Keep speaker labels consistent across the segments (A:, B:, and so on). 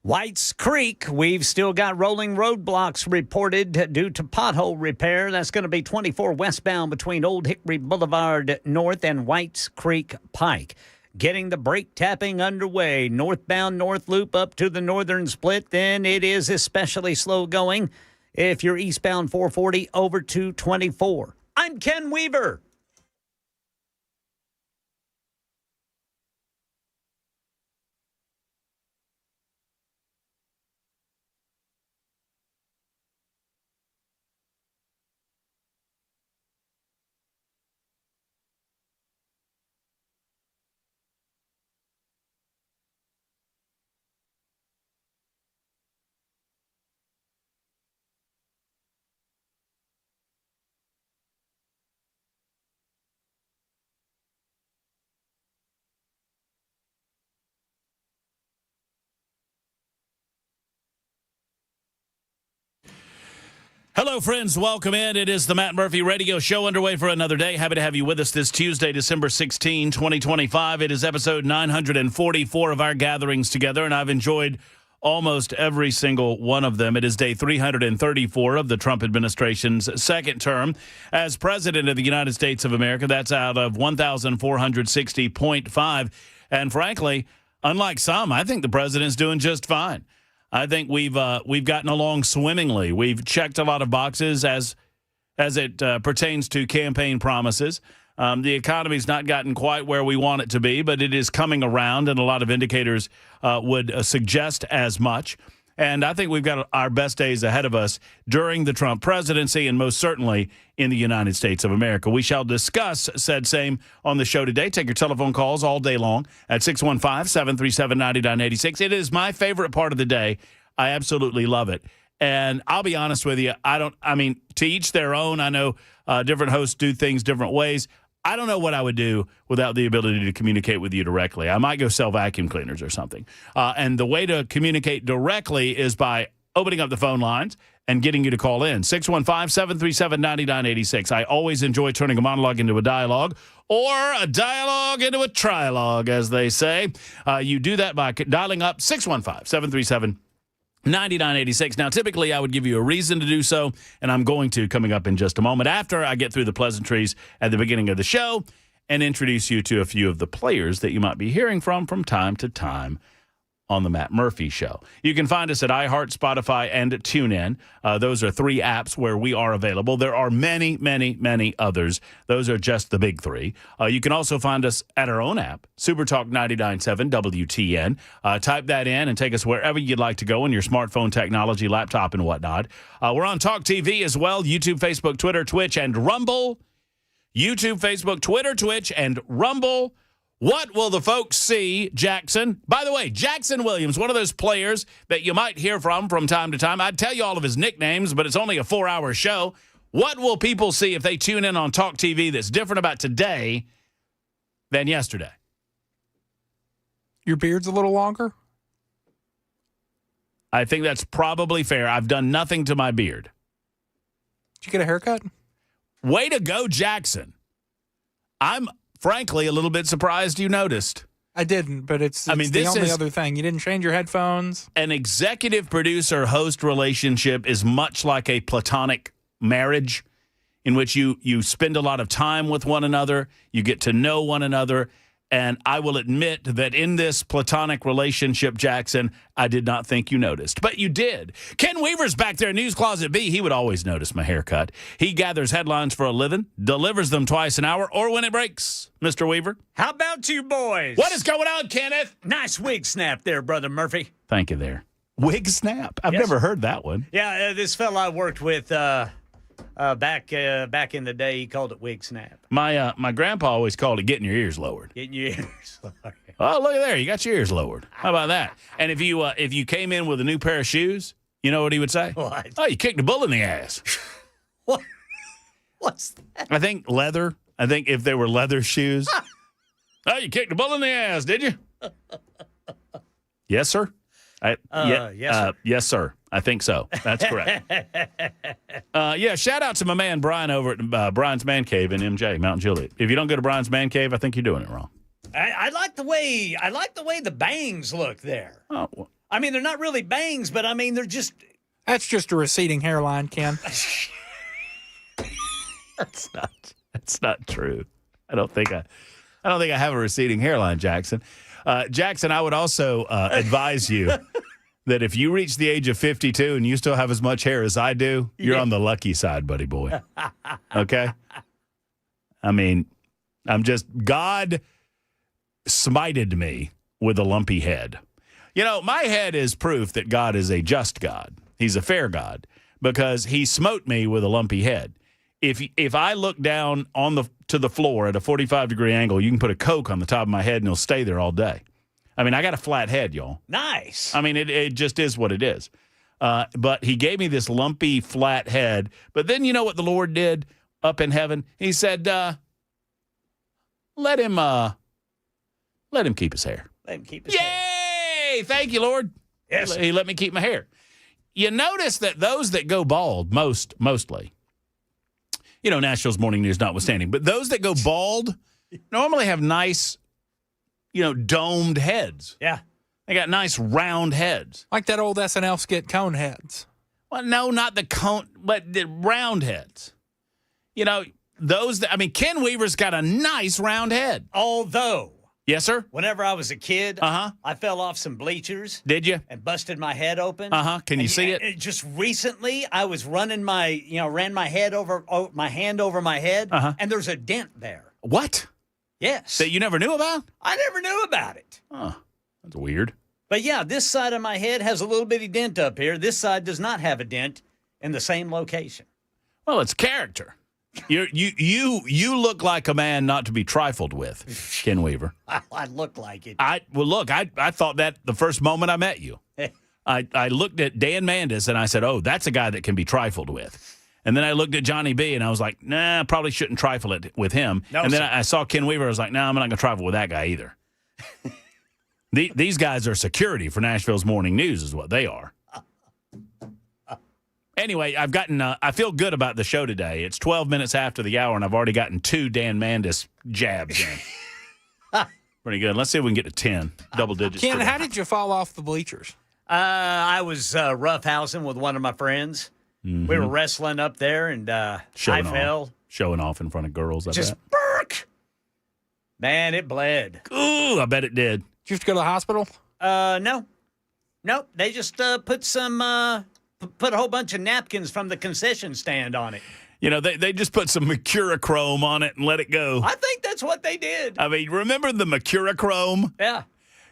A: Whites Creek, we've still got rolling roadblocks reported due to pothole repair. That's going to be 24 westbound between Old Hickory Boulevard North and Whites Creek Pike. Getting the brake tapping underway. Northbound North Loop up to the northern split. Then it is especially slow going if you're eastbound 440 over to 24. I'm Ken Weaver.
B: Hello, friends. Welcome in. It is the Matt Murphy Radio Show underway for another day. Happy to have you with us this Tuesday, December 16, 2025. It is episode 944 of our gatherings together, and I've enjoyed almost every single one of them. It is day 334 of the Trump administration's second term as president of the United States of America. That's out of 1,460.5. And frankly, unlike some, I think the president's doing just fine. I think we've gotten along swimmingly. We've checked a lot of boxes as it pertains to campaign promises. The economy's not gotten quite where we want it to be, but it is coming around, and a lot of indicators would suggest as much. And I think we've got our best days ahead of us during the Trump presidency and most certainly in the United States of America. We shall discuss said same on the show today. Take your telephone calls all day long at 615-737-9986. It is my favorite part of the day. I absolutely love it. And I'll be honest with you, to each their own. I know different hosts do things different ways. I don't know what I would do without the ability to communicate with you directly. I might go sell vacuum cleaners or something. And the way to communicate directly is by opening up the phone lines and getting you to call in. 615-737-9986. I always enjoy turning a monologue into a dialogue, or a dialogue into a trilogue, as they say. You do that by dialing up 615-737-9986. 9986. Now, typically, I would give you a reason to do so, and I'm going to coming up in just a moment after I get through the pleasantries at the beginning of the show and introduce you to a few of the players that you might be hearing from time to time on the Matt Murphy Show. You can find us at iHeart, Spotify, and TuneIn. Those are three apps where we are available. There are many, many, many others. Those are just the big three. You can also find us at our own app, SuperTalk 99.7 WTN. Type that in and take us wherever you'd like to go on your smartphone technology, laptop, and whatnot. We're on Talk TV as well, YouTube, Facebook, Twitter, Twitch, and Rumble. YouTube, Facebook, Twitter, Twitch, and Rumble. What will the folks see, Jackson? By the way, Jackson Williams, one of those players that you might hear from time to time. I'd tell you all of his nicknames, but it's only a 4-hour show. What will people see if they tune in on Talk TV that's different about today than yesterday?
C: Your beard's a little longer?
B: I think that's probably fair. I've done nothing to my beard.
C: Did you get a haircut?
B: Way to go, Jackson. I'm frankly a little bit surprised you noticed.
C: I didn't, but it's the only other thing. You didn't change your headphones.
B: An executive producer-host relationship is much like a platonic marriage in which you spend a lot of time with one another, you get to know one another, and I will admit that in this platonic relationship, Jackson, I did not think you noticed. But you did. Ken Weaver's back there in News Closet B. He would always notice my haircut. He gathers headlines for a living, delivers them twice an hour, or when it breaks. Mr. Weaver?
A: How about you boys?
B: What is going on, Kenneth?
A: Nice wig snap there, Brother Murphy.
B: Thank you there. Wig snap? I've never heard that one.
A: Yeah, this fella I worked with back in the day, he called it wig snap.
B: My grandpa always called it getting your ears lowered.
A: Getting your ears lowered.
B: Oh, look at there. You got your ears lowered. How about that? And if you came in with a new pair of shoes, you know what he would say?
A: What?
B: Oh, you kicked a bull in the ass.
A: What? What's that?
B: I think leather. I think if they were leather shoes. Oh, you kicked a bull in the ass, did you? Yes, sir. Yes, sir. I think so. That's correct. Shout out to my man Brian over at Brian's Man Cave in MJ, Mount Juliet. If you don't go to Brian's Man Cave, I think you're doing it wrong.
A: I like the way the bangs look there.
B: Oh, well,
A: I mean, they're not really bangs, but I mean, they're just.
C: That's just a receding hairline, Ken.
B: That's not true. I don't think I have a receding hairline, Jackson. Jackson, I would also advise you that if you reach the age of 52 and you still have as much hair as I do, you're on the lucky side, buddy boy. Okay? I mean, God smited me with a lumpy head. You know, my head is proof that God is a just God. He's a fair God because he smote me with a lumpy head. If I look down to the floor at a 45-degree angle, you can put a Coke on the top of my head and it'll stay there all day. I mean, I got a flat head, y'all.
A: Nice.
B: I mean, it just is what it is. But he gave me this lumpy, flat head. But then you know what the Lord did up in heaven? He said, let him keep his hair.
A: Let him keep his hair.
B: Yay! Thank you, Lord.
A: Yes.
B: He let me keep my hair. You notice that those that go bald, mostly, you know, Nashville's morning news notwithstanding, but those that go bald normally have nice, you know, domed heads.
A: Yeah.
B: They got nice round heads.
C: Like that old SNL skit, cone heads.
B: Well, no, not the cone, but the round heads. You know, Ken Weaver's got a nice round head.
A: Although.
B: Yes, sir?
A: Whenever I was a kid, I fell off some bleachers.
B: Did you?
A: And busted my head open.
B: Can you see it?
A: Just recently, I was ran my hand over my head, and there's a dent there.
B: What?
A: Yes.
B: That you never knew about?
A: I never knew about it.
B: Oh, that's weird.
A: But yeah, this side of my head has a little bitty dent up here. This side does not have a dent in the same location.
B: Well, it's character. You look like a man not to be trifled with, Ken Weaver.
A: I look like it.
B: I thought that the first moment I met you. I looked at Dan Mandis and I said, oh, that's a guy that can be trifled with. And then I looked at Johnny B and I was like, nah, I probably shouldn't trifle it with him. No, and then I saw Ken Weaver. I was like, nah, I'm not going to trifle with that guy either. These guys are security for Nashville's morning news is what they are. Anyway, I feel good about the show today. It's 12 minutes after the hour, and I've already gotten 2 Dan Mandis jabs in. Pretty good. Let's see if we can get to 10, double digits.
C: Ken, how did you fall off the bleachers?
A: I was roughhousing with one of my friends. Mm-hmm. We were wrestling up there, and I fell.
B: Showing off in front of girls, I bet.
A: Burk! Man, it bled.
B: Ooh, I bet it did.
C: Did you have to go to the hospital?
A: No. Nope. They just put a whole bunch of napkins from the concession stand on it.
B: You know, they just put some Mercurochrome on it and let it go.
A: I think that's what they did.
B: I mean, remember the Mercurochrome?
A: Yeah.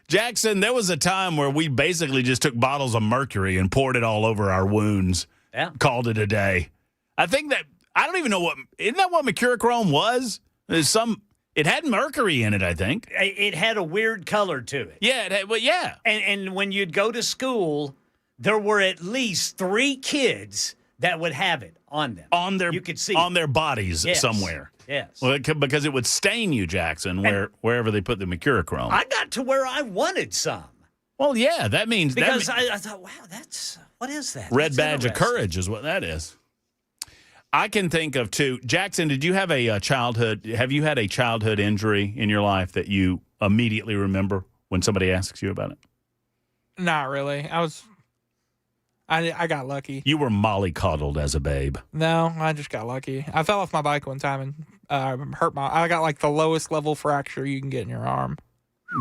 B: Jackson, there was a time where we basically just took bottles of mercury and poured it all over our wounds.
A: Yeah.
B: Called it a day. I think I don't even know isn't that what Mercurochrome was? It had mercury in it, I think.
A: It had a weird color to it.
B: Yeah, yeah.
A: And when you'd go to school, there were at least 3 kids that would have it on them. You could see
B: on their bodies somewhere.
A: Yes.
B: Well, because it would stain you, Jackson, wherever they put the Mercurochrome.
A: I got to where I wanted some.
B: Well, yeah, that means
A: because I thought, wow, what is that?
B: Red badge of courage is what that is. I can think of 2. Jackson, did you have a childhood? Have you had a childhood injury in your life that you immediately remember when somebody asks you about it?
C: Not really. I got lucky.
B: You were mollycoddled as a babe.
C: No, I just got lucky. I fell off my bike one time and I got like the lowest level fracture you can get in your arm.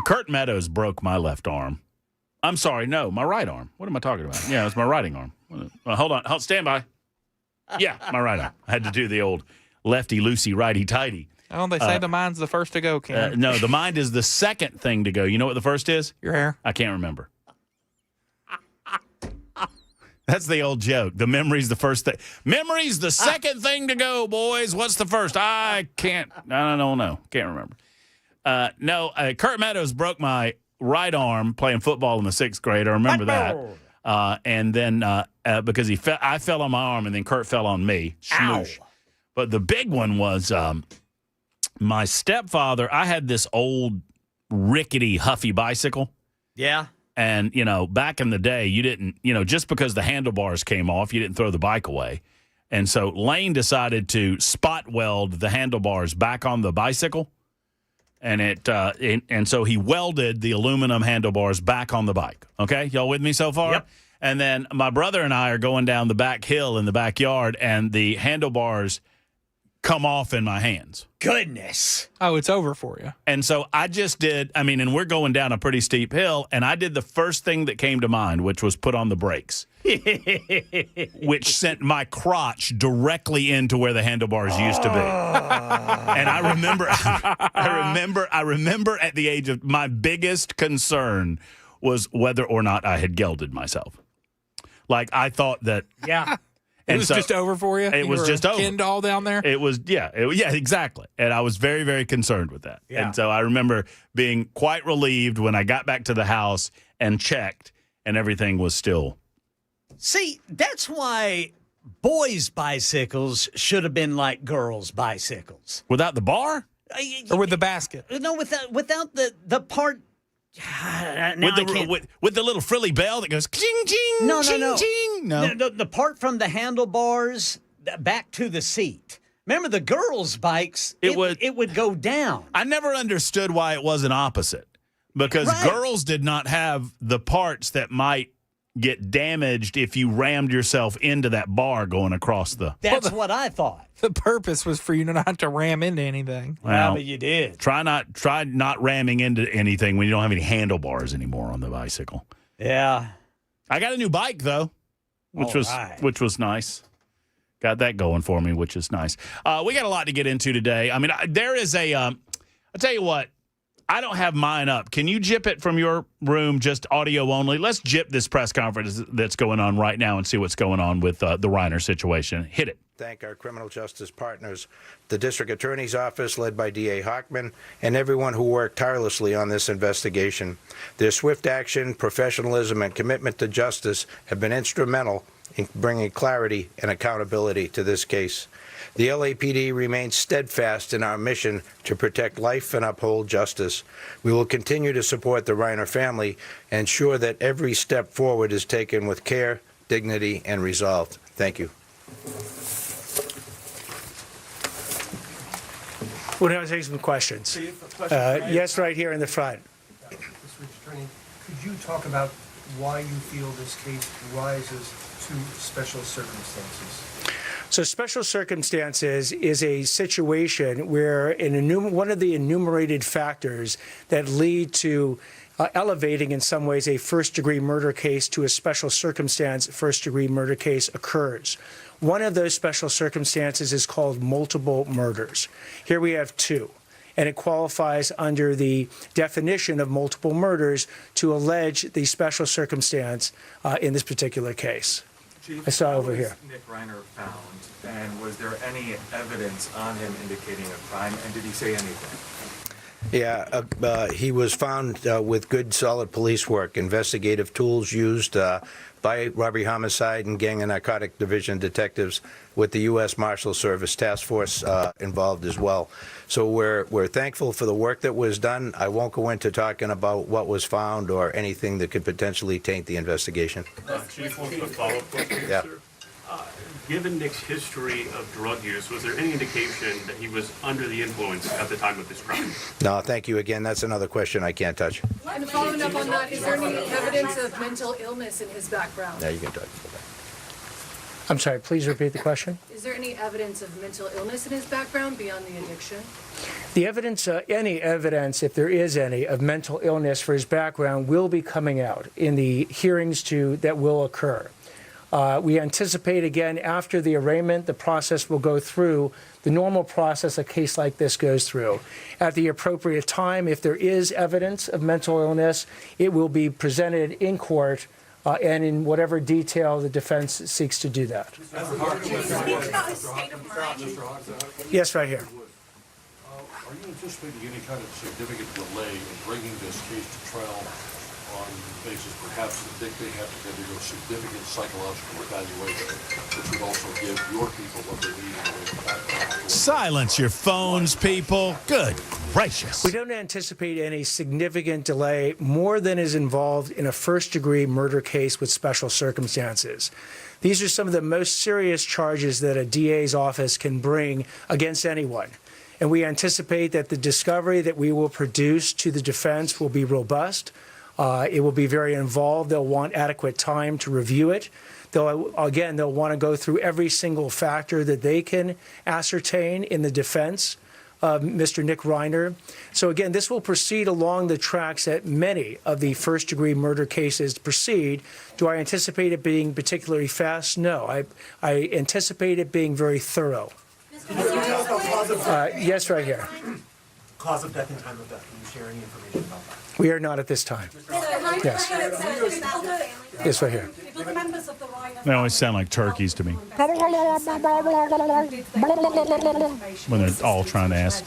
B: Kurt Meadows broke my left arm. I'm sorry, no, my right arm. What am I talking about? Yeah, it's my righting arm. Hold on, stand by. Yeah, my right arm. I had to do the old lefty-loosey, righty-tighty.
C: Oh, they say the mind's the first to go, Ken.
B: No, the mind is the second thing to go. You know what the first is?
C: Your hair.
B: I can't remember. That's the old joke. The memory's the first thing. Memory's the second thing to go, boys. What's the first? I don't know. Can't remember. No, Kurt Meadows broke my right arm playing football in the 6th grade. I remember that. And then because I fell on my arm, and then Kurt fell on me. Smoosh. Ow. But the big one was my stepfather. I had this old rickety, huffy bicycle.
A: Yeah.
B: And, back in the day, you didn't, just because the handlebars came off, you didn't throw the bike away. And so Lane decided to spot weld the handlebars back on the bicycle. and so he welded the aluminum handlebars back on the bike. Okay, y'all with me so far?
A: Yep.
B: And then my brother and I are going down the back hill in the backyard, and the handlebars come off in my hands.
A: Goodness.
C: Oh, it's over for you.
B: And so I just did, and we're going down a pretty steep hill, and I did the first thing that came to mind, which was put on the brakes, which sent my crotch directly into where the handlebars used to be. And I remember at the age of, my biggest concern was whether or not I had gelded myself. Like, I thought that.
A: Yeah.
C: It was just over for you?
B: It was just over.
C: Ken doll down there?
B: It was, yeah, exactly. And I was very, very concerned with that.
A: Yeah.
B: And so I remember being quite relieved when I got back to the house and checked, and everything was still.
A: See, that's why boys' bicycles should have been like girls' bicycles.
B: Without the bar?
C: Or with the basket?
A: No, without the part. Now
B: With the little frilly bell that goes ching, ching,
A: No.
B: ching. No.
A: The part from the handlebars back to the seat. Remember the girls' bikes? It would go down.
B: I never understood why it wasn't opposite, because
A: Right.
B: girls did not have the parts that might get damaged if you rammed yourself into that bar going across the.
A: That's what I thought.
C: The purpose was for you to not have to ram into anything.
A: Well, but you did.
B: Try not ramming into anything when you don't have any handlebars anymore on the bicycle.
A: Yeah.
B: I got a new bike though, which was nice. Got that going for me, which is nice. We got a lot to get into today. I mean, there is a. I'll tell you what. I don't have mine up. Can you jip it from your room, just audio only? Let's jip this press conference that's going on right now and see what's going on with the Reiner situation. Hit it.
D: Thank our criminal justice partners, the District Attorney's Office led by D.A. Hockman, and everyone who worked tirelessly on this investigation. Their swift action, professionalism, and commitment to justice have been instrumental in bringing clarity and accountability to this case. The LAPD remains steadfast in our mission to protect life and uphold justice. We will continue to support the Reiner family and ensure that every step forward is taken with care, dignity, and resolve. Thank you.
E: We'll now take some questions. Yes, right here in the front.
F: Mr. Attorney, could you talk about why you feel this case rises to special circumstances?
E: So special circumstances is a situation where one of the enumerated factors that lead to elevating in some ways a first-degree murder case to a special circumstance first-degree murder case occurs. One of those special circumstances is called multiple murders. Here we have two, and it qualifies under the definition of multiple murders to allege the special circumstance in this particular case.
G: Chief,
E: I saw
G: how
E: over
G: was
E: here.
G: Nick Reiner found, and was there any evidence on him indicating a crime, and did he say anything?
D: Yeah, he was found with good, solid police work, investigative tools used by robbery, homicide, and gang and narcotic division detectives with the U.S. Marshal Service Task Force involved as well. So we're thankful for the work that was done. I won't go into talking about what was found or anything that could potentially taint the investigation.
H: Chief, one quick follow-up question,
D: Yeah.
H: sir. Given Nick's history of drug use, was there any indication that he was under the influence at the time of this crime?
D: No, thank you again. That's another question I can't touch.
I: And following up on that, is there any evidence of mental illness in his background?
D: Yeah, you can touch.
E: I'm sorry, please repeat the question.
I: Is there any evidence of mental illness in his background beyond the addiction?
E: The evidence, any evidence, if there is any, of mental illness for his background will be coming out in the hearings that will occur. We anticipate, again, after the arraignment, the process will go through the normal process a case like this goes through. At the appropriate time, if there is evidence of mental illness, it will be presented in court and in whatever detail the defense seeks to do that. Yes, right here.
J: Are you anticipating any kind of significant delay in bringing this case to trial on the basis perhaps that Dick may have to undergo significant psychological evaluation, which would also give your people what they need in the way of background?
B: Silence your phones, people. Good gracious.
E: We don't anticipate any significant delay more than is involved in a first-degree murder case with special circumstances. These are some of the most serious charges that a DA's office can bring against anyone. And we anticipate that the discovery that we will produce to the defense will be robust. It will be very involved. They'll want adequate time to review it. They'll want to go through every single factor that they can ascertain in the defense of Mr. Nick Reiner. So again, this will proceed along the tracks that many of the first-degree murder cases proceed. Do I anticipate it being particularly fast? No. I anticipate it being very thorough. Yes, right here.
F: Cause of death and time of death. Can you share any information about that?
E: We are not at this time. Yes. Yes, right here.
B: They always sound like turkeys to me when they're all trying to ask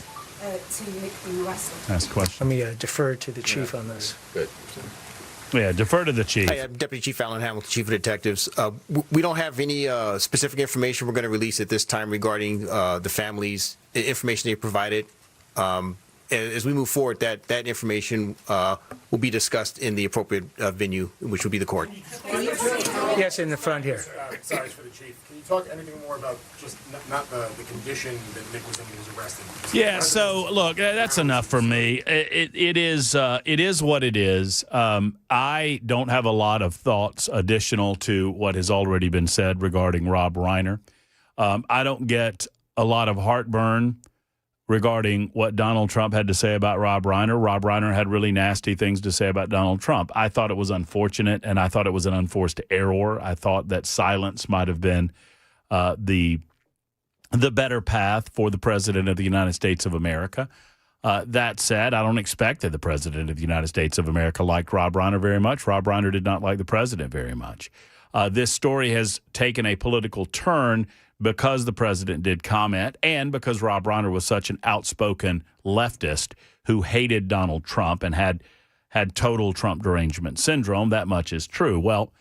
B: questions.
E: Let me defer to the chief on this.
K: Good.
B: Yeah, defer to the chief.
K: Hey, I'm Deputy Chief Alan Hamilton, Chief of Detectives. We don't have any specific information we're going to release at this time regarding the family's information they provided. As we move forward, that information will be discussed in the appropriate venue, which will be the court.
E: Yes, in the front here.
L: Sorry for the chief. Can you talk anything more about just not the condition that Nick was in when he was arrested?
B: Yeah. So look, that's enough for me. It is what it is. I don't have a lot of thoughts additional to what has already been said regarding Rob Reiner. I don't get a lot of heartburn regarding what Donald Trump had to say about Rob Reiner. Rob Reiner had really nasty things to say about Donald Trump. I thought it was unfortunate, and I thought it was an unforced error. I thought that silence might have been the better path for the President of the United States of America. That said, I don't expect that the President of the United States of America liked Rob Reiner very much. Rob Reiner did not like the President very much. This story has taken a political turn because the president did comment and because Rob Reiner was such an outspoken leftist who hated Donald Trump and had total Trump derangement syndrome. That much is true. Well,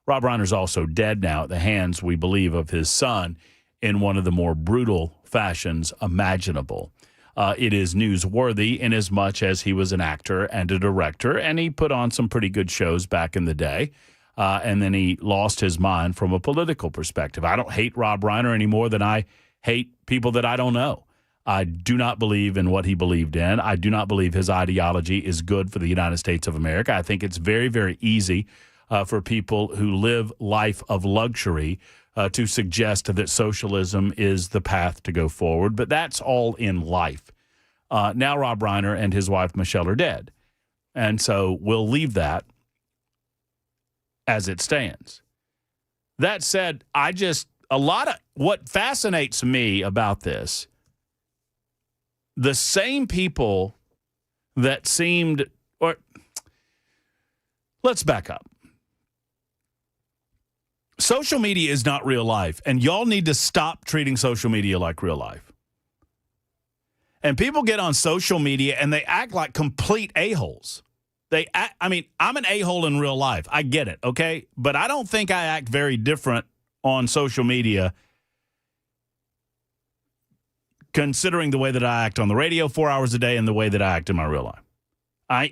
B: Rob Reiner's also dead now at the hands, we believe, of his son in one of the more brutal fashions imaginable. It is newsworthy in as much as he was an actor and a director, and he put on some pretty good shows back in the day. And then he lost his mind from a political perspective. I don't hate Rob Reiner any more than I hate people that I don't know. I do not believe in what he believed in. I do not believe his ideology is good for the United States of America. I think it's very, very easy for people who live life of luxury to suggest that socialism is the path to go forward. But that's all in life. Now Rob Reiner and his wife Michelle are dead. And so we'll leave that as it stands. That said, a lot of what fascinates me about this, the same people that seemed, or let's back up. Social media is not real life, and y'all need to stop treating social media like real life. And people get on social media and they act like complete a-holes. I'm an a-hole in real life. I get it, okay? But I don't think I act very different on social media considering the way that I act on the radio 4 hours a day and the way that I act in my real life.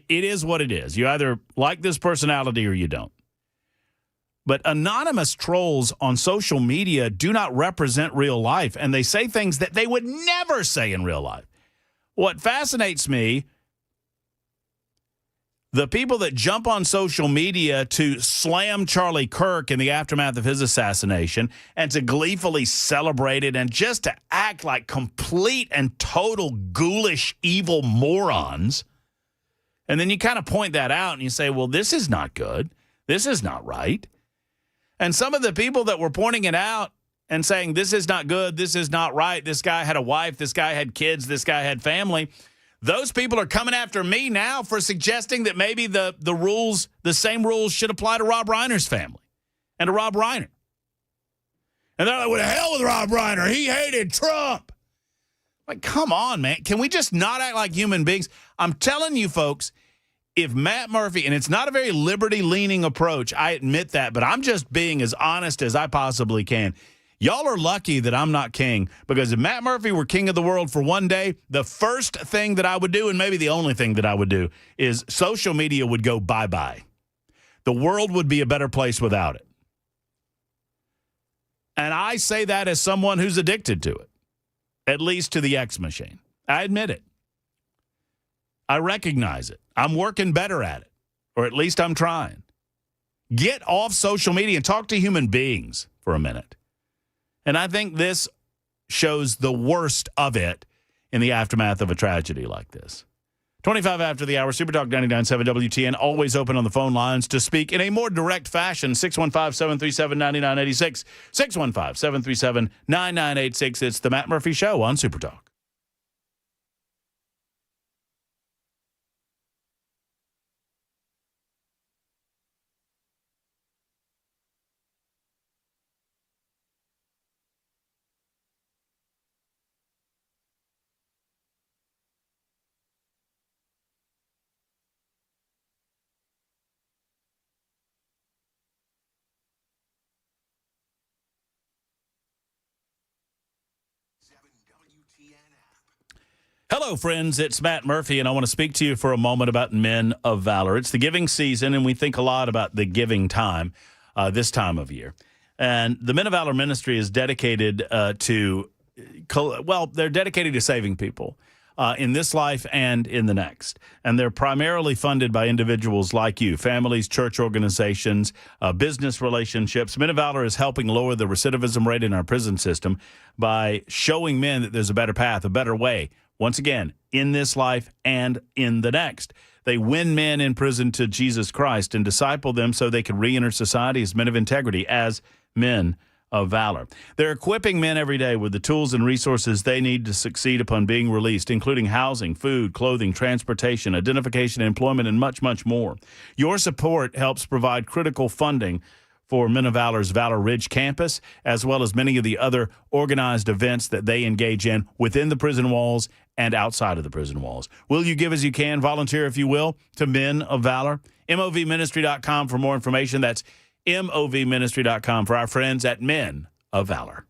B: It is what it is. You either like this personality or you don't. But anonymous trolls on social media do not represent real life, and they say things that they would never say in real life. What fascinates me, the people that jump on social media to slam Charlie Kirk in the aftermath of his assassination and to gleefully celebrate it and just to act like complete and total ghoulish, evil morons. And then you kind of point that out and you say, well, this is not good. This is not right. And some of the people that were pointing it out and saying, this is not good, this is not right, this guy had a wife, this guy had kids, this guy had family, those people are coming after me now for suggesting that maybe the rules, the same rules should apply to Rob Reiner's family and to Rob Reiner. And they're like, well, the hell with Rob Reiner. He hated Trump. Like, come on, man. Can we just not act like human beings? I'm telling you, folks, if Matt Murphy, and it's not a very liberty-leaning approach, I admit that, but I'm just being as honest as I possibly can. Y'all are lucky that I'm not king, because if Matt Murphy were king of the world for one day, the first thing that I would do, and maybe the only thing that I would do, is social media would go bye-bye. The world would be a better place without it. And I say that as someone who's addicted to it, at least to the X machine. I admit it. I recognize it. I'm working better at it, or at least I'm trying. Get off social media and talk to human beings for a minute. And I think this shows the worst of it in the aftermath of a tragedy like this. 25 after the hour, Supertalk 99.7 WTN, always open on the phone lines to speak in a more direct fashion. 615-737-9986. 615-737-9986. It's the Matt Murphy Show on Supertalk. Hello, friends. It's Matt Murphy, and I want to speak to you for a moment about Men of Valor. It's the giving season, and we think a lot about the giving time this time of year. And the Men of Valor ministry is dedicated they're dedicated to saving people in this life and in the next. And they're primarily funded by individuals like you, families, church organizations, business relationships. Men of Valor is helping lower the recidivism rate in our prison system by showing men that there's a better path, a better way. Once again, in this life and in the next. They win men in prison to Jesus Christ and disciple them so they can re-enter society as men of integrity, as men of valor. They're equipping men every day with the tools and resources they need to succeed upon being released, including housing, food, clothing, transportation, identification, employment, and much, much more. Your support helps provide critical funding for Men of Valor's Valor Ridge campus, as well as many of the other organized events that they engage in within the prison walls and outside of the prison walls. Will you give as you can? Volunteer, if you will, to Men of Valor. MOVministry.com for more information. That's MOVministry.com for our friends at Men of Valor.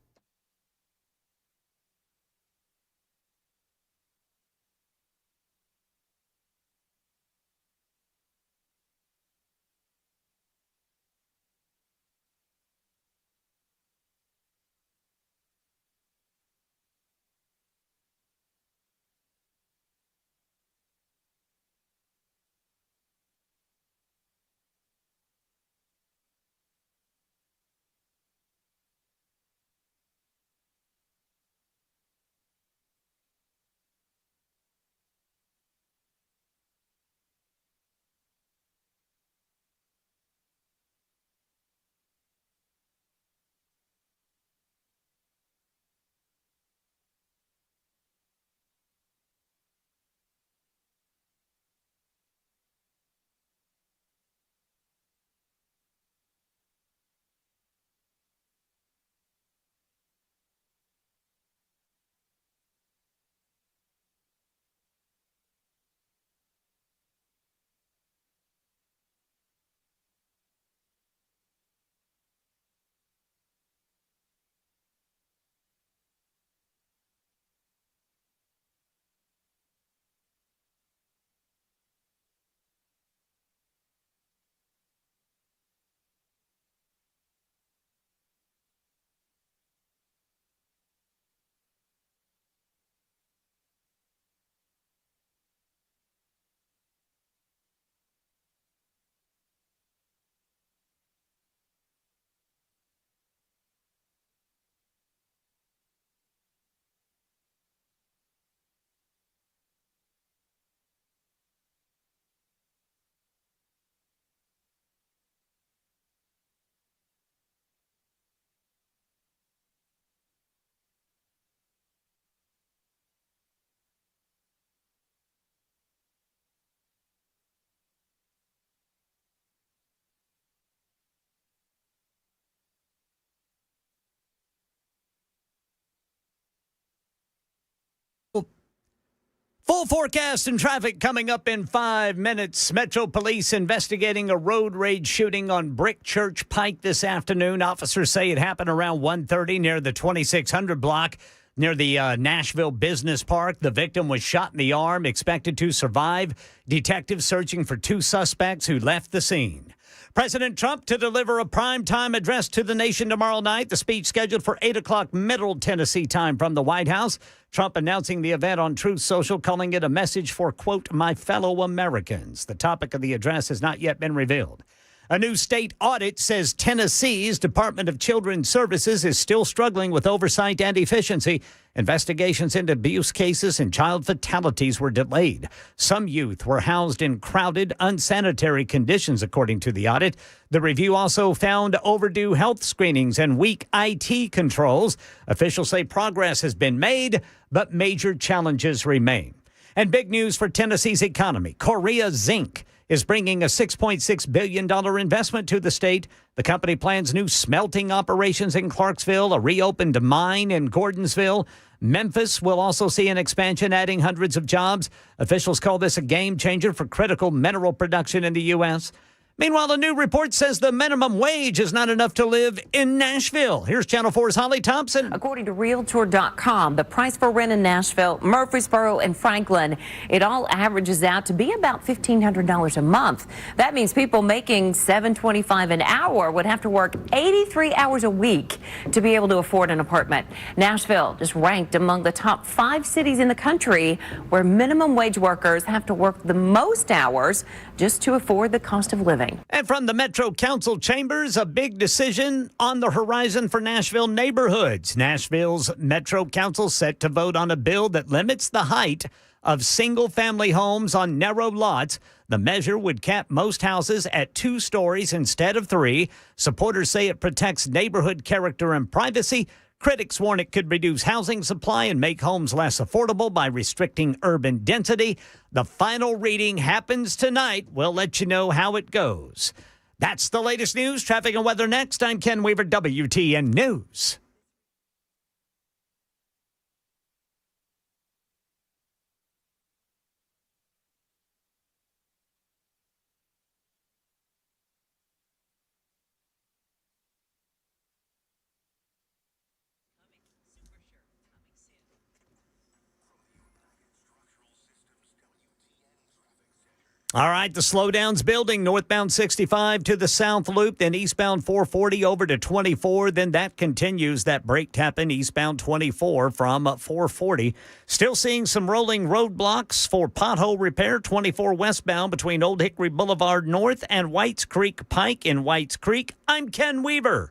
A: Full forecast and traffic coming up in 5 minutes. Metro Police investigating a road rage shooting on Brick Church Pike this afternoon. Officers say it happened around 1:30 near the 2600 block near the Nashville Business Park. The victim was shot in the arm, expected to survive. Detectives searching for 2 suspects who left the scene. President Trump to deliver a primetime address to the nation tomorrow night. The speech scheduled for 8 o'clock Middle Tennessee time from the White House. Trump announcing the event on Truth Social, calling it a message for, quote, my fellow Americans. The topic of the address has not yet been revealed. A new state audit says Tennessee's Department of Children's Services is still struggling with oversight and efficiency. Investigations into abuse cases and child fatalities were delayed. Some youth were housed in crowded, unsanitary conditions, according to the audit. The review also found overdue health screenings and weak IT controls. Officials say progress has been made, but major challenges remain. And big news for Tennessee's economy. Korea Zinc is bringing a $6.6 billion investment to the state. The company plans new smelting operations in Clarksville, a reopened mine in Gordonsville. Memphis will also see an expansion, adding hundreds of jobs. Officials call this a game changer for critical mineral production in the U.S. Meanwhile, a new report says the minimum wage is not enough to live in Nashville. Here's Channel 4's Holly Thompson.
M: According to Realtor.com, the price for rent in Nashville, Murfreesboro, and Franklin, it all averages out to be about $1,500 a month. That means people making $7.25 an hour would have to work 83 hours a week to be able to afford an apartment. Nashville is ranked among the top 5 cities in the country where minimum wage workers have to work the most hours just to afford the cost of living.
A: And from the Metro Council chambers, a big decision on the horizon for Nashville neighborhoods. Nashville's Metro Council set to vote on a bill that limits the height of single-family homes on narrow lots. The measure would cap most houses at 2 stories instead of 3. Supporters say it protects neighborhood character and privacy. Critics warn it could reduce housing supply and make homes less affordable by restricting urban density. The final reading happens tonight. We'll let you know how it goes. That's the latest news. Traffic and weather next. I'm Ken Weaver, WTN News. All right, the slowdown's building. Northbound 65 to the South Loop, then eastbound 440 over to 24. Then that continues, that break tapping eastbound 24 from 440. Still seeing some rolling roadblocks for pothole repair. 24 westbound between Old Hickory Boulevard North and Whites Creek Pike in Whites Creek. I'm Ken Weaver.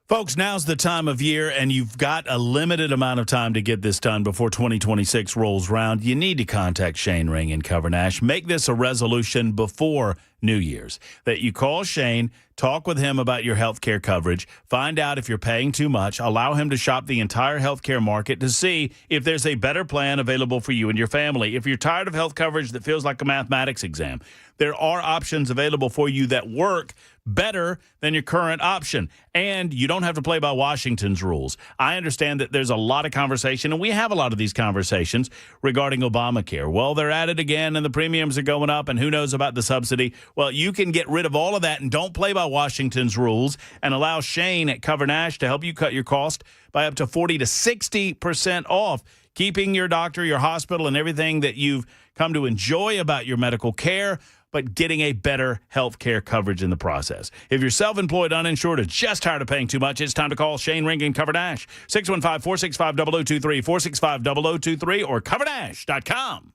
B: Folks, now's the time of year, and you've got a limited amount of time to get this done before 2026 rolls around. You need to contact Shane Ring and Cover Nash. Make this a resolution before New Year's, that you call Shane, talk with him about your health care coverage, find out if you're paying too much, allow him to shop the entire health care market to see if there's a better plan available for you and your family. If you're tired of health coverage that feels like a mathematics exam, there are options available for you that work better than your current option. And you don't have to play by Washington's rules. I understand that there's a lot of conversation, and we have a lot of these conversations regarding Obamacare. Well, they're at it again, and the premiums are going up, and who knows about the subsidy. Well, you can get rid of all of that and don't play by Washington's rules and allow Shane at Cover Nash to help you cut your cost by up to 40 to 60% off, keeping your doctor, your hospital, and everything that you've come to enjoy about your medical care, but getting a better health care coverage in the process. If you're self-employed, uninsured, or just tired of paying too much, it's time to call Shane Ring and Cover Nash. 615-465-0023, 465-0023, or covernash.com.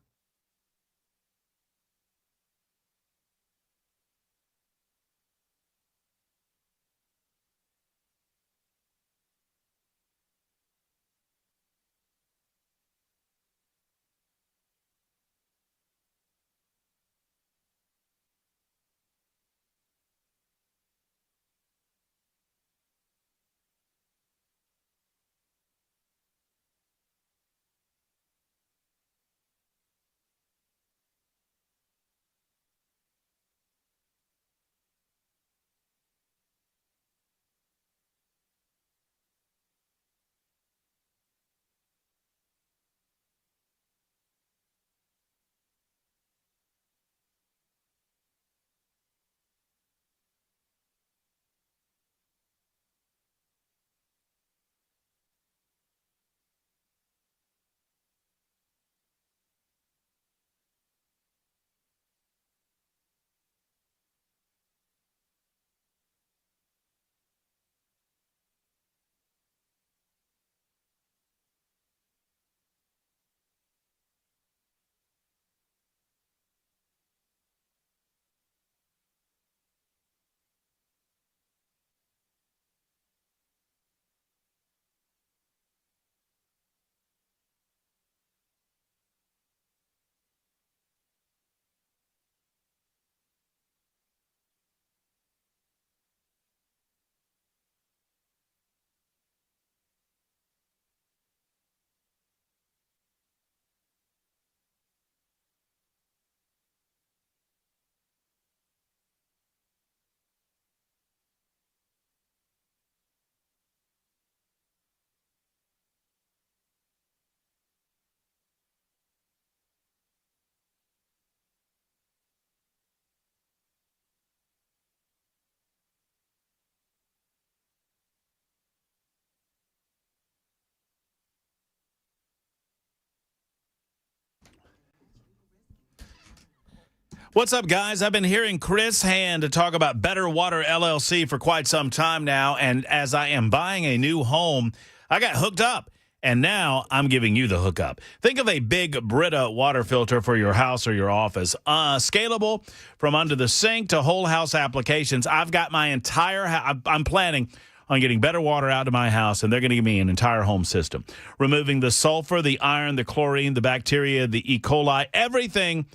B: What's up, guys? I've been hearing Chris Hand talk about Better Water LLC for quite some time now, and as I am buying a new home, I got hooked up, and now I'm giving you the hookup. Think of a big Brita water filter for your house or your office. Scalable from under the sink to whole house applications. I've got my entire I'm planning on getting Better Water out to my house, and they're going to give me an entire home system. Removing the sulfur, the iron, the chlorine, the bacteria, the E. coli, everything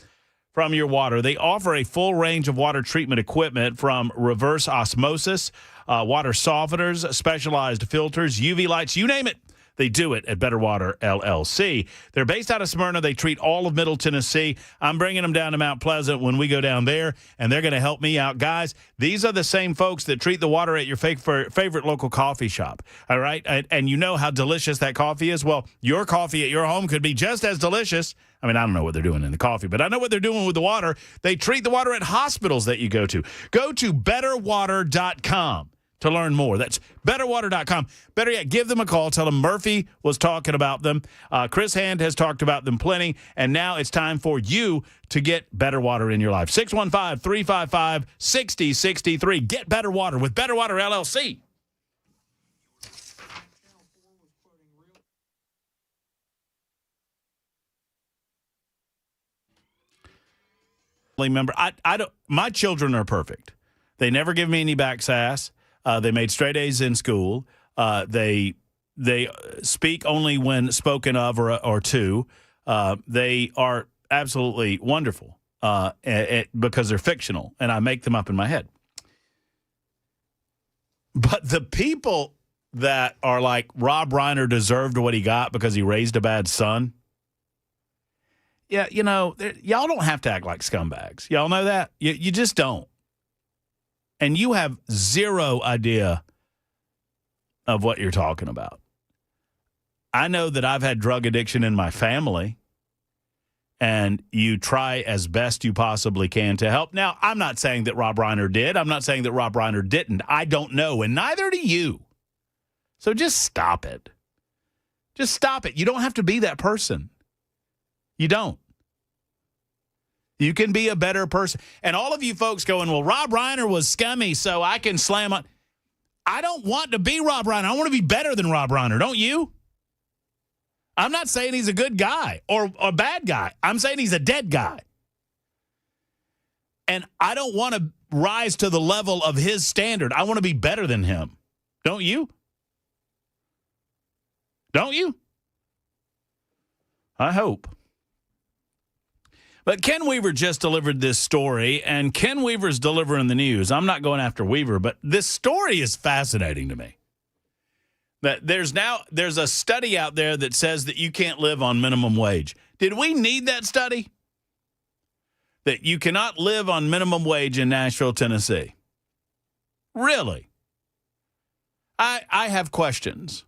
B: from your water. They offer a full range of water treatment equipment from reverse osmosis, water softeners, specialized filters, UV lights, you name it. They do it at Better Water LLC. They're based out of Smyrna. They treat all of Middle Tennessee. I'm bringing them down to Mount Pleasant when we go down there, and they're going to help me out. Guys, these are the same folks that treat the water at your favorite local coffee shop, all right? And you know how delicious that coffee is? Well, your coffee at your home could be just as delicious. I mean, I don't know what they're doing in the coffee, but I know what they're doing with the water. They treat the water at hospitals that you go to. Go to betterwater.com. to learn more. That's betterwater.com. Better yet, give them a call. Tell them Murphy was talking about them. Chris Hand has talked about them plenty, and now it's time for you to get better water in your life. 615-355-6063. Get better water with Better Water LLC. Remember, I don't. My children are perfect. They never give me any back sass. They made straight A's in school. They speak only when spoken of or to. They are absolutely wonderful because they're fictional, and I make them up in my head. But the people that are like Rob Reiner deserved what he got because he raised a bad son. Yeah, you know, y'all don't have to act like scumbags. Y'all know that? You just don't. And you have zero idea of what you're talking about. I know that I've had drug addiction in my family, and you try as best you possibly can to help. Now, I'm not saying that Rob Reiner did. I'm not saying that Rob Reiner didn't. I don't know, and neither do you. So just stop it. Just stop it. You don't have to be that person. You don't. You can be a better person. And all of you folks going, well, Rob Reiner was scummy, so I can slam on. I don't want to be Rob Reiner. I want to be better than Rob Reiner, don't you? I'm not saying he's a good guy or a bad guy. I'm saying he's a dead guy. And I don't want to rise to the level of his standard. I want to be better than him. Don't you? Don't you? I hope. But Ken Weaver just delivered this story, and Ken Weaver's delivering the news. I'm not going after Weaver, but this story is fascinating to me. That there's a study out there that says that you can't live on minimum wage. Did we need that study? That you cannot live on minimum wage in Nashville, Tennessee. Really? I have questions.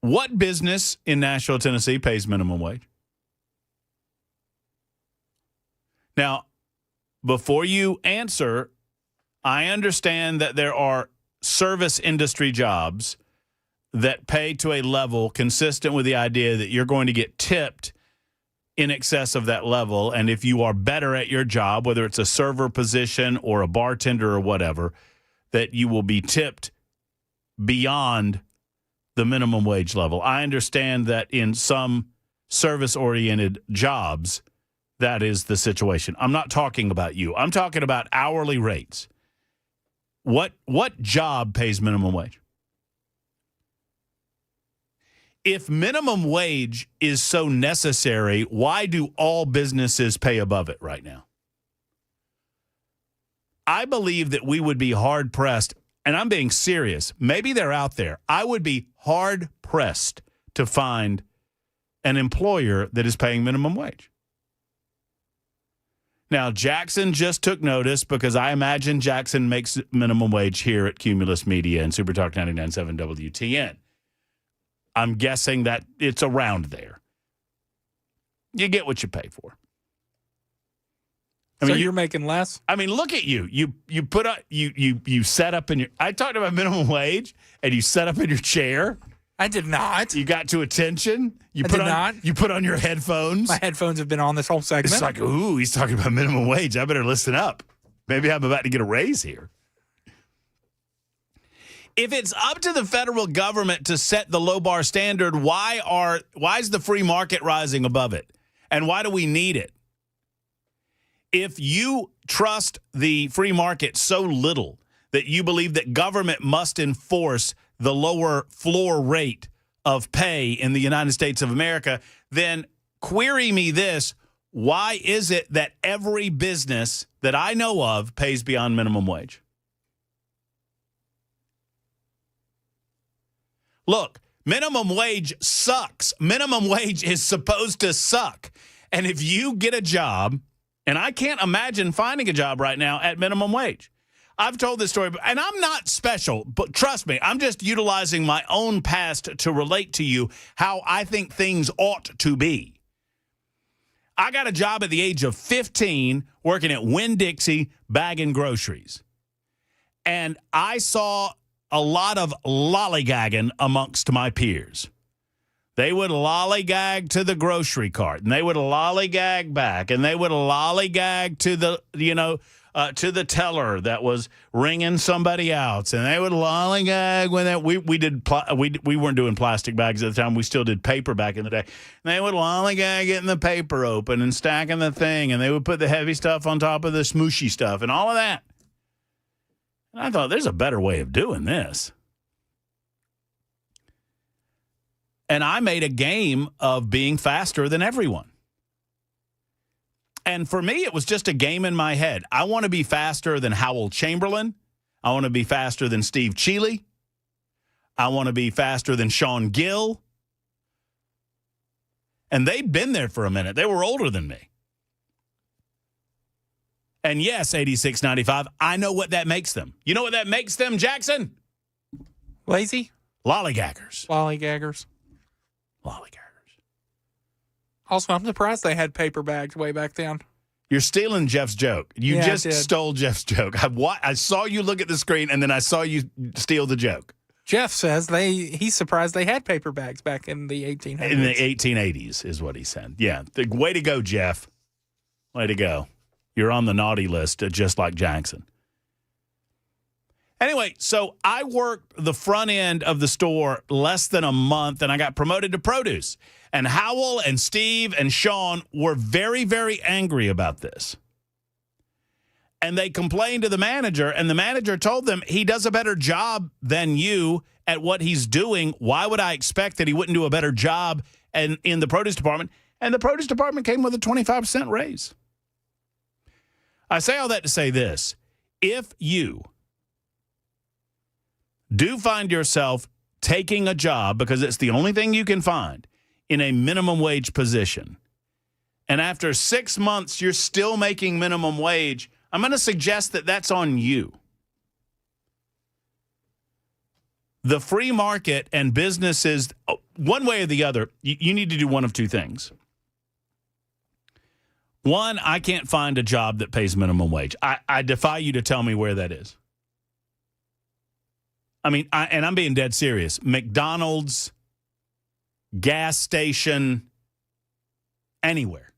B: What business in Nashville, Tennessee pays minimum wage? Now, before you answer, I understand that there are service industry jobs that pay to a level consistent with the idea that you're going to get tipped in excess of that level. And if you are better at your job, whether it's a server position or a bartender or whatever, that you will be tipped beyond the minimum wage level. I understand that in some service-oriented jobs, that is the situation. I'm not talking about you. I'm talking about hourly rates. What job pays minimum wage? If minimum wage is so necessary, why do all businesses pay above it right now? I believe that we would be hard-pressed, and I'm being serious. Maybe they're out there. I would be hard-pressed to find an employer that is paying minimum wage. Now, Jackson just took notice because I imagine Jackson makes minimum wage here at Cumulus Media and Super Talk 99.7 WTN. I'm guessing that it's around there. You get what you pay for. I mean,
C: you're making less?
B: I mean, look at you. You put up you set up in your. I talked about minimum wage, and you set up in your chair.
C: I did not.
B: You got to attention? You
C: I
B: put
C: did
B: on,
C: not.
B: You put on your headphones?
C: My headphones have been on this whole segment.
B: It's like, ooh, he's talking about minimum wage. I better listen up. Maybe I'm about to get a raise here. If it's up to the federal government to set the low bar standard, why is the free market rising above it? And why do we need it? If you trust the free market so little that you believe that government must enforce the lower floor rate of pay in the United States of America, then query me this. Why is it that every business that I know of pays beyond minimum wage? Look, minimum wage sucks. Minimum wage is supposed to suck. And if you get a job, and I can't imagine finding a job right now at minimum wage. I've told this story, and I'm not special, but trust me, I'm just utilizing my own past to relate to you how I think things ought to be. I got a job at the age of 15 working at Winn-Dixie bagging groceries. And I saw a lot of lollygagging amongst my peers. They would lollygag to the grocery cart, and they would lollygag back, and they would lollygag to the, to the teller that was ringing somebody else, and they would lollygag when that we weren't doing plastic bags at the time. We still did paper back in the day. And they would lollygag getting the paper open and stacking the thing, and they would put the heavy stuff on top of the smooshy stuff and all of that. And I thought, there's a better way of doing this. And I made a game of being faster than everyone. And for me, it was just a game in my head. I want to be faster than Howell Chamberlain. I want to be faster than Steve Cheeley. I want to be faster than Sean Gill. And they'd been there for a minute. They were older than me. And yes, 86.95, I know what that makes them. You know what that makes them, Jackson?
C: Lazy?
B: Lollygaggers.
C: Lollygaggers. Also, I'm surprised they had paper bags way back then.
B: You're stealing Jeff's joke. You just stole Jeff's joke. I saw you look at the screen, and then I saw you steal the joke.
C: Jeff says he's surprised they had paper bags back in the 1800s.
B: In the 1880s is what he said. Yeah. Way to go, Jeff. Way to go. You're on the naughty list, just like Jackson. Anyway, so I worked the front end of the store less than a month, and I got promoted to produce. And Howell and Steve and Sean were very, very angry about this. And they complained to the manager, and the manager told them he does a better job than you at what he's doing. Why would I expect that he wouldn't do a better job in the produce department? And the produce department came with a 25% raise. I say all that to say this. If you do find yourself taking a job because it's the only thing you can find in a minimum wage position, and after 6 months you're still making minimum wage, I'm going to suggest that that's on you. The free market and businesses, one way or the other, you need to do one of two things. One, I can't find a job that pays minimum wage. I defy you to tell me where that is. I mean, and I'm being dead serious. McDonald's, gas station, anywhere.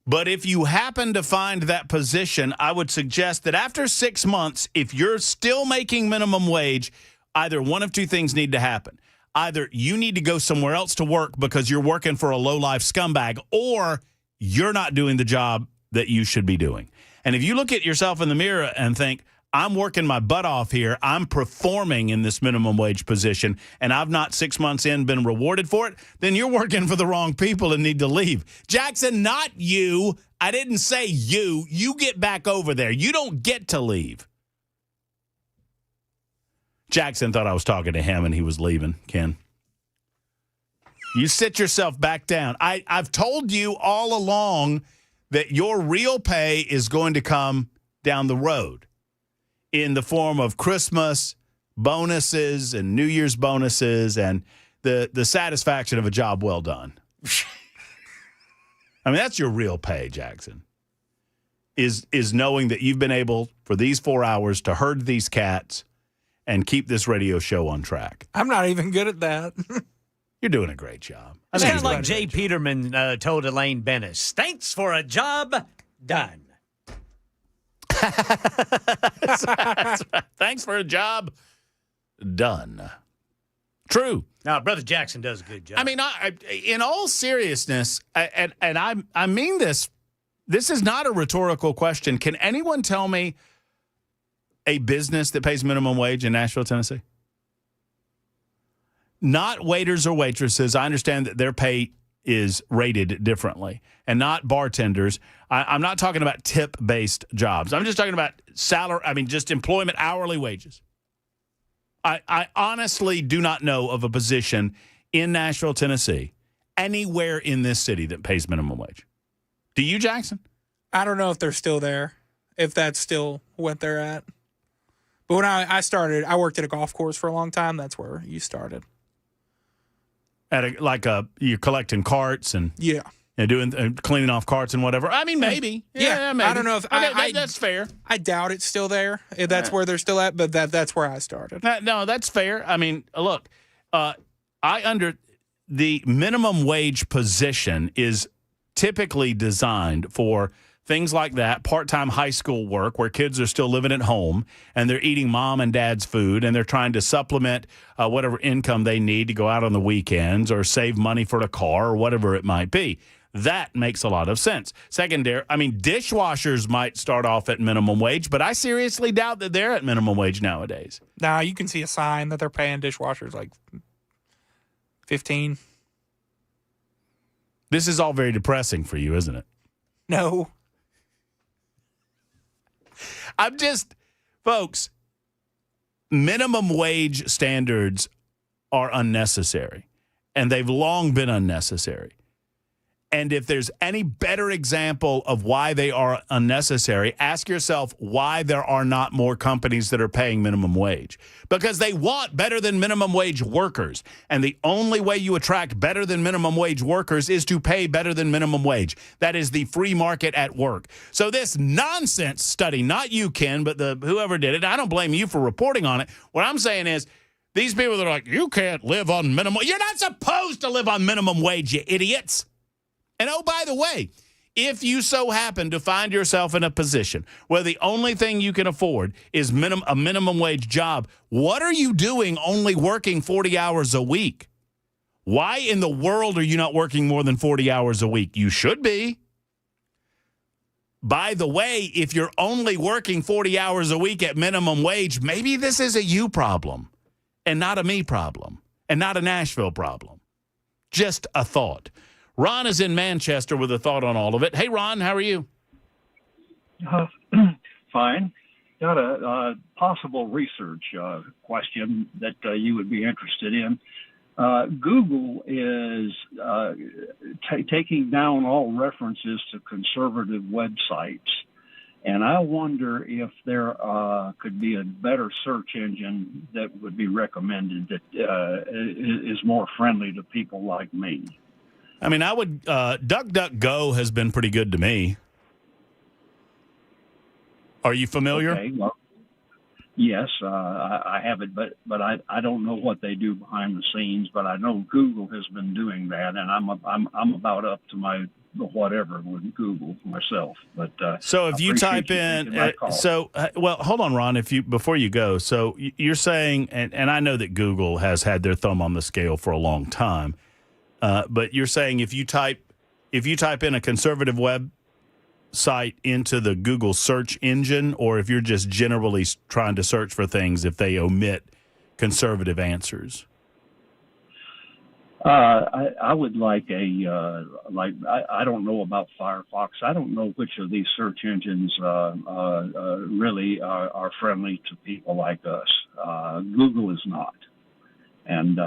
B: But if you happen to find that position, I would suggest that after 6 months, if you're still making minimum wage, either one of two things need to happen. Either you need to go somewhere else to work because you're working for a low-life scumbag, or you're not doing the job that you should be doing. And if you look at yourself in the mirror and think, I'm working my butt off here, I'm performing in this minimum wage position, and I've not 6 months in been rewarded for it, then you're working for the wrong people and need to leave. Jackson, not you. I didn't say you. You get back over there. You don't get to leave. Jackson thought I was talking to him and he was leaving, Ken. You sit yourself back down. I've told you all along that your real pay is going to come down the road in the form of Christmas bonuses and New Year's bonuses and the satisfaction of a job well done. I mean, that's your real pay, Jackson, is knowing that you've been able for these 4 hours to herd these cats and keep this radio show on track.
C: I'm not even good at that.
B: You're doing a great job.
A: It's kind of like Jay Peterman told Elaine Bennis, thanks for a job done.
B: That's right. Thanks for a job done. True.
A: Now, Brother Jackson does a good job.
B: I mean, in all seriousness, and I mean this is not a rhetorical question. Can anyone tell me a business that pays minimum wage in Nashville, Tennessee? Not waiters or waitresses. I understand that their pay is rated differently, and not bartenders. I'm not talking about tip-based jobs. I'm just talking about salary. I mean, just employment, hourly wages. I honestly do not know of a position in Nashville, Tennessee, anywhere in this city that pays minimum wage. Do you, Jackson?
C: I don't know if they're still there, if that's still what they're at. But when I started, I worked at a golf course for a long time. That's where you started.
B: You're collecting carts and doing cleaning off carts and whatever. I mean, maybe. Yeah, maybe.
C: I don't know if
B: that's fair.
C: I doubt it's still there. If that's where they're still at, but that's where I started.
B: No, that's fair. I mean, look, the minimum wage position is typically designed for things like that, part-time high school work where kids are still living at home and they're eating mom and dad's food and they're trying to supplement whatever income they need to go out on the weekends or save money for a car or whatever it might be. That makes a lot of sense. Dishwashers might start off at minimum wage, but I seriously doubt that they're at minimum wage nowadays.
C: Nah, you can see a sign that they're paying dishwashers like 15.
B: This is all very depressing for you, isn't it?
C: No.
B: Folks, minimum wage standards are unnecessary, and they've long been unnecessary. And if there's any better example of why they are unnecessary, ask yourself why there are not more companies that are paying minimum wage. Because they want better than minimum wage workers. And the only way you attract better than minimum wage workers is to pay better than minimum wage. That is the free market at work. So this nonsense study, not you, Ken, but whoever did it, I don't blame you for reporting on it. What I'm saying is, these people that are like, you can't live on minimum. You're not supposed to live on minimum wage, you idiots. And oh, by the way, if you so happen to find yourself in a position where the only thing you can afford is a minimum wage job, what are you doing only working 40 hours a week? Why in the world are you not working more than 40 hours a week? You should be. By the way, if you're only working 40 hours a week at minimum wage, maybe this is a you problem and not a me problem and not a Nashville problem. Just a thought. Ron is in Manchester with a thought on all of it. Hey, Ron, how are you?
N: Fine. Got a possible research question that you would be interested in. Google is taking down all references to conservative websites, and I wonder if there could be a better search engine that would be recommended that is more friendly to people like me.
B: I mean, I would DuckDuckGo has been pretty good to me. Are you familiar?
N: Okay, well, yes, I have it, but I don't know what they do behind the scenes. But I know Google has been doing that, and I'm about up to my whatever with Google myself. But
B: so if you type in, hold on, Ron. Before you go, so you're saying, and I know that Google has had their thumb on the scale for a long time. But you're saying if you type in a conservative website into the Google search engine, or if you're just generally trying to search for things, if they omit conservative answers?
N: I would like I don't know about Firefox. I don't know which of these search engines really are friendly to people like us. Google is not, and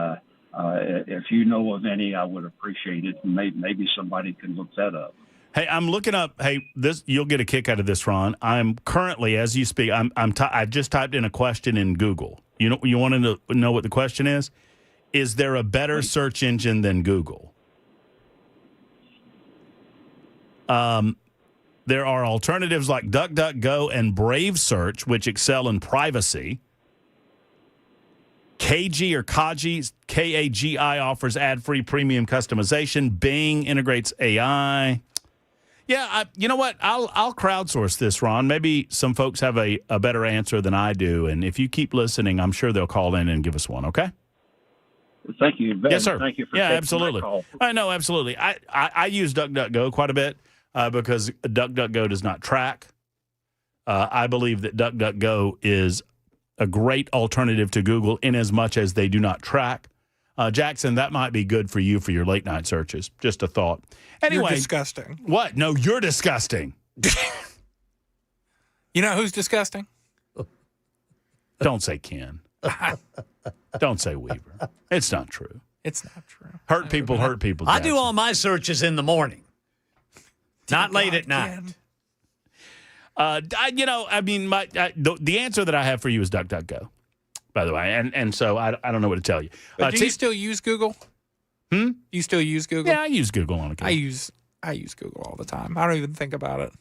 N: if you know of any, I would appreciate it. Maybe somebody can look that up.
B: Hey, I'm looking up. Hey, you'll get a kick out of this, Ron. I'm currently, as you speak, I've just typed in a question in Google. You want to know what the question is? Is there a better search engine than Google? There are alternatives like DuckDuckGo and Brave Search, which excel in privacy. KG or Kaji, Kagi offers ad-free premium customization. Bing integrates AI. Yeah, you know what? I'll crowdsource this, Ron. Maybe some folks have a better answer than I do, and if you keep listening, I'm sure they'll call in and give us one. Okay?
N: Thank you, Ben.
B: Yes, sir.
N: Thank you for
B: yeah,
N: taking
B: absolutely.
N: my call.
B: I know, absolutely. I use DuckDuckGo quite a bit because DuckDuckGo does not track. I believe that DuckDuckGo is a great alternative to Google in as much as they do not track. Jackson, that might be good for you for your late night searches. Just a thought. Anyway,
C: You're disgusting.
B: What? No, you're disgusting.
C: You know who's disgusting?
B: Don't say Ken. Don't say Weaver. It's not true.
C: It's not true.
B: Hurt people.
A: I do all my searches in the morning, not late at night.
B: The answer that I have for you is DuckDuckGo, by the way, and so I don't know what to tell you.
C: But do you still use Google? You still use Google?
B: Yeah, I use Google on occasion.
C: I use Google all the time. I don't even think about it.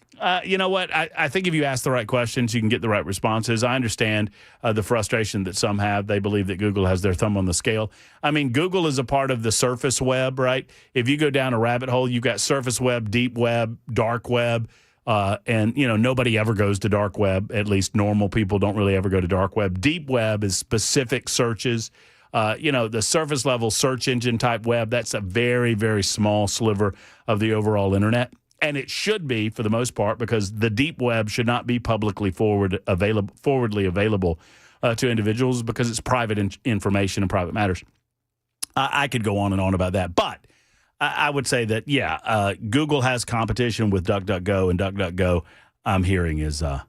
B: You know what? I think if you ask the right questions, you can get the right responses. I understand the frustration that some have. They believe that Google has their thumb on the scale. I mean, Google is a part of the surface web, right? If you go down a rabbit hole, you've got surface web, deep web, dark web. And, nobody ever goes to dark web. At least normal people don't really ever go to dark web. Deep web is specific searches. The surface level search engine type web, that's a very, very small sliver of the overall internet. And it should be, for the most part, because the deep web should not be publicly forwardly available to individuals because it's private information and private matters. I could go on and on about that. But I would say that, Google has competition with DuckDuckGo, and DuckDuckGo, I'm hearing, is a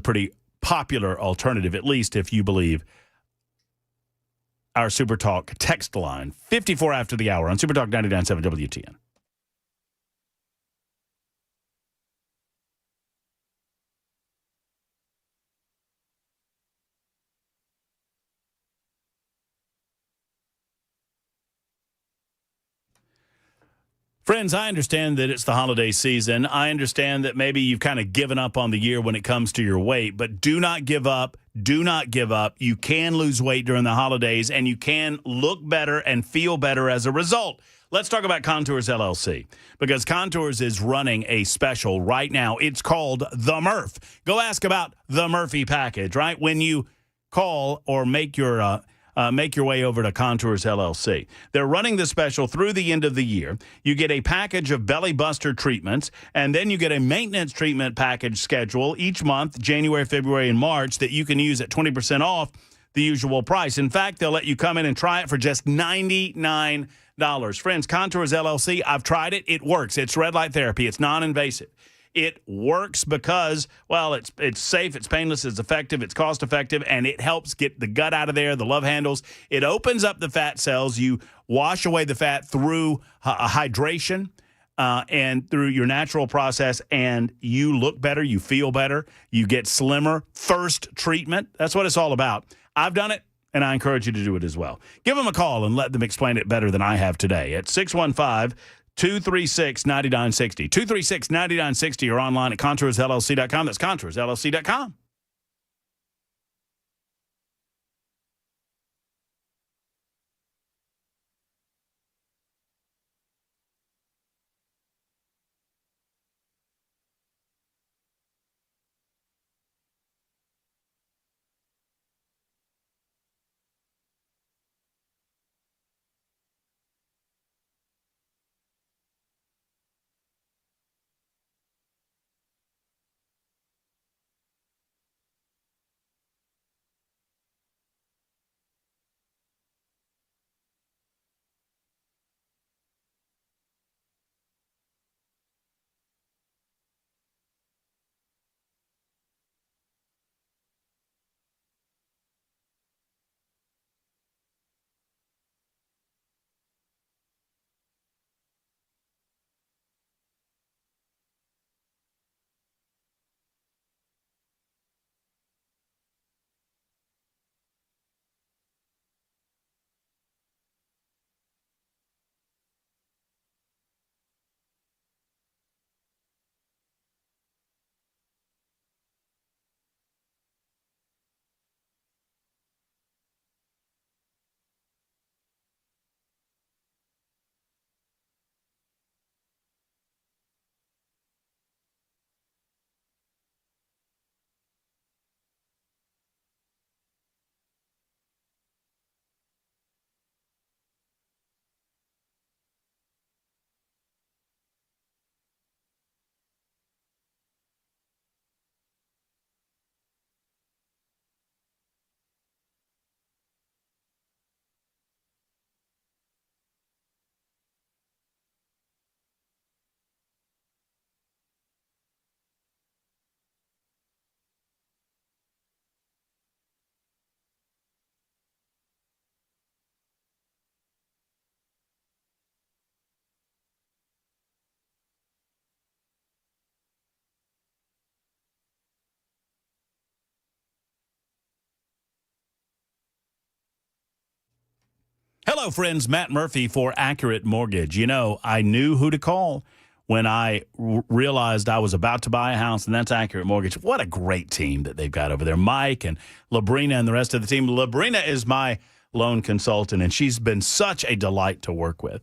B: pretty popular alternative, at least if you believe our Super Talk text line, 54 after the hour on Super Talk 99.7 WTN. Friends, I understand that it's the holiday season. I understand that maybe you've kind of given up on the year when it comes to your weight, but do not give up. Do not give up. You can lose weight during the holidays, and you can look better and feel better as a result. Let's talk about Contours LLC, because Contours is running a special right now. It's called The Murph. Go ask about the Murphy package, right? When you call or make your way over to Contours LLC. They're running the special through the end of the year. You get a package of belly buster treatments, and then you get a maintenance treatment package schedule each month, January, February, and March, that you can use at 20% off the usual price. In fact, they'll let you come in and try it for just $99. Friends, Contours LLC, I've tried it. It works. It's red light therapy. It's non-invasive. It works because, well, it's safe, it's painless, it's effective, it's cost-effective, and it helps get the gut out of there, the love handles. It opens up the fat cells. You wash away the fat through hydration and through your natural process, and you look better, you feel better, you get slimmer. Thirst treatment, that's what it's all about. I've done it, and I encourage you to do it as well. Give them a call and let them explain it better than I have today at 615-236-9960. 236-9960 or online at contoursllc.com. That's contoursllc.com. Hello, friends. Matt Murphy for Accurate Mortgage. You know, I knew who to call when I realized I was about to buy a house, and that's Accurate Mortgage. What a great team that they've got over there. Mike and Labrina and the rest of the team. Labrina is my loan consultant, and she's been such a delight to work with.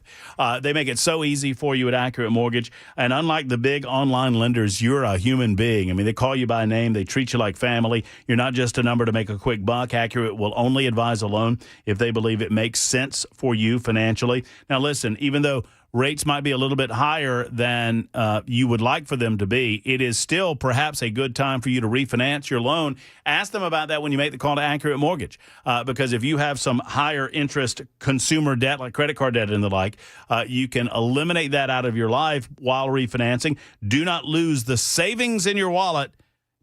B: They make it so easy for you at Accurate Mortgage, and unlike the big online lenders, you're a human being. I mean, they call you by name. They treat you like family. You're not just a number to make a quick buck. Accurate will only advise a loan if they believe it makes sense for you financially. Now, listen, even though rates might be a little bit higher than you would like for them to be, it is still perhaps a good time for you to refinance your loan. Ask them about that when you make the call to Accurate Mortgage, because if you have some higher interest consumer debt like credit card debt and the like, you can eliminate that out of your life while refinancing. Do not lose the savings in your wallet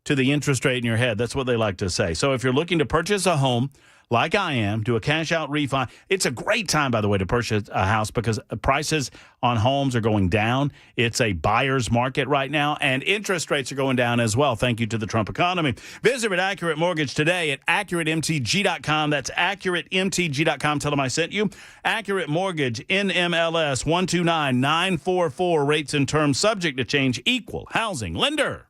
B: to the interest rate in your head. That's what they like to say. So if you're looking to purchase a home, like I am, do a cash-out refi. It's a great time, by the way, to purchase a house because prices on homes are going down. It's a buyer's market right now, and interest rates are going down as well, thank you to the Trump economy. Visit at Accurate Mortgage today at AccurateMTG.com. That's AccurateMTG.com. Tell them I sent you. Accurate Mortgage, NMLS 129944. Rates and terms subject to change. Equal housing lender.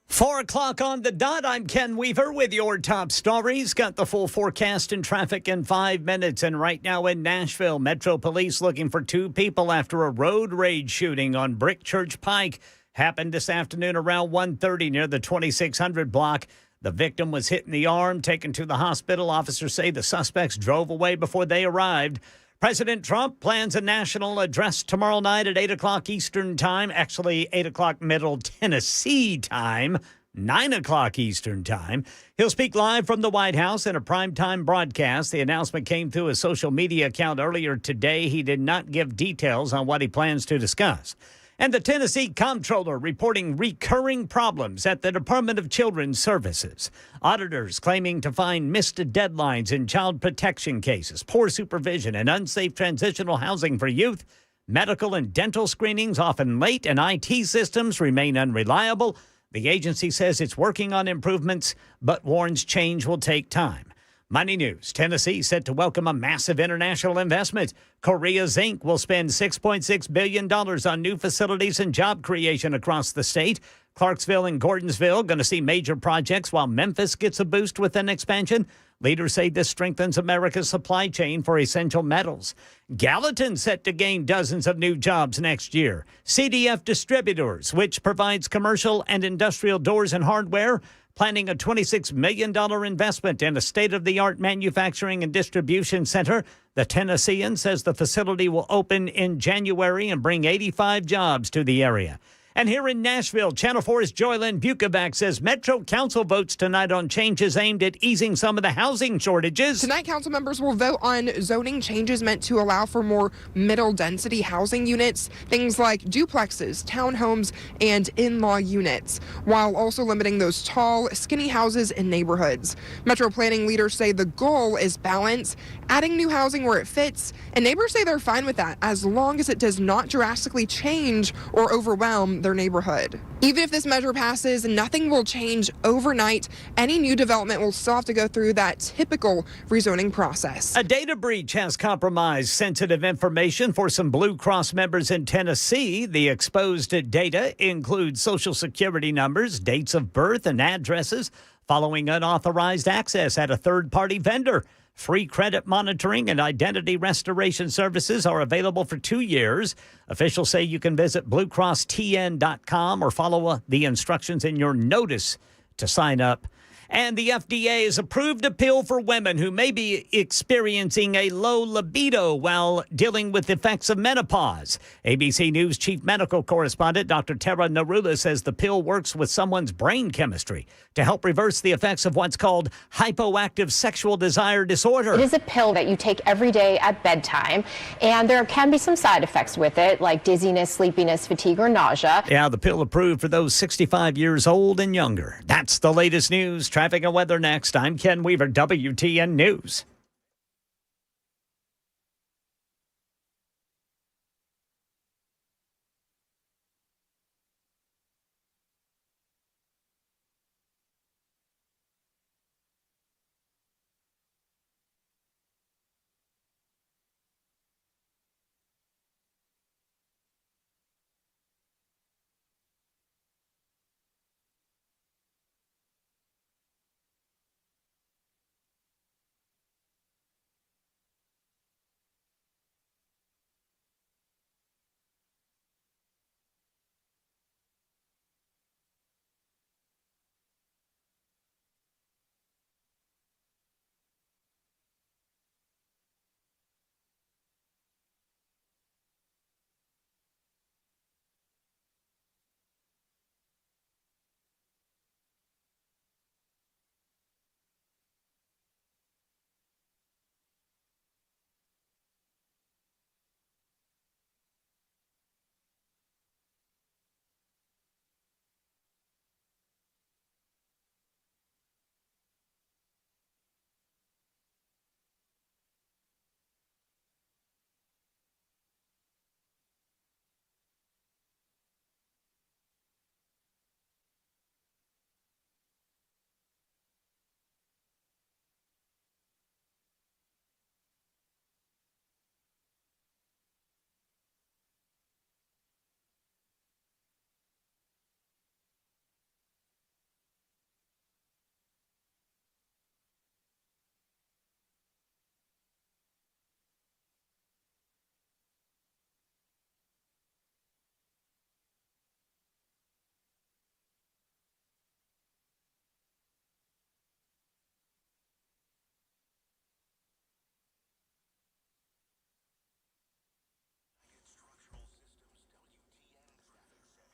A: Four o'clock on the dot. I'm Ken Weaver with your top stories. Got the full forecast and traffic in 5 minutes. And right now in Nashville, Metro Police looking for 2 people after a road rage shooting on Brick Church Pike. Happened this afternoon around 1:30 near the 2600 block. The victim was hit in the arm, taken to the hospital. Officers say the suspects drove away before they arrived. President Trump plans a national address tomorrow night at 8 o'clock Eastern Time. Actually, 8 o'clock Middle Tennessee time, 9 o'clock Eastern Time. He'll speak live from the White House in a primetime broadcast. The announcement came through his social media account earlier today. He did not give details on what he plans to discuss. And the Tennessee Comptroller reporting recurring problems at the Department of Children's Services. Auditors claiming to find missed deadlines in child protection cases, poor supervision, and unsafe transitional housing for youth. Medical and dental screenings often late, and IT systems remain unreliable. The agency says it's working on improvements, but warns change will take time. Money News. Tennessee set to welcome a massive international investment. Korea Zinc will spend $6.6 billion on new facilities and job creation across the state. Clarksville and Gordonsville going to see major projects while Memphis gets a boost with an expansion. Leaders say this strengthens America's supply chain for essential metals. Gallatin set to gain dozens of new jobs next year. CDF Distributors, which provides commercial and industrial doors and hardware, planning a $26 million investment in a state-of-the-art manufacturing and distribution center. The Tennessean says the facility will open in January and bring 85 jobs to the area. And here in Nashville, Channel 4's Joylyn Bukovac says Metro Council votes tonight on changes aimed at easing some of the housing shortages.
O: Tonight, council members will vote on zoning changes meant to allow for more middle-density housing units, things like duplexes, townhomes, and in-law units, while also limiting those tall, skinny houses in neighborhoods. Metro planning leaders say the goal is balance, adding new housing where it fits, and neighbors say they're fine with that as long as it does not drastically change or overwhelm their neighborhood. Even if this measure passes, nothing will change overnight. Any new development will still have to go through that typical rezoning process.
A: A data breach has compromised sensitive information for some Blue Cross members in Tennessee. The exposed data includes Social Security numbers, dates of birth, and addresses. following unauthorized access at a third-party vendor. Free credit monitoring and identity restoration services are available for 2 years. Officials say you can visit bluecrosstn.com or follow the instructions in your notice to sign up. And the FDA has approved a pill for women who may be experiencing a low libido while dealing with effects of menopause. ABC News chief medical correspondent Dr. Tara Narula says the pill works with someone's brain chemistry to help reverse the effects of what's called hypoactive sexual desire disorder.
P: It is a pill that you take every day at bedtime, and there can be some side effects with it, like dizziness, sleepiness, fatigue, or nausea.
A: Yeah, the pill approved for those 65 years old and younger. That's the latest news. Traffic and weather next. I'm Ken Weaver, WTN News.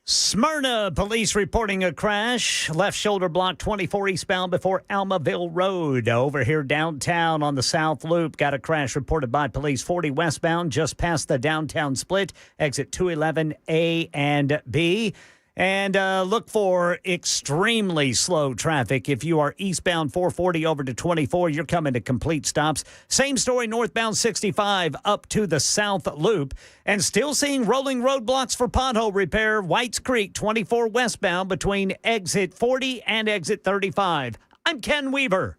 A: Smyrna police reporting a crash. Left shoulder block 24 eastbound before Almaville Road. Over here downtown on the South Loop. Got a crash reported by police 40 westbound just past the downtown split. Exit 211A and B. And look for extremely slow traffic. If you are eastbound 440 over to 24, you're coming to complete stops. Same story northbound 65 up to the South Loop. And still seeing rolling roadblocks for pothole repair. Whites Creek 24 westbound between exit 40 and exit 35. I'm Ken Weaver.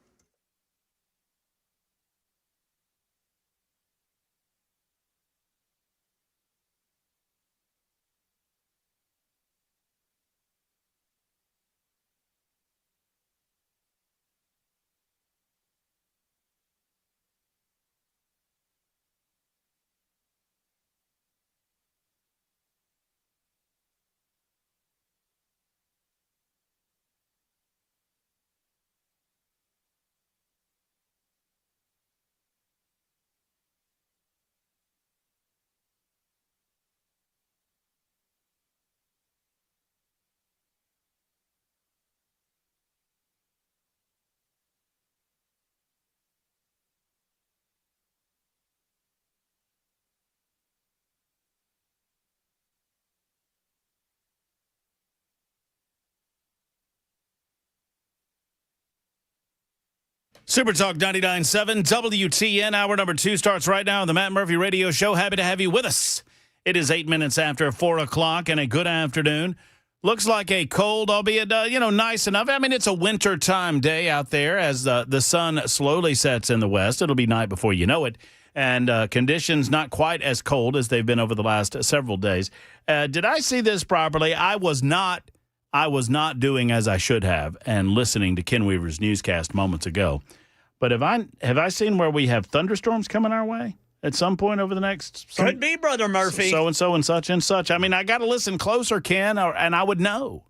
B: Super Talk 99.7 WTN. Hour number 2 starts right now on the Matt Murphy Radio Show. Happy to have you with us. It is 8 minutes after 4 o'clock and a good afternoon. Looks like a cold, albeit, nice enough. I mean, it's a wintertime day out there as the sun slowly sets in the west. It'll be night before you know it. And conditions not quite as cold as they've been over the last several days. Did I see this properly? I was not I was not doing as I should have and listening to Ken Weaver's newscast moments ago. But have I seen where we have thunderstorms coming our way at some point over the next?
A: Could be, Brother Murphy.
B: So and such and such. I mean, I got to listen closer, Ken, and I would know.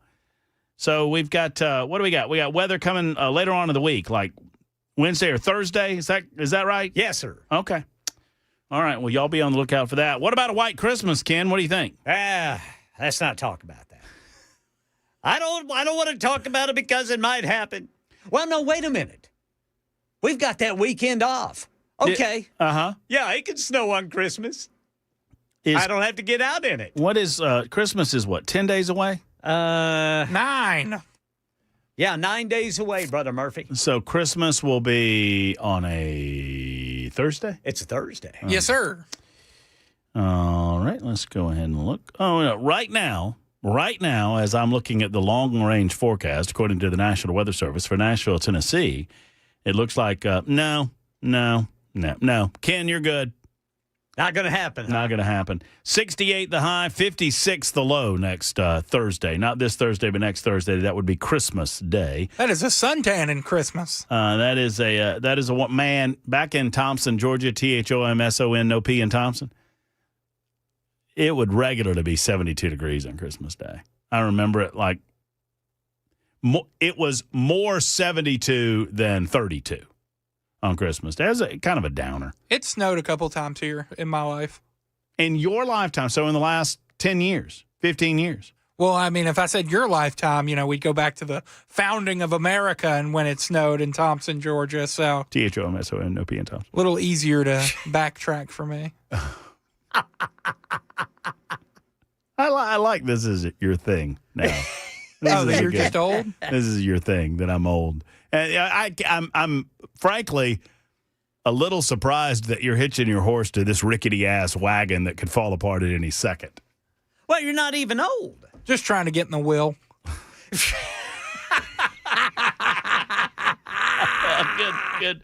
B: So we've got what do we got? We got weather coming later on in the week, like Wednesday or Thursday. Is that right?
A: Yes, sir.
B: Okay. All right. Well, y'all be on the lookout for that. What about a white Christmas, Ken? What do you think?
A: Let's not talk about that. I don't want to talk about it because it might happen. Well, no, wait a minute. We've got that weekend off. Okay. Yeah, it can snow on Christmas. I don't have to get out in it.
B: What is Christmas is what, 10 days away?
C: 9.
A: Yeah, 9 days away, Brother Murphy.
B: So Christmas will be on a Thursday?
A: It's a Thursday.
C: Yes, sir.
B: All right, let's go ahead and look. Oh, no, right now, as I'm looking at the long-range forecast, according to the National Weather Service for Nashville, Tennessee, it looks like no. Ken, you're good.
A: Not going to happen.
B: Not going to happen. 68 the high, 56 the low next Thursday. Not this Thursday, but next Thursday. That would be Christmas Day.
C: That is a suntan in Christmas.
B: That is a man back in Thompson, Georgia. THOMSON, no P in Thompson. It would regularly be 72 degrees on Christmas Day. I remember it like it was more 72 than 32 on Christmas Day. It was kind of a downer.
C: It snowed a couple times here in my life.
B: In your lifetime, so in the last 10 years, 15 years.
C: Well, I mean, if I said your lifetime, we'd go back to the founding of America and when it snowed in Thompson, Georgia. So
B: THOMSON, no P in Thompson.
C: A little easier to backtrack for me.
B: I like this is your thing now.
C: That you're just old?
B: This is your thing, that I'm old. And I'm frankly a little surprised that you're hitching your horse to this rickety-ass wagon that could fall apart at any second.
A: Well, you're not even old.
C: Just trying to get in the wheel.
B: Good.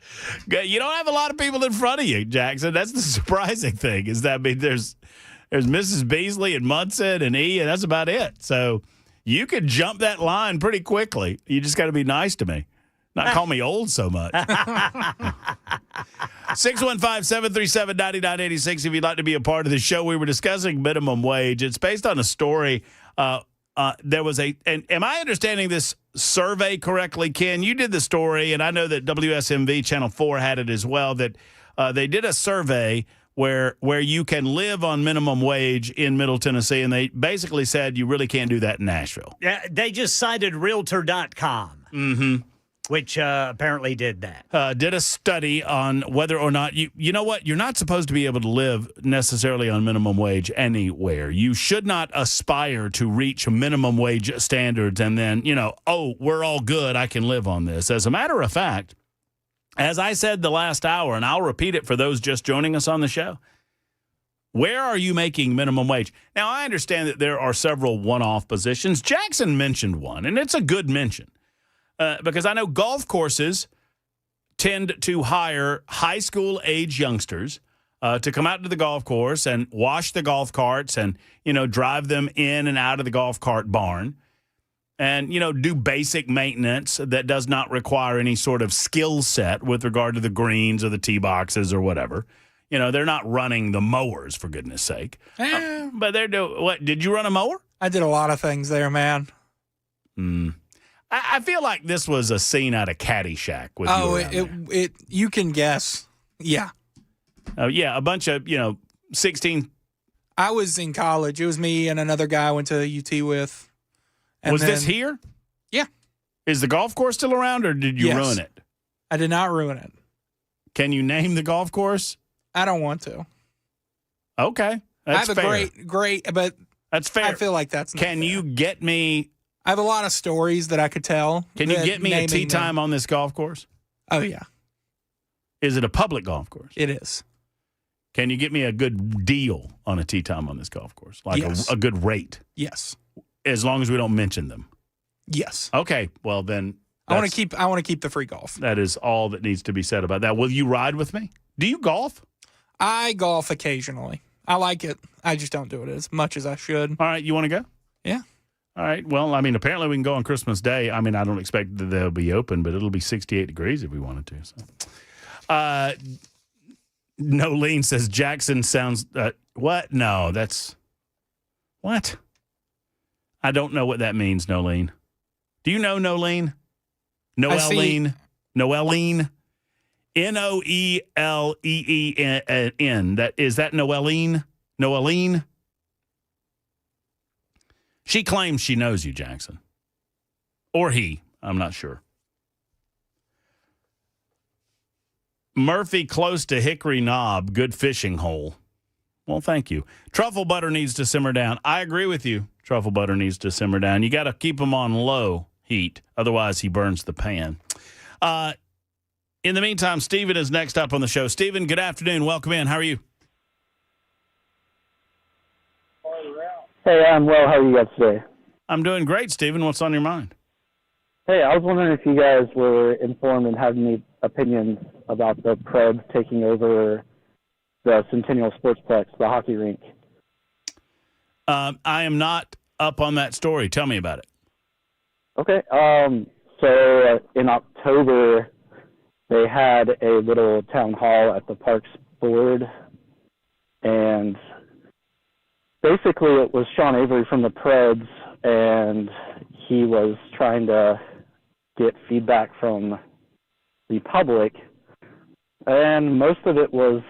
B: You don't have a lot of people in front of you, Jackson. That's the surprising thing. Is that there's Mrs. Beasley and Munson and E, and that's about it. So you could jump that line pretty quickly. You just got to be nice to me, not call me old so much. 615-737-9986 if you'd like to be a part of the show. We were discussing minimum wage. It's based on a story. There was and am I understanding this survey correctly, Ken? You did the story, and I know that WSMV Channel 4 had it as well, that they did a survey where you can live on minimum wage in Middle Tennessee, and they basically said you really can't do that in Nashville.
A: Yeah, they just cited Realtor.com, which apparently did that.
B: Did a study on whether or not you know what? You're not supposed to be able to live necessarily on minimum wage anywhere. You should not aspire to reach minimum wage standards and then, we're all good, I can live on this. As a matter of fact, as I said the last hour, and I'll repeat it for those just joining us on the show, where are you making minimum wage? Now, I understand that there are several one-off positions. Jackson mentioned one, and it's a good mention. Because I know golf courses tend to hire high school age youngsters to come out to the golf course and wash the golf carts and, drive them in and out of the golf cart barn and, do basic maintenance that does not require any sort of skill set with regard to the greens or the tee boxes or whatever. They're not running the mowers, for goodness sake. But they're doing, what, did you run a mower?
C: I did a lot of things there, man.
B: I feel like this was a scene out of Caddyshack. With
C: you can guess. Yeah.
B: Yeah, a bunch of, 16.
C: I was in college. It was me and another guy I went to UT with. And
B: this here?
C: Yeah.
B: Is the golf course still around, or did you ruin it?
C: I did not ruin it.
B: Can you name the golf course?
C: I don't want to.
B: Okay. That's
C: I have
B: fair.
C: a great, but
B: that's fair.
C: I feel like that's not
B: Can
C: fair.
B: you get me...
C: I have a lot of stories that I could tell.
B: Can you get me a tee time on this golf course?
C: Oh, yeah.
B: Is it a public golf course?
C: It is.
B: Can you get me a good deal on a tee time on this golf course? Like
C: yes.
B: a good rate?
C: Yes.
B: As long as we don't mention them?
C: Yes.
B: Okay. Well, then...
C: I want to keep the free golf.
B: That is all that needs to be said about that. Will you ride with me? Do you golf?
C: I golf occasionally. I like it. I just don't do it as much as I should.
B: All right. You want to go?
C: Yeah.
B: All right. Well, I mean, apparently we can go on Christmas Day. I mean, I don't expect that they'll be open, but it'll be 68 degrees if we wanted to. So, Nolene says Jackson sounds. What? No, that's what? I don't know what that means, Nolene. Do you know Nolene? Noeline. Noeline. Noeleen. That is that Noeline? Noeline? She claims she knows you, Jackson. Or he. I'm not sure. Murphy close to Hickory Knob. Good fishing hole. Well, thank you. Truffle butter needs to simmer down. I agree with you. Truffle butter needs to simmer down. You got to keep them on low heat. Otherwise, he burns the pan. In the meantime, Stephen is next up on the show. Stephen, good afternoon. Welcome in. How are you?
Q: Hey, I'm well. How are you guys today?
B: I'm doing great, Stephen. What's on your mind?
Q: Hey, I was wondering if you guys were informed and had any opinions about the Preds taking over the Centennial Sportsplex, the hockey rink.
B: I am not up on that story. Tell me about it.
Q: Okay. So in October, they had a little town hall at the Parks Board, and basically it was Sean Avery from the Preds, and he was trying to get feedback from the public, and most of it was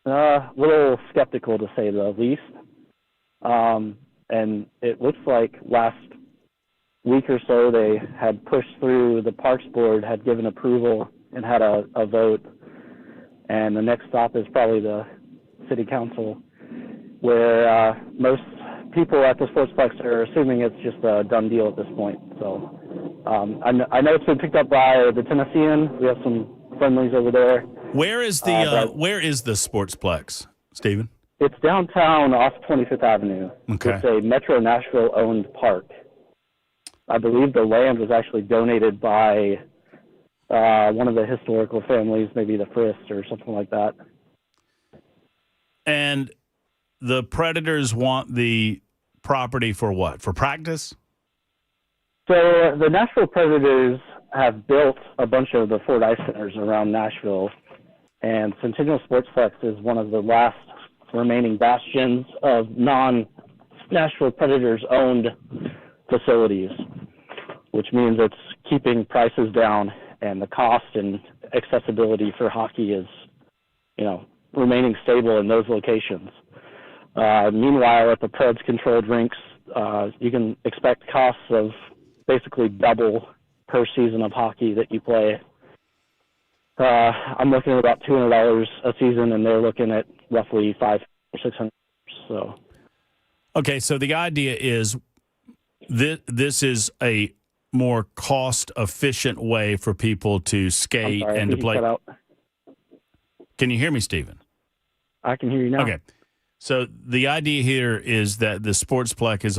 Q: a little skeptical, to say the least. And it looks like last week or so they had pushed through, the Parks Board had given approval and had a vote, and the next stop is probably the City Council, where most people at the Sportsplex are assuming it's just a done deal at this point. So I know it's been picked up by the Tennessean. We have some friendlies over there.
B: Where is the Sportsplex, Stephen?
Q: It's downtown off 25th Avenue.
B: Okay.
Q: It's a Metro Nashville-owned park. I believe the land was actually donated by one of the historical families, maybe the Frist or something like that.
B: And the Predators want the property for what? For practice?
Q: So the Nashville Predators have built a bunch of the Ford Ice Centers around Nashville, and Centennial Sportsplex is one of the last remaining bastions of non-Nashville Predators-owned facilities, which means it's keeping prices down, and the cost and accessibility for hockey is, remaining stable in those locations. Meanwhile, at the Preds-controlled rinks, you can expect costs of basically double per season of hockey that you play. I'm looking at about $200 a season, and they're looking at roughly $500 or $600. So,
B: okay, so the idea is this is a more cost-efficient way for people to skate and to play. Can you hear me, Stephen?
Q: I can hear you now.
B: Okay. So the idea here is that the Sportsplex is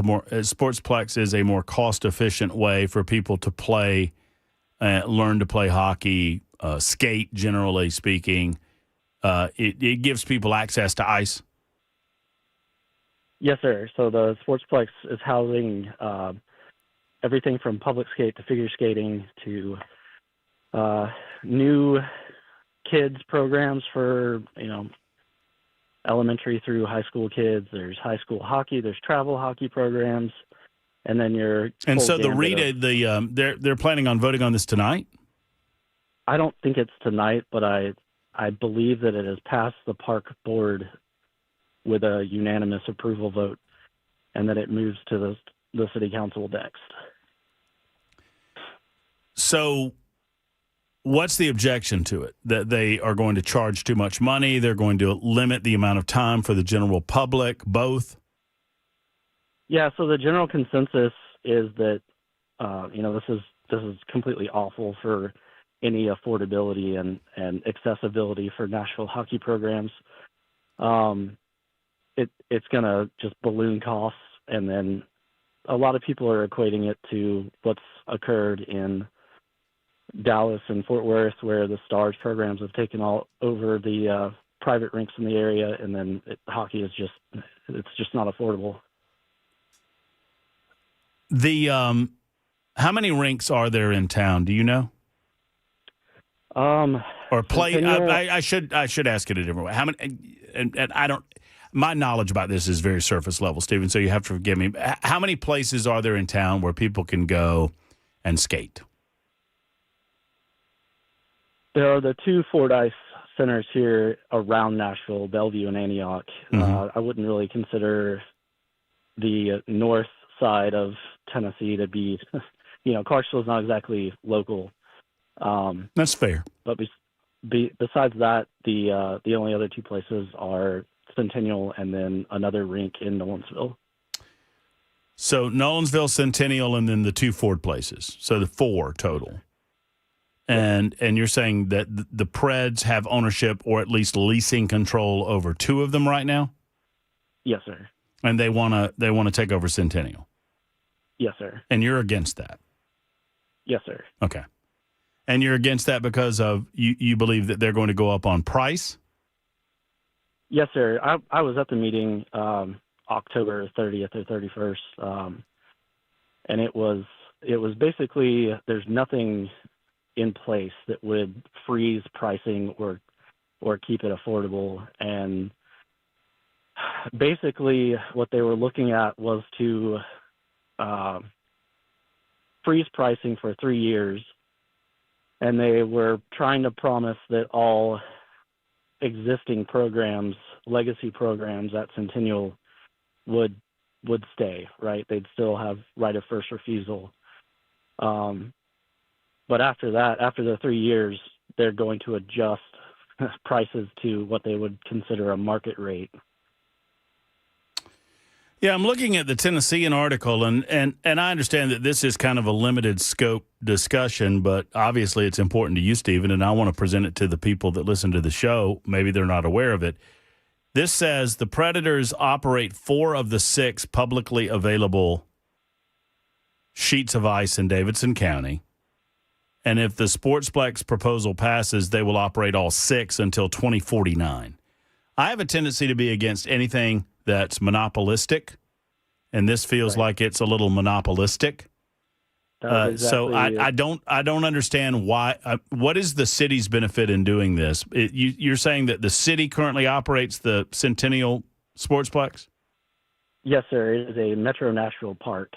B: a more cost-efficient way for people to play, learn to play hockey, skate, generally speaking. It gives people access to ice.
Q: Yes, sir. So the Sportsplex is housing everything from public skate to figure skating to new kids programs for, elementary through high school kids. There's high school hockey. There's travel hockey programs, and then
B: so they're planning on voting on this tonight.
Q: I don't think it's tonight, but I believe that it has passed the park board with a unanimous approval vote, and that it moves to the city council next.
B: So what's the objection to it? That they are going to charge too much money? They're going to limit the amount of time for the general public? Both?
Q: Yeah, so the general consensus is that, this is completely awful for any affordability and accessibility for Nashville hockey programs. It's going to just balloon costs, and then a lot of people are equating it to what's occurred in Dallas and Fort Worth, where the Stars programs have taken all over the private rinks in the area, and then hockey is just not affordable.
B: The how many rinks are there in town? Do you know? Or play? I should ask it a different way. How many? And I don't. My knowledge about this is very surface level, Stephen. So you have to forgive me. How many places are there in town where people can go and skate?
Q: There are the two Fordyce centers here around Nashville, Bellevue and Antioch. I wouldn't really consider the north side of Tennessee to be, Clarksville is not exactly local.
B: That's fair.
Q: But besides that, the only other two places are Centennial and then another rink in Nolensville.
B: So Nolensville, Centennial, and then the two Ford places. So the 4 total. And you're saying that the Preds have ownership or at least leasing control over 2 of them right now?
Q: Yes, sir.
B: And they want to take over Centennial?
Q: Yes, sir.
B: And you're against that?
Q: Yes, sir.
B: Okay. And you're against that because of you believe that they're going to go up on price?
Q: Yes, sir. I was at the meeting October 30th or 31st, and it was basically there's nothing in place that would freeze pricing or keep it affordable. And basically what they were looking at was to freeze pricing for 3 years. And they were trying to promise that all existing programs, legacy programs at Centennial would stay, right? They'd still have right of first refusal. But after that, after the 3 years, they're going to adjust prices to what they would consider a market rate.
B: Yeah, I'm looking at the Tennessean article, and I understand that this is kind of a limited scope discussion, but obviously it's important to you, Stephen, and I want to present it to the people that listen to the show. Maybe they're not aware of it. This says the Predators operate 4 of the 6 publicly available sheets of ice in Davidson County. And if the Sportsplex proposal passes, they will operate all 6 until 2049. I have a tendency to be against anything that's monopolistic, and this feels like it's a little monopolistic. So I don't understand why. What is the city's benefit in doing this? You're saying that the city currently operates the Centennial Sportsplex?
Q: Yes, sir. It is a Metro Nashville park.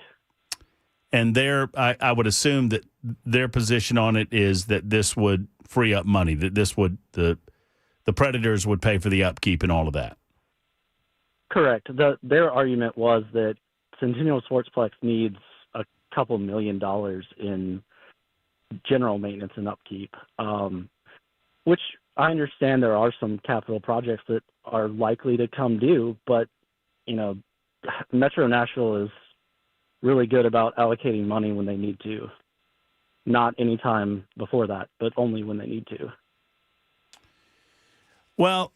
B: And I would assume that their position on it is that this would free up money, that this would the Predators would pay for the upkeep and all of that.
Q: Correct. Their argument was that Centennial Sportsplex needs a couple $1 million in general maintenance and upkeep, which I understand there are some capital projects that are likely to come due, but, Metro Nashville is really good about allocating money when they need to. Not any time before that, but only when they need to.
B: Well,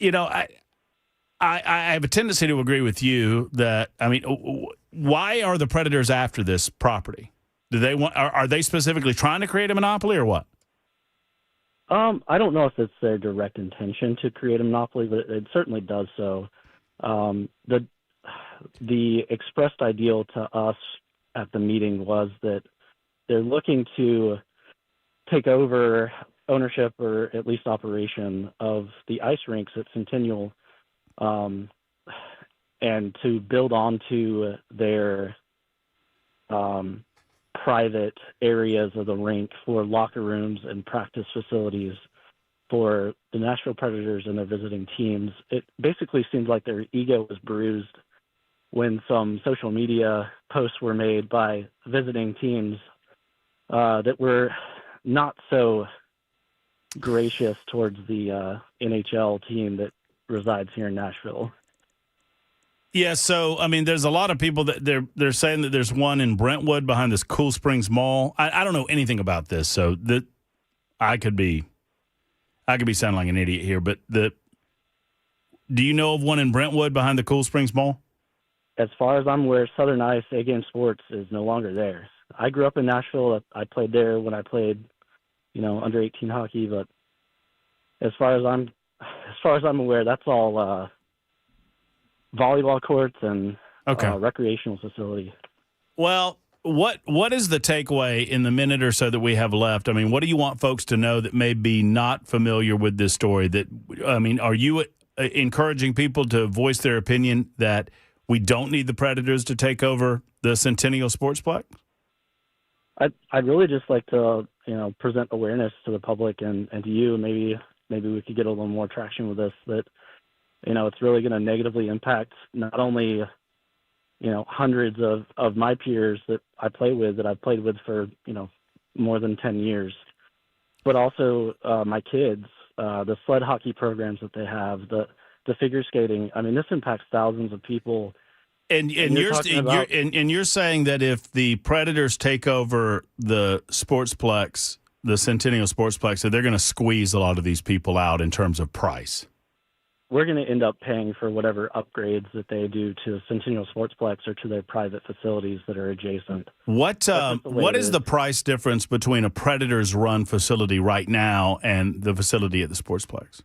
B: I have a tendency to agree with you that, why are the Predators after this property? Do they are they specifically trying to create a monopoly or what?
Q: I don't know if it's their direct intention to create a monopoly, but it certainly does so. The expressed ideal to us at the meeting was that they're looking to take over ownership or at least operation of the ice rinks at Centennial, and to build onto their private areas of the rink for locker rooms and practice facilities for the Nashville Predators and their visiting teams. It basically seems like their ego was bruised when some social media posts were made by visiting teams that were not so gracious towards the NHL team that resides here in Nashville.
B: Yeah, so there's a lot of people that they're saying that there's one in Brentwood behind this Cool Springs Mall. I don't know anything about this, so that I could be sounding like an idiot here. But do you know of one in Brentwood behind the Cool Springs Mall?
Q: As far as I'm aware, Southern Ice A-Game Sports is no longer there. I grew up in Nashville. I played there when I played, under 18 hockey. But as far as I'm aware, that's all volleyball courts and recreational facility.
B: Well, what is the takeaway in the minute or so that we have left? I mean, what do you want folks to know that may be not familiar with this story? Are you encouraging people to voice their opinion that we don't need the Predators to take over the Centennial Sportsplex?
Q: I'd really just like to, present awareness to the public and to you. Maybe we could get a little more traction with this, that, it's really going to negatively impact not only, hundreds of my peers that I've played with for, more than 10 years, but also my kids, the sled hockey programs that they have, the figure skating. I mean, this impacts thousands of people.
B: And you're saying that if the Predators take over the Sportsplex, the Centennial Sportsplex, that they're going to squeeze a lot of these people out in terms of price.
Q: We're going to end up paying for whatever upgrades that they do to Centennial Sportsplex or to their private facilities that are adjacent.
B: What is the price difference between a Predators run facility right now and the facility at the Sportsplex?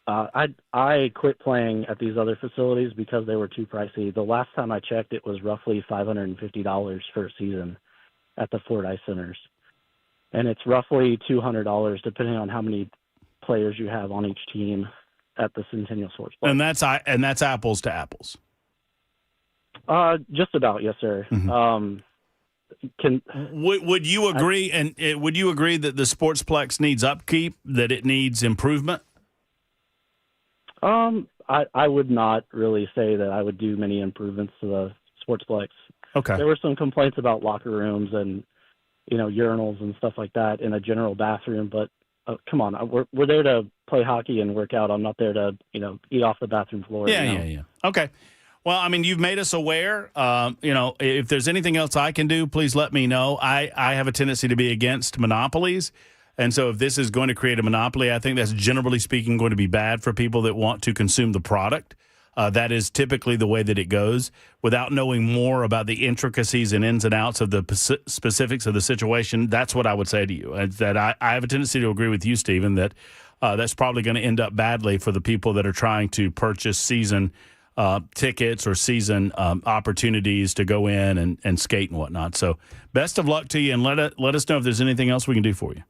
Q: I quit playing at these other facilities because they were too pricey. The last time I checked, it was roughly $550 for a season at the Fordyce Centers. And it's roughly $200 depending on how many players you have on each team at the Centennial Sportsplex.
B: And that's apples to apples.
Q: Just about, yes, sir.
B: Mm-hmm. Would you agree? Would you agree that the Sportsplex needs upkeep, that it needs improvement?
Q: I would not really say that I would do many improvements to the Sportsplex.
B: Okay.
Q: There were some complaints about locker rooms and, urinals and stuff like that in a general bathroom, but come on, we're there to play hockey and work out. I'm not there to, eat off the bathroom floor.
B: Yeah. Okay. Well, I mean, you've made us aware. If there's anything else I can do, please let me know. I have a tendency to be against monopolies. And so if this is going to create a monopoly, I think that's generally speaking going to be bad for people that want to consume the product. That is typically the way that it goes. Without knowing more about the intricacies and ins and outs of the specifics of the situation, that's what I would say to you. That I have a tendency to agree with you, Stephen, that that's probably going to end up badly for the people that are trying to purchase season tickets or season opportunities to go in and skate and whatnot. So best of luck to you, and let us know if there's anything else we can do for you.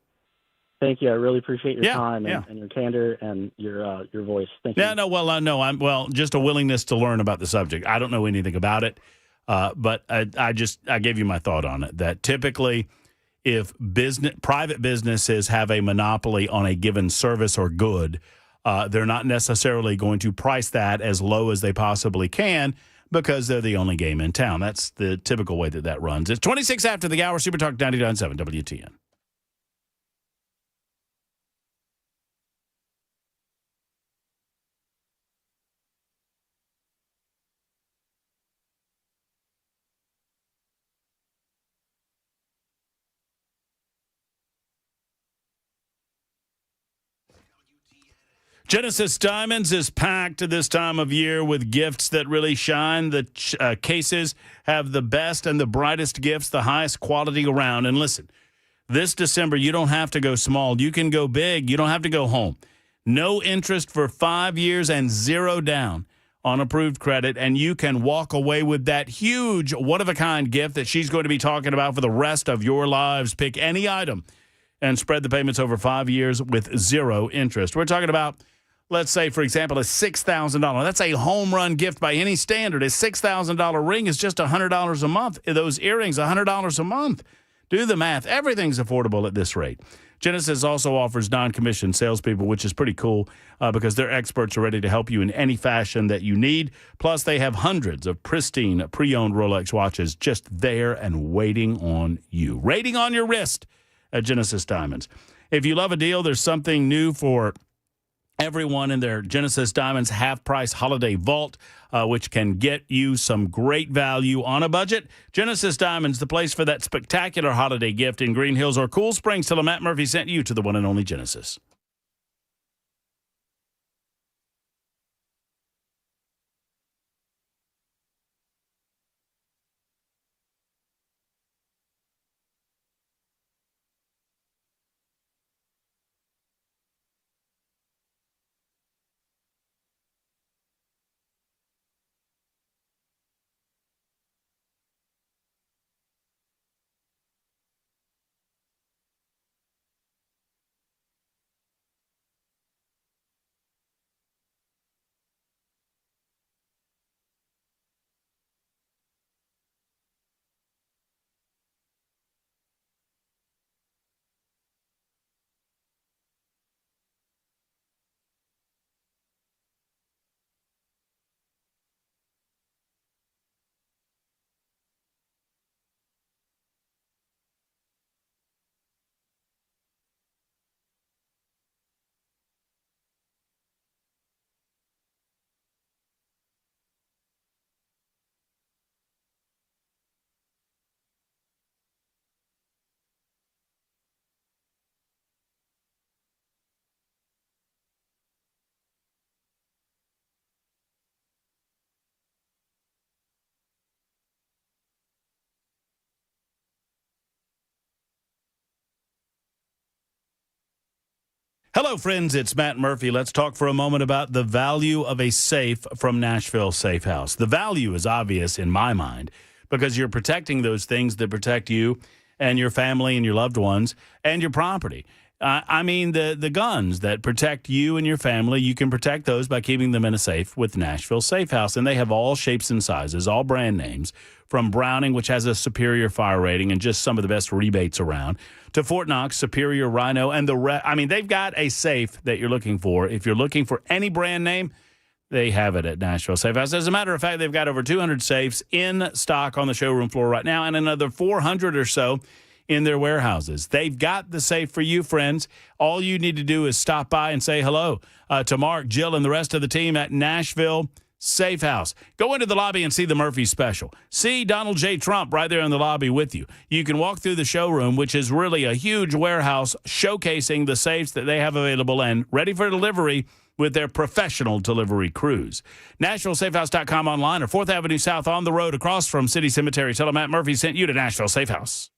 Q: Thank you. I really appreciate your time and your candor and your voice. Thank you.
B: I'm just a willingness to learn about the subject. I don't know anything about it, but I gave you my thought on it. That typically, if private businesses have a monopoly on a given service or good, they're not necessarily going to price that as low as they possibly can because they're the only game in town. That's the typical way that runs. It's 26 after the hour. Super Talk 99.7 WTN. Genesis Diamonds is packed at this time of year with gifts that really shine. The cases have the best and the brightest gifts, the highest quality around. And listen, this December, you don't have to go small. You can go big. You don't have to go home. No interest for 5 years and 0 down on approved credit. And you can walk away with that huge one-of-a-kind gift that she's going to be talking about for the rest of your lives. Pick any item and spread the payments over 5 years with 0 interest. We're talking about, let's say, for example, a $6,000. That's a home run gift by any standard. A $6,000 ring is just $100 a month. Those earrings, $100 a month. Do the math. Everything's affordable at this rate. Genesis also offers non-commissioned salespeople, which is pretty cool because their experts are ready to help you in any fashion that you need. Plus, they have hundreds of pristine pre-owned Rolex watches just there and waiting on you. Rating on your wrist at Genesis Diamonds. If you love a deal, there's something new for everyone in their Genesis Diamonds half-price holiday vault, which can get you some great value on a budget. Genesis Diamonds, the place for that spectacular holiday gift in Green Hills or Cool Springs. Tell them Matt Murphy sent you to the one and only Genesis. Hello, friends. It's Matt Murphy. Let's talk for a moment about the value of a safe from Nashville Safe House. The value is obvious in my mind because you're protecting those things that protect you and your family and your loved ones and your property. I mean, the guns that protect you and your family, you can protect those by keeping them in a safe with Nashville Safe House. And they have all shapes and sizes, all brand names, from Browning, which has a superior fire rating and just some of the best rebates around, to Fort Knox, Superior, Rhino, and I mean, they've got a safe that you're looking for. If you're looking for any brand name, they have it at Nashville Safe House. As a matter of fact, they've got over 200 safes in stock on the showroom floor right now and another 400 or so in their warehouses. They've got the safe for you, friends. All you need to do is stop by and say hello to Mark, Jill, and the rest of the team at Nashville Safe House. Go into the lobby and see the Murphy special. See Donald J. Trump right there in the lobby with you. You can walk through the showroom, which is really a huge warehouse showcasing the safes that they have available and ready for delivery with their professional delivery crews. NashvilleSafeHouse.com online or 4th Avenue South on the road across from City Cemetery. Tell them Matt Murphy sent you to Nashville Safe House.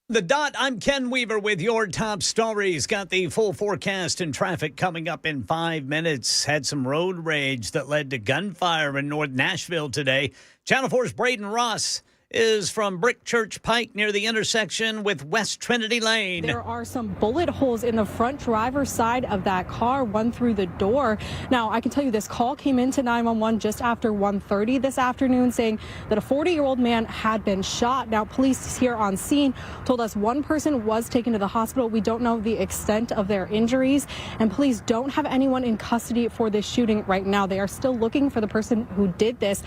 A: The Dot, I'm Ken Weaver with your top stories. Got the full forecast and traffic coming up in 5 minutes. Had some road rage that led to gunfire in North Nashville today. Channel 4's Braden Ross is from Brick Church Pike near the intersection with West Trinity Lane.
R: There are some bullet holes in the front driver's side of that car, one through the door. Now, I can tell you this call came into 911 just after 1:30 this afternoon saying that a 40-year-old man had been shot. Now, police here on scene told us one person was taken to the hospital. We don't know the extent of their injuries, and police don't have anyone in custody for this shooting right now. They are still looking for the person who did this.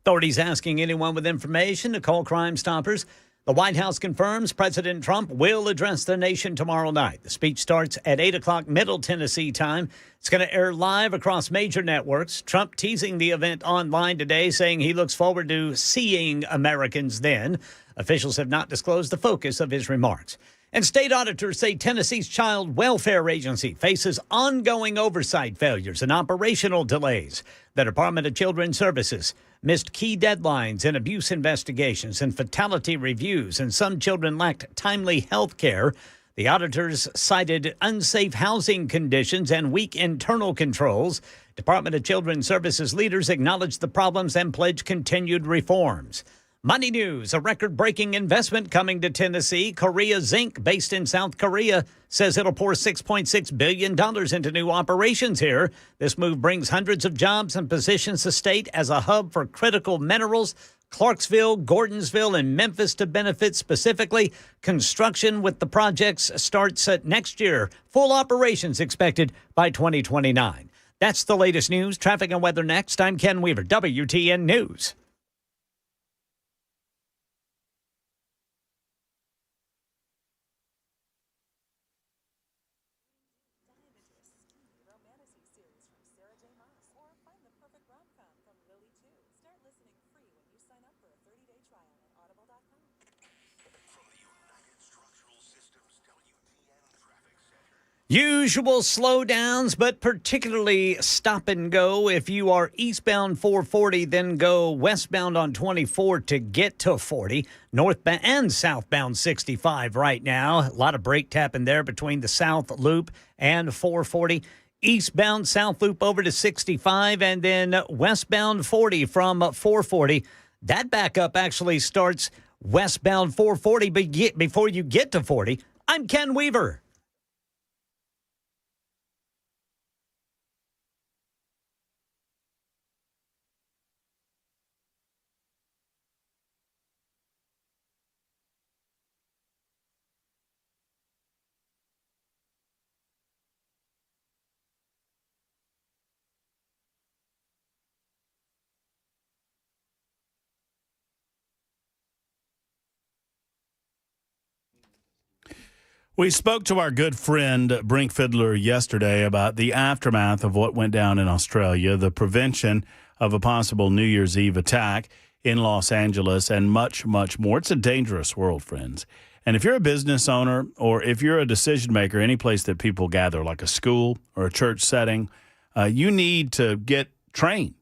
A: Authorities asking anyone with information to call Crime Stoppers. The White House confirms President Trump will address the nation tomorrow night. The speech starts at 8 o'clock Middle Tennessee time. It's going to air live across major networks. Trump teasing the event online today, saying he looks forward to seeing Americans then. Officials have not disclosed the focus of his remarks. And state auditors say Tennessee's Child Welfare Agency faces ongoing oversight failures and operational delays. The Department of Children's Services missed key deadlines in abuse investigations and fatality reviews, and some children lacked timely health care. The auditors cited unsafe housing conditions and weak internal controls. Department of Children's Services leaders acknowledged the problems and pledged continued reforms. Money news, a record-breaking investment coming to Tennessee. Korea Zinc, based in South Korea, says it'll pour $6.6 billion into new operations here. This move brings hundreds of jobs and positions the state as a hub for critical minerals. Clarksville, Gordonsville, and Memphis to benefit specifically. Construction with the projects starts next year. Full operations expected by 2029. That's the latest news. Traffic and weather next. I'm Ken Weaver, WTN News. Usual slowdowns, but particularly stop and go. If you are eastbound 440, then go westbound on 24 to get to 40. Northbound and southbound 65 right now. A lot of brake tapping there between the South Loop and 440. Eastbound South Loop over to 65, and then westbound 40 from 440. That backup actually starts westbound 440 before you get to 40. I'm Ken Weaver.
B: We spoke to our good friend Brink Fiddler yesterday about the aftermath of what went down in Australia, the prevention of a possible New Year's Eve attack in Los Angeles, and much, much more. It's a dangerous world, friends. And if you're a business owner or if you're a decision maker, any place that people gather, like a school or a church setting, you need to get trained.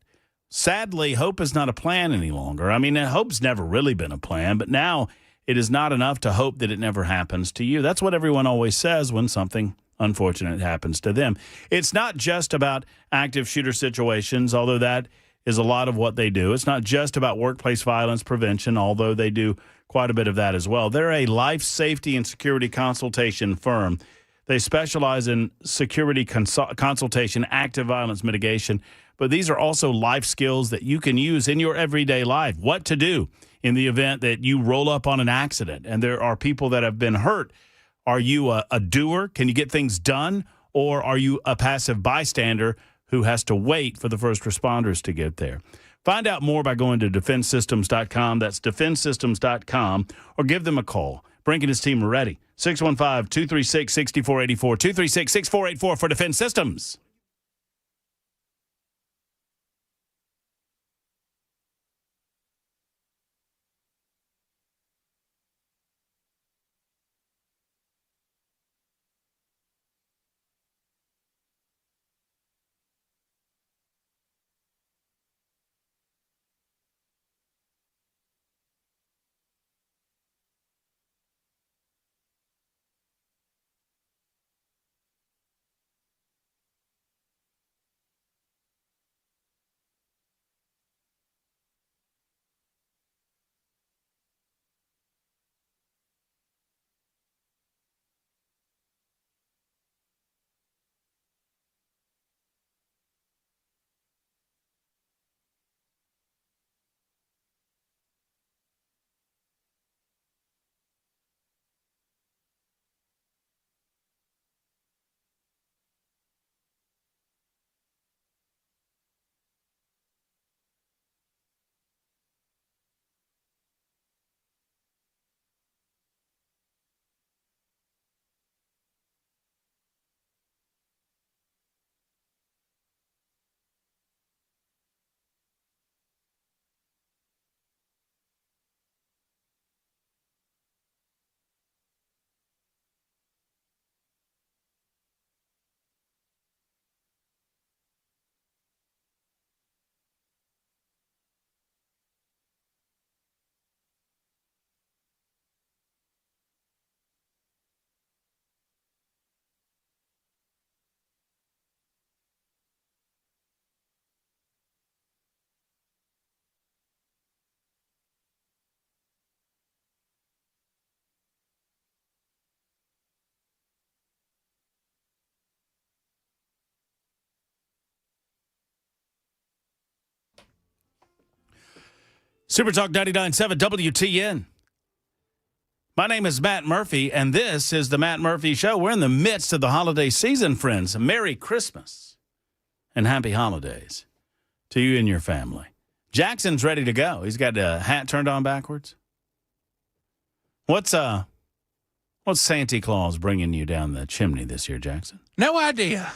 B: Sadly, hope is not a plan any longer. I mean, hope's never really been a plan, but now it is not enough to hope that it never happens to you. That's what everyone always says when something unfortunate happens to them. It's not just about active shooter situations, although that is a lot of what they do. It's not just about workplace violence prevention, although they do quite a bit of that as well. They're a life safety and security consultation firm. They specialize in security consultation, active violence mitigation, but these are also life skills that you can use in your everyday life. What to do in the event that you roll up on an accident and there are people that have been hurt. Are you a doer? Can you get things done? Or are you a passive bystander who has to wait for the first responders to get there? Find out more by going to defensesystems.com. That's defensesystems.com, or give them a call. Brink and his team are ready. 615-236-6484, 236-6484 for Defense Systems. Super Talk 99.7 WTN. My name is Matt Murphy, and this is the Matt Murphy Show. We're in the midst of the holiday season, friends. Merry Christmas and happy holidays to you and your family. Jackson's ready to go. He's got a hat turned on backwards. What's Santa Claus bringing you down the chimney this year, Jackson?
C: No idea.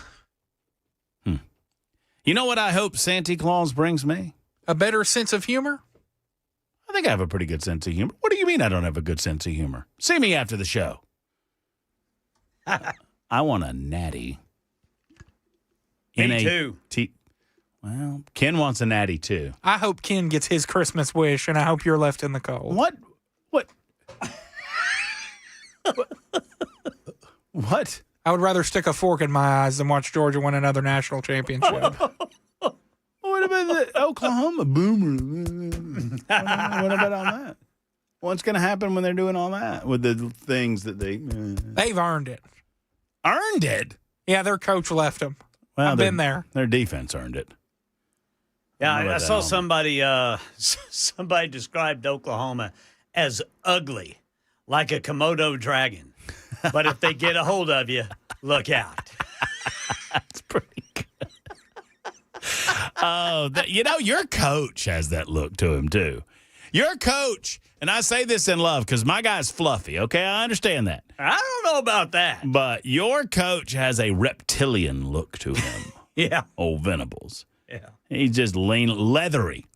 B: You know what I hope Santa Claus brings me?
C: A better sense of humor?
B: I think I have a pretty good sense of humor. What do you mean I don't have a good sense of humor? See me after the show. I want a natty.
A: Me too.
B: Well, Ken wants a natty too.
C: I hope Ken gets his Christmas wish, and I hope you're left in the cold.
B: What? What?
C: I would rather stick a fork in my eyes than watch Georgia win another national championship.
B: What about the Oklahoma Boomer? What about all that? What's going to happen when they're doing all that with the things that
C: They've earned it.
B: Earned it?
C: Yeah, their coach left them.
B: Well,
C: I've been there.
B: Their defense earned it.
A: Yeah, I saw somebody described Oklahoma as ugly, like a Komodo dragon. But if they get a hold of you, look out.
B: That's pretty good. Oh, your coach has that look to him, too. Your coach, and I say this in love because my guy's fluffy, okay? I understand that.
A: I don't know about that.
B: But your coach has a reptilian look to him.
A: Yeah.
B: Old Venables.
A: Yeah.
B: He's just lean, leathery.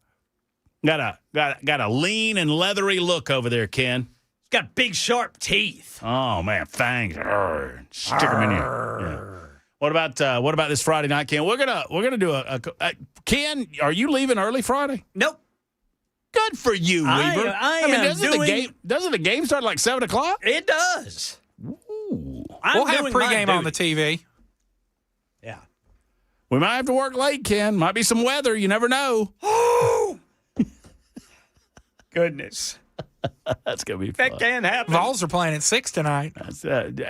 B: Got a lean and leathery look over there, Ken.
A: He's got big, sharp teeth.
B: Oh, man, fangs. Arr, stick them in here. Yeah. What about this Friday night, Ken? We're gonna do a Ken, are you leaving early Friday?
A: Nope.
B: Good for you, Weaver.
A: I mean,
B: doesn't the game start at like 7 o'clock?
A: It does.
C: We'll have pregame on the TV.
A: Yeah.
B: We might have to work late, Ken. Might be some weather. You never know.
A: Oh, goodness.
B: That's going to be fun.
A: That can't happen.
C: Vols are playing at 6 tonight.
B: That's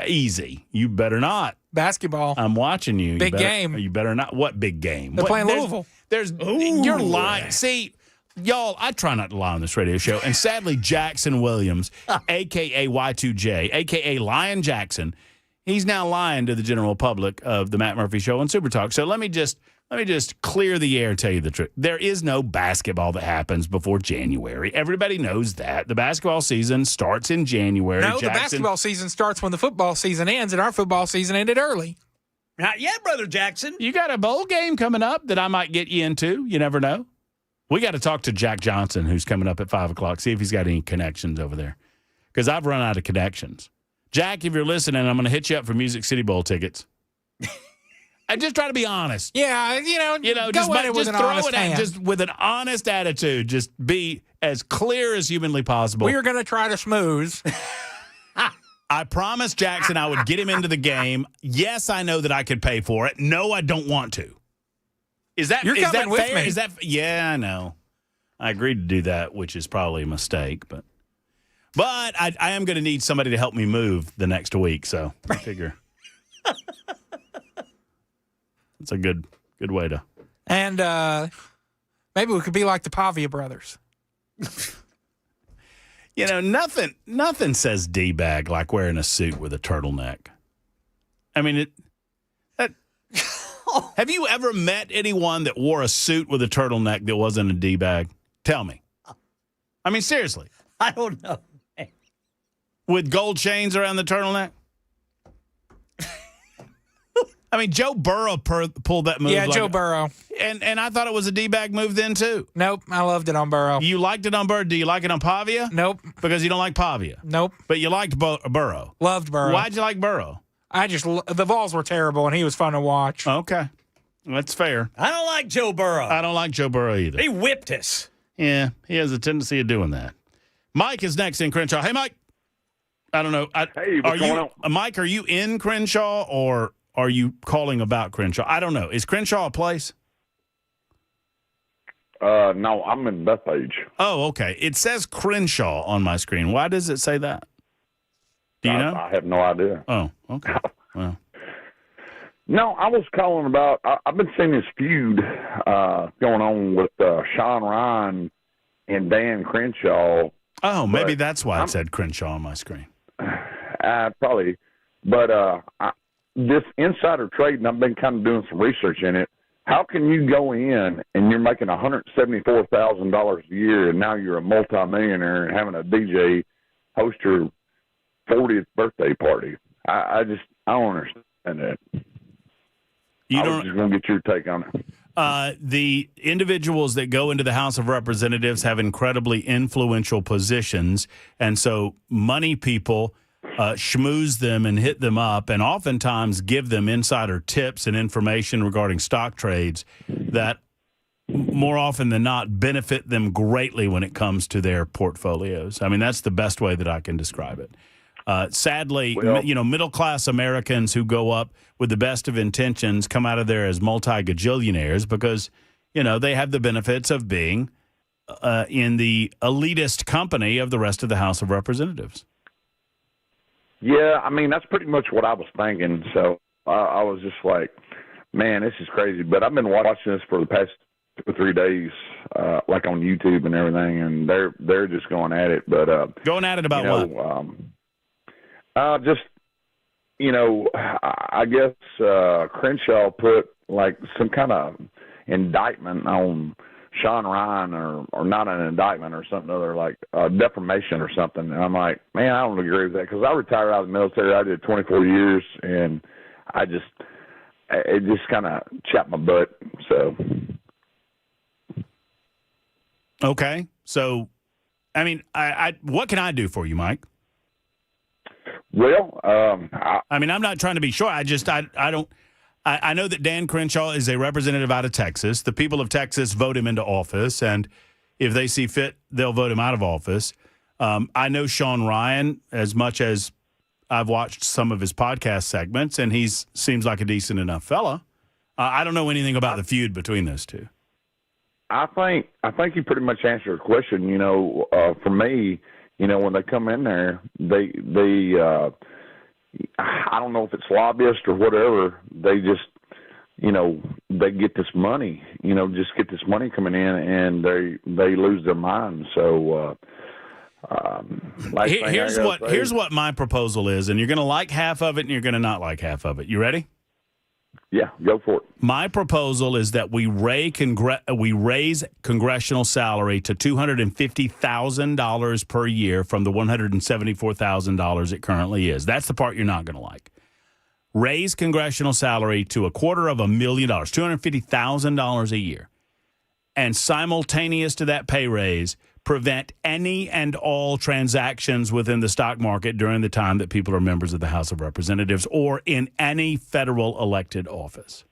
B: easy. You better not.
C: Basketball.
B: I'm watching you.
C: Big game.
B: You better not. What big game?
C: They're playing Louisville.
B: You're lying. See, y'all, I try not to lie on this radio show. And sadly, Jackson Williams, a.k.a. Y2J, a.k.a. Lion Jackson, he's now lying to the general public of the Matt Murphy Show on Super Talk. So let me just clear the air and tell you the truth. There is no basketball that happens before January. Everybody knows that. The basketball season starts in January.
C: No, the basketball season starts when the football season ends, and our football season ended early.
A: Not yet, Brother Jackson.
B: You got a bowl game coming up that I might get you into. You never know. We got to talk to Jack Johnson, who's coming up at 5 o'clock, see if he's got any connections over there. Because I've run out of connections. Jack, if you're listening, I'm going to hit you up for Music City Bowl tickets. I just try to be honest.
C: Yeah,
B: just throw it at just with an honest attitude. Just be as clear as humanly possible.
C: We are going to try to smooth.
B: I promised Jackson I would get him into the game. Yes, I know that I could pay for it. No, I don't want to. Is that fair? Yeah, I know. I agreed to do that, which is probably a mistake, but I am going to need somebody to help me move the next week, so I figure it's a good way to.
C: And maybe we could be like the Pavia brothers.
B: Nothing says D-bag like wearing a suit with a turtleneck. I mean, have you ever met anyone that wore a suit with a turtleneck that wasn't a D-bag? Tell me. I mean, seriously.
A: I don't know.
B: With gold chains around the turtleneck? I mean, Joe Burrow pulled that move.
C: Yeah, Joe Burrow.
B: And I thought it was a D-bag move then, too.
C: Nope, I loved it on Burrow.
B: You liked it on Burrow? Do you like it on Pavia?
C: Nope.
B: Because you don't like Pavia?
C: Nope.
B: But you liked Burrow?
C: Loved Burrow.
B: Why'd you like Burrow?
C: The Vols were terrible, and he was fun to watch.
B: Okay. That's fair.
A: I don't like Joe Burrow.
B: I don't like Joe Burrow either.
A: He whipped us.
B: Yeah, he has a tendency of doing that. Mike is next in Crenshaw. Hey, Mike. I don't know.
S: Hey, what's going on?
B: Mike, are you in Crenshaw or are you calling about Crenshaw? I don't know. Is Crenshaw a place?
S: No, I'm in Bethpage.
B: Oh, okay. It says Crenshaw on my screen. Why does it say that? Do you know?
S: I have no idea.
B: Oh, okay. Well.
S: No, I was calling about, I've been seeing this feud going on with Sean Ryan and Dan Crenshaw.
B: Oh, maybe that's why it said Crenshaw on my screen.
S: Probably. But this insider trading, I've been kind of doing some research in it. How can you go in and you're making $174,000 a year and now you're a multimillionaire and having a DJ host your 40th birthday party? I don't understand that. I was just going to get your take on it.
B: The individuals that go into the House of Representatives have incredibly influential positions, and so money people schmooze them and hit them up and oftentimes give them insider tips and information regarding stock trades that more often than not benefit them greatly when it comes to their portfolios. I mean, that's the best way that I can describe it. Sadly, middle-class Americans who go up with the best of intentions come out of there as multi-gajillionaires because, they have the benefits of being in the elitist company of the rest of the House of Representatives.
S: Yeah, I mean, that's pretty much what I was thinking. So I was just like, man, this is crazy. But I've been watching this for the past 2 or 3 days, like on YouTube and everything, and they're just going at it. But
B: going at it about what?
S: I guess Crenshaw put like some kind of indictment on Sean Ryan or not an indictment or something other, like defamation or something. And I'm like, man, I don't agree with that, because I retired out of the military. I did 24 years, and it just kind of chapped my butt. So.
B: Okay. So, I mean, what can I do for you, Mike?
S: Well,
B: I mean, I'm not trying to be short. I know that Dan Crenshaw is a representative out of Texas. The people of Texas vote him into office, and if they see fit, they'll vote him out of office. I know Sean Ryan as much as I've watched some of his podcast segments, and he seems like a decent enough fella. I don't know anything about the feud between those two.
S: I think you pretty much answered the question. You know, for me, you know, when they come in there, they I don't know if it's lobbyists or whatever. They just, you know, they get this money. You know, just get this money coming in, and they lose their minds. So.
B: Here's what my proposal is, and you're going to like half of it, and you're going to not like half of it. You ready?
S: Yeah, go for it.
B: My proposal is that we raise congressional salary to $250,000 per year from the $174,000 it currently is. That's the part you're not going to like. Raise congressional salary to $250,000, $250,000 a year, and simultaneous to that pay raise, prevent any and all transactions within the stock market during the time that people are members of the House of Representatives or in any federal elected office.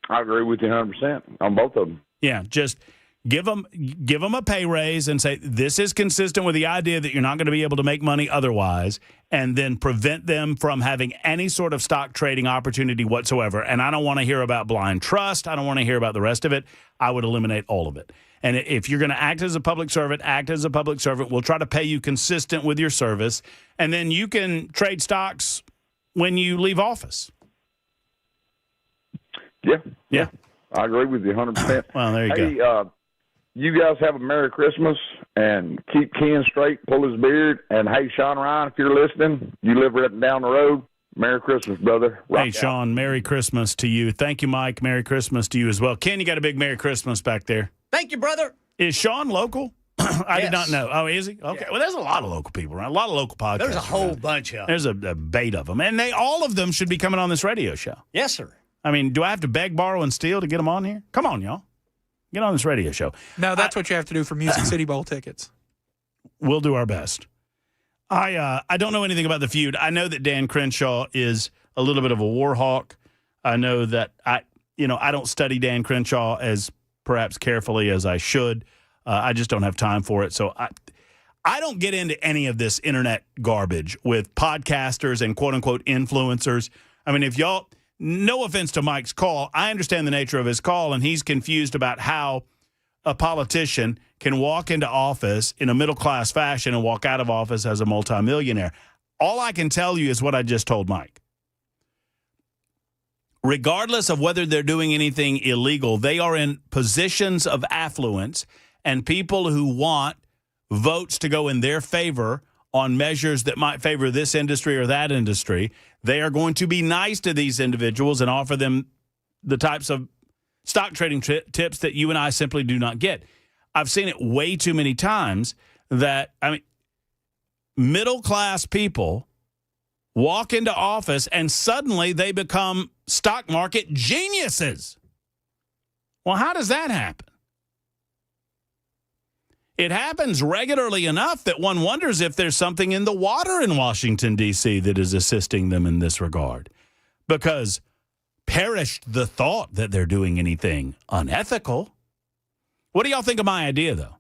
S: I agree with you 100% on both of them.
B: Yeah, just give them a pay raise and say this is consistent with the idea that you're not going to be able to make money otherwise, and then prevent them from having any sort of stock trading opportunity whatsoever. And I don't want to hear about blind trust. I don't want to hear about the rest of it. I would eliminate all of it. And if you're going to act as a public servant, act as a public servant. We'll try to pay you consistent with your service. And then you can trade stocks when you leave office.
S: Yeah. I agree with you 100%.
B: Well, there you go.
S: You guys have a Merry Christmas, and keep Ken straight, pull his beard. And, hey, Sean Ryan, if you're listening, you live right down the road. Merry Christmas, brother. Rock
B: Hey, Sean,
S: out.
B: Merry Christmas to you. Thank you, Mike. Merry Christmas to you as well. Ken, you got a big Merry Christmas back there.
A: Thank you, brother.
B: Is Sean local? I did not
A: Yes.
B: know. Oh, is he? Okay. Yeah. Well, there's a lot of local people around. A lot of local podcasts.
A: There's a whole
B: around.
A: bunch of them.
B: There's a bait of them. And all of them should be coming on this radio show.
A: Yes, sir.
B: I mean, do I have to beg, borrow, and steal to get them on here? Come on, y'all. Get on this radio show.
C: No, that's what you have to do for Music City Bowl tickets.
B: We'll do our best. I don't know anything about the feud. I know that Dan Crenshaw is a little bit of a war hawk. I know that I don't study Dan Crenshaw as perhaps carefully as I should. I just don't have time for it. So I don't get into any of this internet garbage with podcasters and quote unquote influencers. I mean, if y'all, no offense to Mike's call, I understand the nature of his call, and he's confused about how a politician can walk into office in a middle-class fashion and walk out of office as a multimillionaire. All I can tell you is what I just told Mike. Regardless of whether they're doing anything illegal, they are in positions of affluence, and people who want votes to go in their favor on measures that might favor this industry or that industry, they are going to be nice to these individuals and offer them the types of stock trading tips that you and I simply do not get. I've seen it way too many times that, middle-class people walk into office and suddenly they become stock market geniuses. Well, how does that happen? It happens regularly enough that one wonders if there's something in the water in Washington, D.C. that is assisting them in this regard. Because perished the thought that they're doing anything unethical. What do y'all think of my idea, though?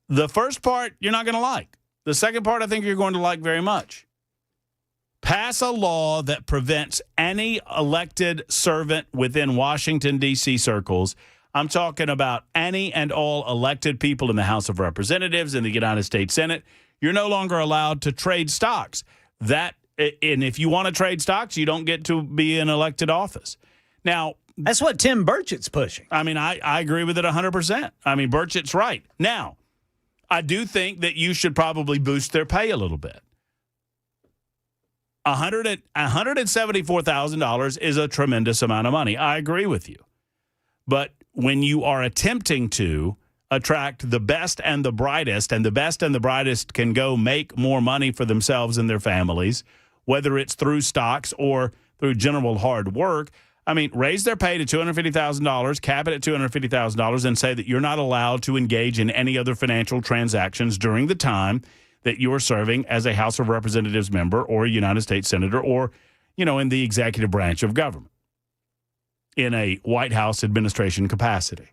B: The first part you're not going to like. The second part I think you're going to like very much. Pass a law that prevents any elected servant within Washington, D.C. circles. I'm talking about any and all elected people in the House of Representatives and the United States Senate. You're no longer allowed to trade stocks. And if you want to trade stocks, you don't get to be in elected office. Now,
A: that's what Tim Burchett's pushing.
B: I mean, I agree with it 100%. I mean, Burchett's right. Now, I do think that you should probably boost their pay a little bit. $174,000 is a tremendous amount of money. I agree with you. But when you are attempting to attract the best and the brightest, and the best and the brightest can go make more money for themselves and their families, whether it's through stocks or through general hard work, I mean, raise their pay to $250,000, cap it at $250,000, and say that you're not allowed to engage in any other financial transactions during the time that you are serving as a House of Representatives member or a United States Senator or, in the executive branch of government in a White House administration capacity.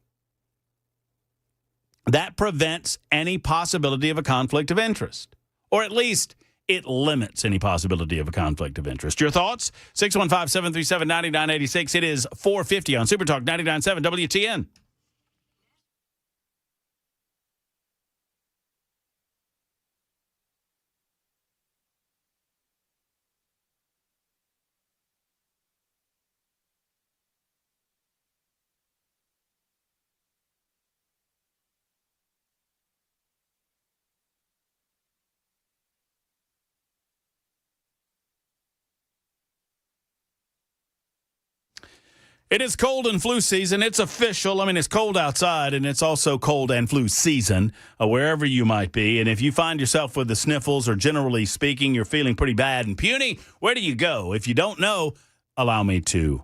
B: That prevents any possibility of a conflict of interest, or at least it limits any possibility of a conflict of interest. Your thoughts? 615-737-9986. It is 4:50 on Super Talk 99.7 WTN. It is cold and flu season. It's official. I mean, it's cold outside, and it's also cold and flu season, wherever you might be. And if you find yourself with the sniffles, or generally speaking, you're feeling pretty bad and puny, where do you go? If you don't know, allow me to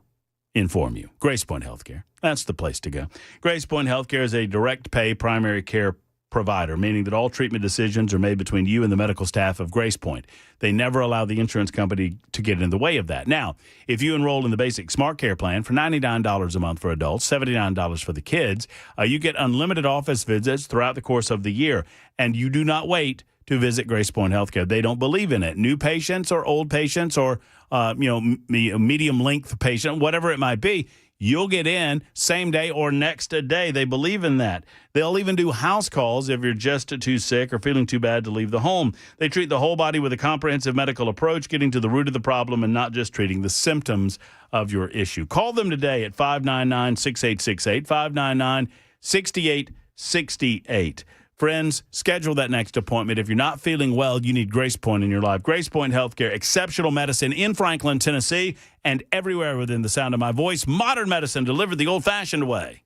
B: inform you. Grace Point Healthcare. That's the place to go. Grace Point Healthcare is a direct pay primary care provider, meaning that all treatment decisions are made between you and the medical staff of Grace Point. They never allow the insurance company to get in the way of that. Now, if you enroll in the basic Smart Care plan for $99 a month for adults, $79 for the kids, you get unlimited office visits throughout the course of the year, and you do not wait to visit Grace Point Healthcare. They don't believe in it. New patients or old patients or medium length patient, whatever it might be, you'll get in same day or next day. They believe in that. They'll even do house calls if you're just too sick or feeling too bad to leave the home. They treat the whole body with a comprehensive medical approach, getting to the root of the problem and not just treating the symptoms of your issue. Call them today at 599-6868, 599-6868. Friends, schedule that next appointment. If you're not feeling well, you need Grace Point in your life. Grace Point Healthcare, exceptional medicine in Franklin, Tennessee, and everywhere within the sound of my voice. Modern medicine delivered the old-fashioned way.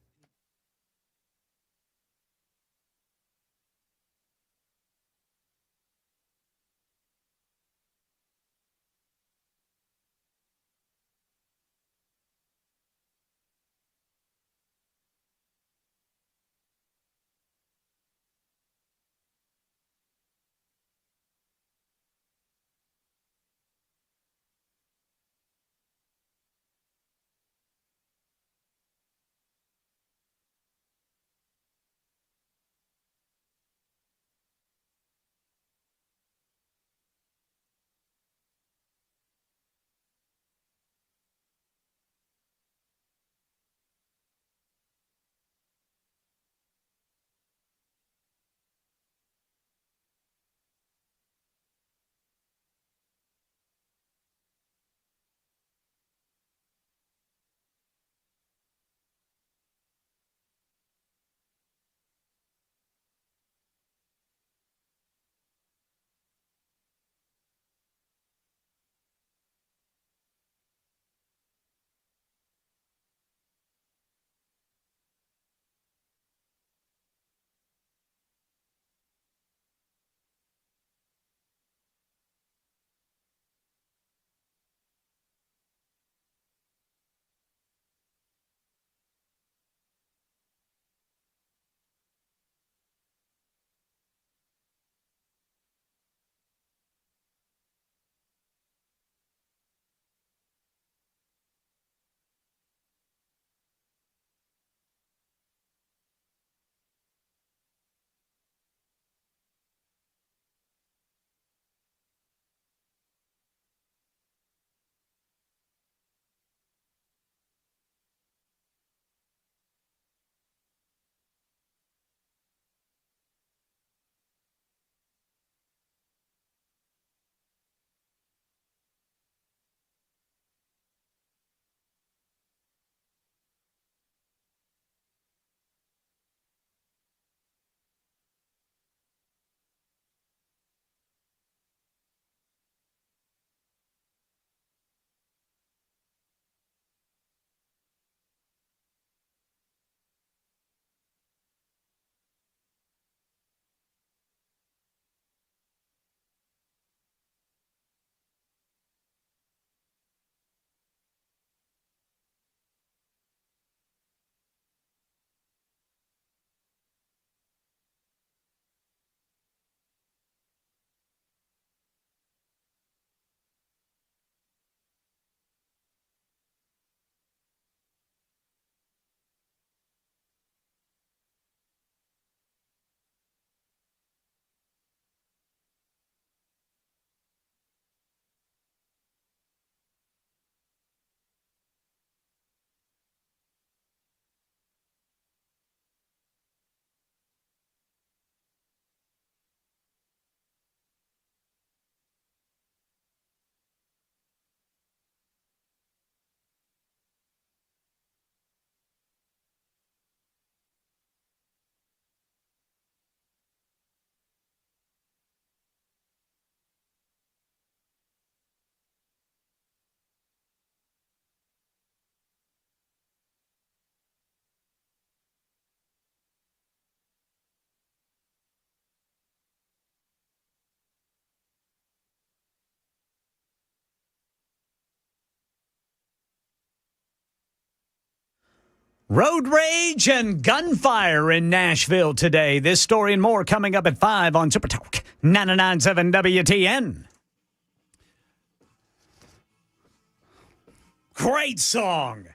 A: Road rage and gunfire in Nashville today. This story and more coming up at 5 on Super Talk 99.7 WTN. Great song.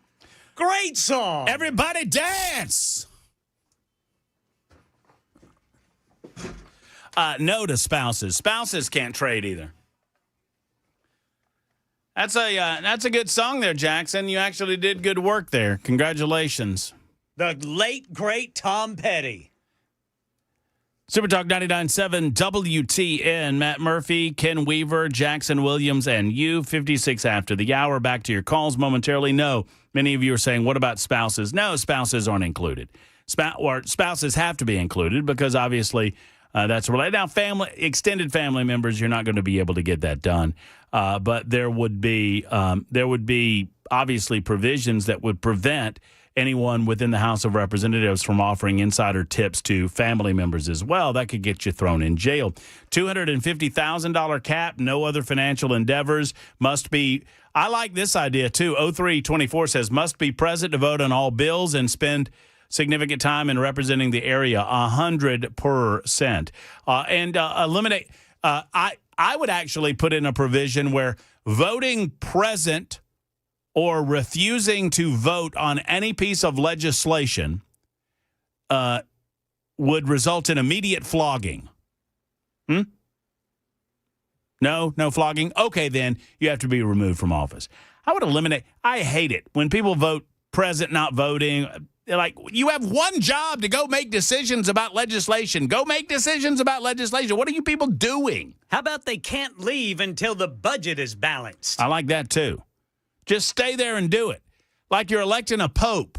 A: Great song.
B: Everybody dance. No to spouses. Spouses can't trade either. That's a good song there, Jackson. You actually did good work there. Congratulations.
A: The late, great Tom Petty.
B: Super Talk 99.7 WTN. Matt Murphy, Ken Weaver, Jackson Williams, and you. 56 after the hour. Back to your calls momentarily. No, many of you are saying, what about spouses? No, spouses aren't included. Spouses have to be included because obviously that's related. Now, extended family members, you're not going to be able to get that done. But there would be obviously provisions that would prevent anyone within the House of Representatives from offering insider tips to family members as well. That could get you thrown in jail. $250,000 cap, no other financial endeavors, must be. I like this idea too. 0324 says must be present to vote on all bills and spend significant time in representing the area, 100%. And eliminate. I would actually put in a provision where voting present or refusing to vote on any piece of legislation would result in immediate flogging. No flogging? Okay, then you have to be removed from office. I would eliminate. I hate it when people vote present, not voting. Like, you have one job to go make decisions about legislation. Go make decisions about legislation. What are you people doing?
A: How about they can't leave until the budget is balanced?
B: I like that, too. Just stay there and do it. Like you're electing a pope.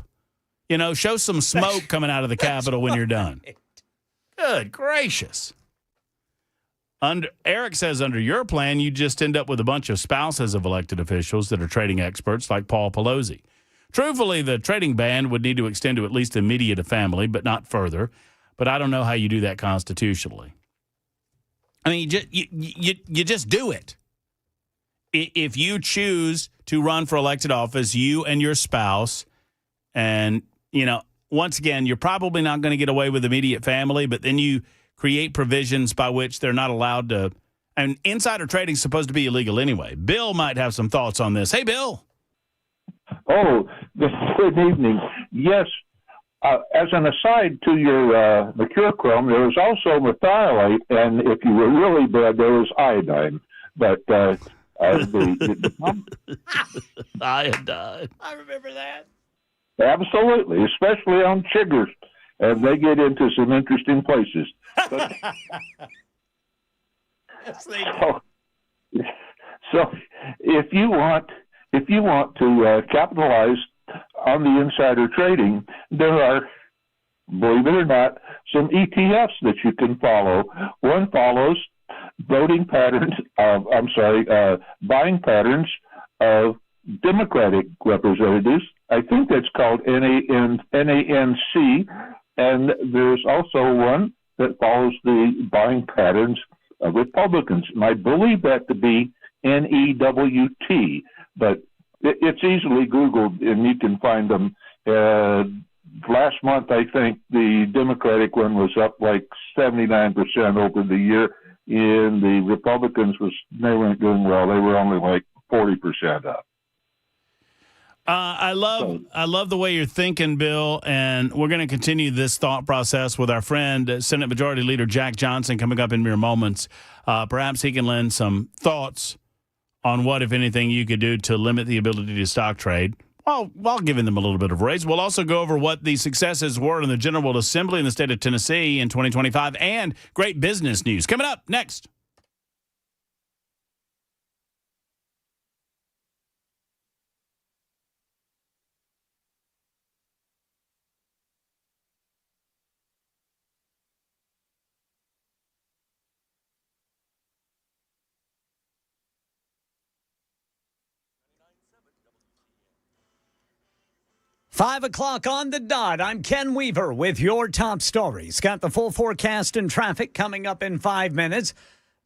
B: You know, show some smoke coming out of the Capitol when you're done. Good gracious. Eric says under your plan, you just end up with a bunch of spouses of elected officials that are trading experts like Paul Pelosi. Truthfully, the trading ban would need to extend to at least immediate family, but not further. But I don't know how you do that constitutionally. I mean, you just do it. If you choose to run for elected office, you and your spouse, and, you know, once again, you're probably not going to get away with immediate family, but then you create provisions by which they're not allowed to. And insider trading is supposed to be illegal anyway. Bill might have some thoughts on this. Hey, Bill.
T: Oh, good evening. Yes, as an aside to your mercurochrome, there was also methylate, and if you were really bad, there was iodine. But
B: iodine.
A: I remember that.
T: Absolutely, especially on chiggers, and they get into some interesting places. But,
A: yes, they do.
T: So if you want to capitalize on the insider trading, there are, believe it or not, some ETFs that you can follow. One follows buying patterns of Democratic representatives. I think that's called NANC, and there's also one that follows the buying patterns of Republicans. And I believe that to be NEWT, but it's easily Googled and you can find them. Last month, I think the Democratic one was up like 79% over the year. And the Republicans they weren't doing well. They were only like 40% up.
B: I love the way you're thinking, Bill, and we're going to continue this thought process with our friend, Senate Majority Leader Jack Johnson, coming up in mere moments. Perhaps he can lend some thoughts on what, if anything, you could do to limit the ability to stock trade while giving them a little bit of a raise. We'll also go over what the successes were in the General Assembly in the state of Tennessee in 2025 and great business news. Coming up next.
A: Five o'clock on the dot. I'm Ken Weaver with your top stories. Got the full forecast and traffic coming up in 5 minutes.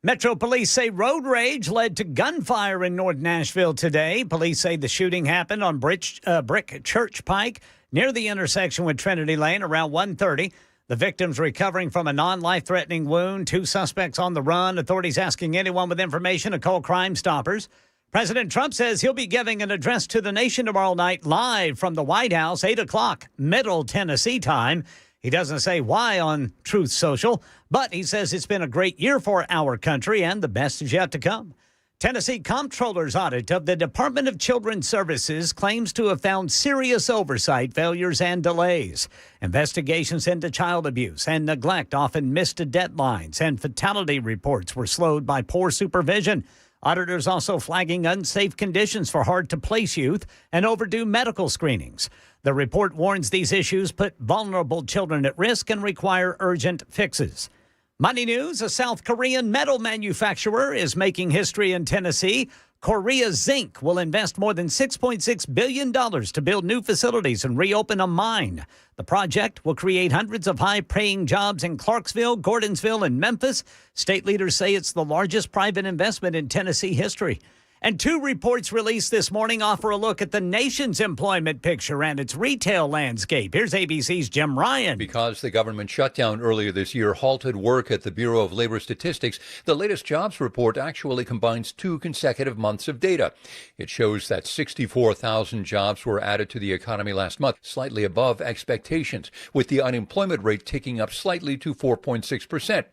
A: Metro Police say road rage led to gunfire in North Nashville today. Police say the shooting happened on Brick Church Pike near the intersection with Trinity Lane around 1:30. The victim's recovering from a non-life-threatening wound. 2 suspects on the run. Authorities asking anyone with information to call Crime Stoppers. President Trump says he'll be giving an address to the nation tomorrow night live from the White House, 8 o'clock, Middle Tennessee time. He doesn't say why on Truth Social, but he says it's been a great year for our country and the best is yet to come. Tennessee Comptroller's audit of the Department of Children's Services claims to have found serious oversight failures and delays. Investigations into child abuse and neglect often missed deadlines, and fatality reports were slowed by poor supervision. Auditors also flagging unsafe conditions for hard-to-place youth and overdue medical screenings. The report warns these issues put vulnerable children at risk and require urgent fixes. Money news, a South Korean metal manufacturer is making history in Tennessee. Korea Zinc will invest more than $6.6 billion to build new facilities and reopen a mine. The project will create hundreds of high-paying jobs in Clarksville, Gordonsville, and Memphis. State leaders say it's the largest private investment in Tennessee history. And 2 reports released this morning offer a look at the nation's employment picture and its retail landscape. Here's ABC's Jim Ryan.
U: Because the government shutdown earlier this year halted work at the Bureau of Labor Statistics, the latest jobs report actually combines 2 consecutive months of data. It shows that 64,000 jobs were added to the economy last month, slightly above expectations, with the unemployment rate ticking up slightly to 4.6%.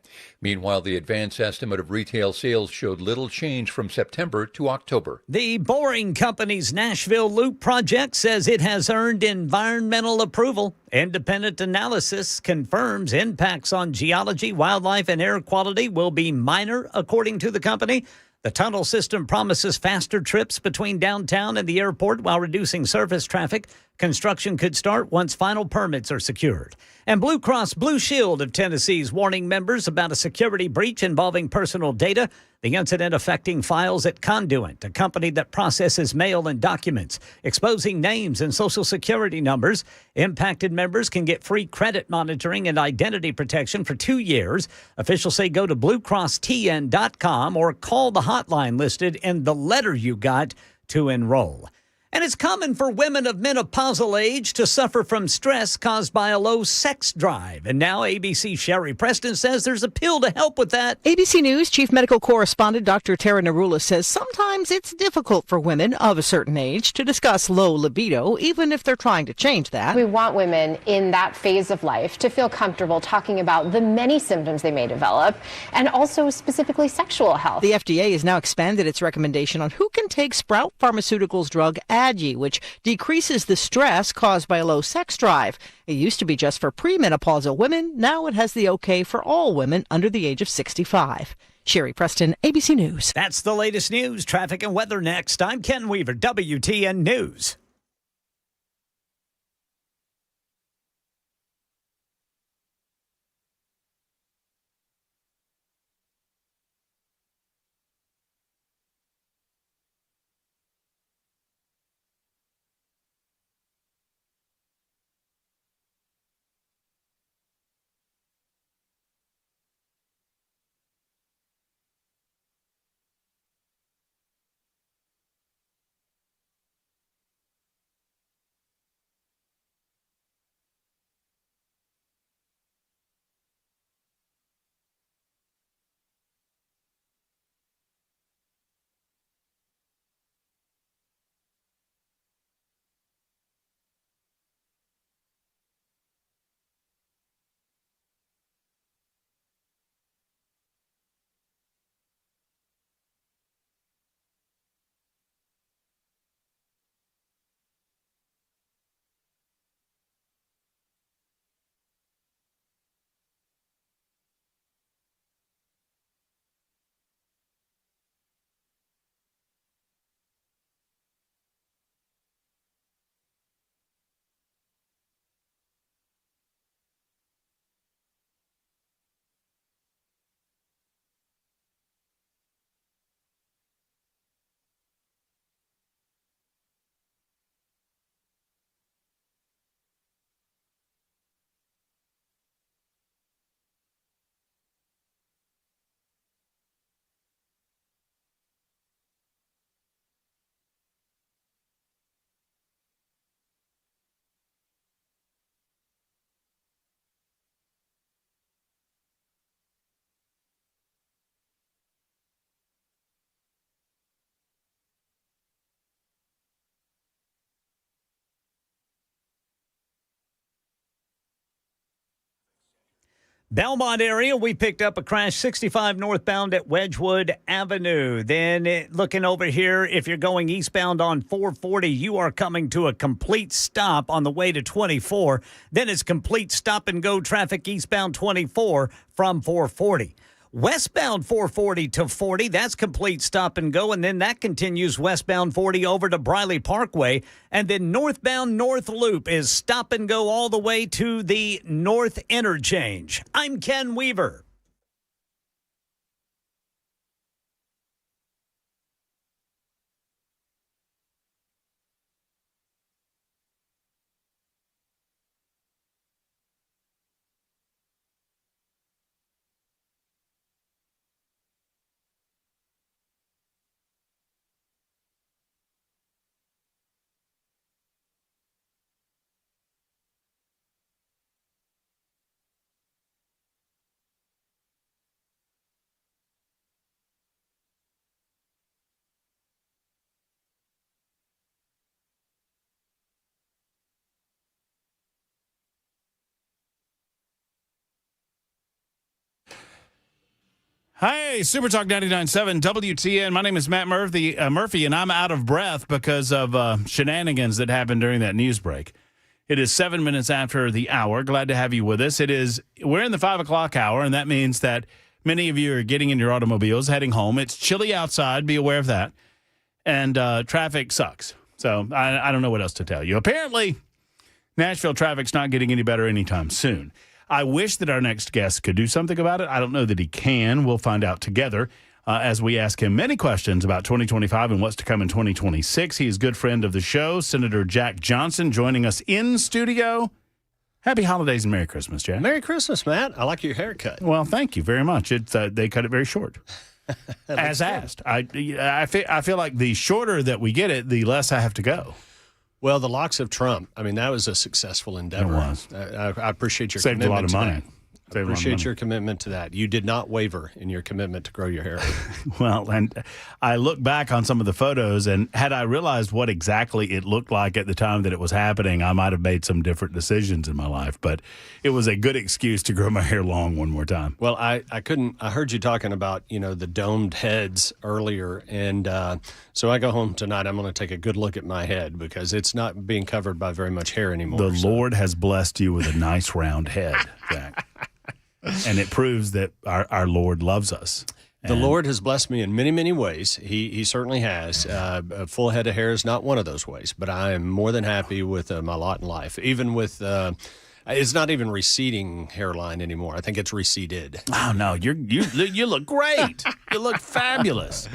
U: Meanwhile, the advance estimate of retail sales showed little change from September to October.
A: The Boring Company's Nashville Loop project says it has earned environmental approval. Independent analysis confirms impacts on geology, wildlife, and air quality will be minor, according to the company. The tunnel system promises faster trips between downtown and the airport while reducing surface traffic. Construction could start once final permits are secured. And Blue Cross Blue Shield of Tennessee is warning members about a security breach involving personal data. The incident affecting files at Conduent, a company that processes mail and documents, exposing names and social security numbers. Impacted members can get free credit monitoring and identity protection for 2 years. Officials say go to bluecrosstn.com or call the hotline listed in the letter you got to enroll. And it's common for women of menopausal age to suffer from stress caused by a low sex drive. And now ABC's Sherry Preston says there's a pill to help with that.
V: ABC News Chief Medical Correspondent Dr. Tara Narula says sometimes it's difficult for women of a certain age to discuss low libido, even if they're trying to change that.
P: We want women in that phase of life to feel comfortable talking about the many symptoms they may develop, and also specifically sexual health.
V: The FDA has now expanded its recommendation on who can take Sprout Pharmaceuticals drug Adgi, which decreases the stress caused by a low sex drive. It used to be just for premenopausal women. Now it has the okay for all women under the age of 65. Sherry Preston, ABC News.
A: That's the latest news, traffic, and weather next. I'm Ken Weaver, WTN News. Belmont area, we picked up a crash 65 northbound at Wedgwood Avenue. Then looking over here, if you're going eastbound on 440, you are coming to a complete stop on the way to 24. Then it's complete stop and go traffic eastbound 24 from 440. Westbound 440 to 40, that's complete stop and go, and then that continues westbound 40 over to Briley Parkway, and then northbound North Loop is stop and go all the way to the North Interchange. I'm Ken Weaver.
B: Hey, Super Talk 99.7 WTN. My name is Matt Murphy, and I'm out of breath because of shenanigans that happened during that news break. It is 7 minutes after the hour. Glad to have you with us. We're in the 5 o'clock hour, and that means that many of you are getting in your automobiles, heading home. It's chilly outside. Be aware of that. And traffic sucks. So I don't know what else to tell you. Apparently, Nashville traffic's not getting any better anytime soon. I wish that our next guest could do something about it. I don't know that he can. We'll find out together as we ask him many questions about 2025 and what's to come in 2026. He is a good friend of the show, Senator Jack Johnson, joining us in studio. Happy holidays and Merry Christmas, Jack.
G: Merry Christmas, Matt. I like your haircut.
B: Well, thank you very much. They cut it very short. As asked. I feel like the shorter that we get it, the less I have to go.
G: Well, the locks of Trump, I mean, that was a successful endeavor.
B: It was.
G: I appreciate your
B: Saved
G: commitment
B: a lot of
G: to
B: money.
G: that. I appreciate your commitment to that. You did not waver in your commitment to grow your hair.
B: Well, and I look back on some of the photos, and had I realized what exactly it looked like at the time that it was happening, I might have made some different decisions in my life. But it was a good excuse to grow my hair long one more time.
G: Well, I heard you talking about, the domed heads earlier. And so I go home tonight, I'm going to take a good look at my head because it's not being covered by very much hair anymore.
B: The Lord has blessed you with a nice round head, Jack. And it proves that our Lord loves us.
G: The Lord has blessed me in many, many ways. He certainly has. A full head of hair is not one of those ways, but I am more than happy with my lot in life. Even with, it's not even receding hairline anymore. I think it's receded.
B: Oh no, you look great. You look fabulous.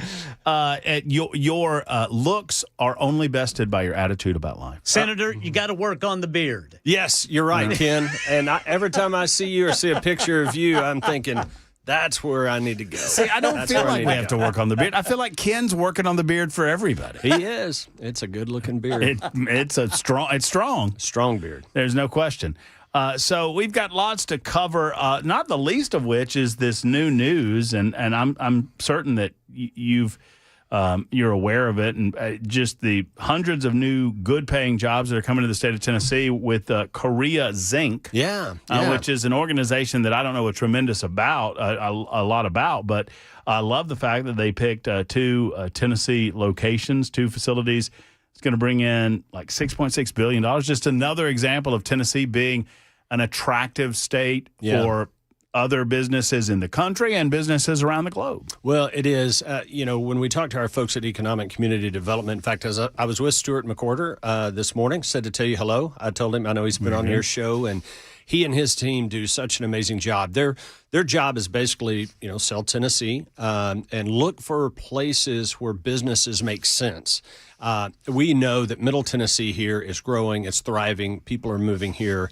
B: Your looks are only bested by your attitude about life.
A: Senator, you got to work on the beard.
G: Yes, you're right, Ken. And every time I see you or see a picture of you, I'm thinking, that's where I need to go.
B: See, I don't feel like we have to work on the beard. I feel like Ken's working on the beard for everybody.
G: He is. It's a good-looking beard.
B: It's strong.
G: Strong beard.
B: There's no question. So we've got lots to cover, not the least of which is this new news, and I'm certain that you're aware of it, and just the hundreds of new good-paying jobs that are coming to the state of Tennessee with Korea Zinc, which is an organization that I don't know a lot about, but I love the fact that they picked two Tennessee locations, two facilities. It's going to bring in like $6.6 billion. Just another example of Tennessee being an attractive state for other businesses in the country and businesses around the globe.
G: Well, it is. When we talk to our folks at Economic Community Development, in fact, as I was with Stuart McWhorter this morning, said to tell you hello. I told him, I know he's been on your show, and he and his team do such an amazing job. Their job is basically, sell Tennessee and look for places where businesses make sense. We know that Middle Tennessee here is growing, it's thriving, people are moving here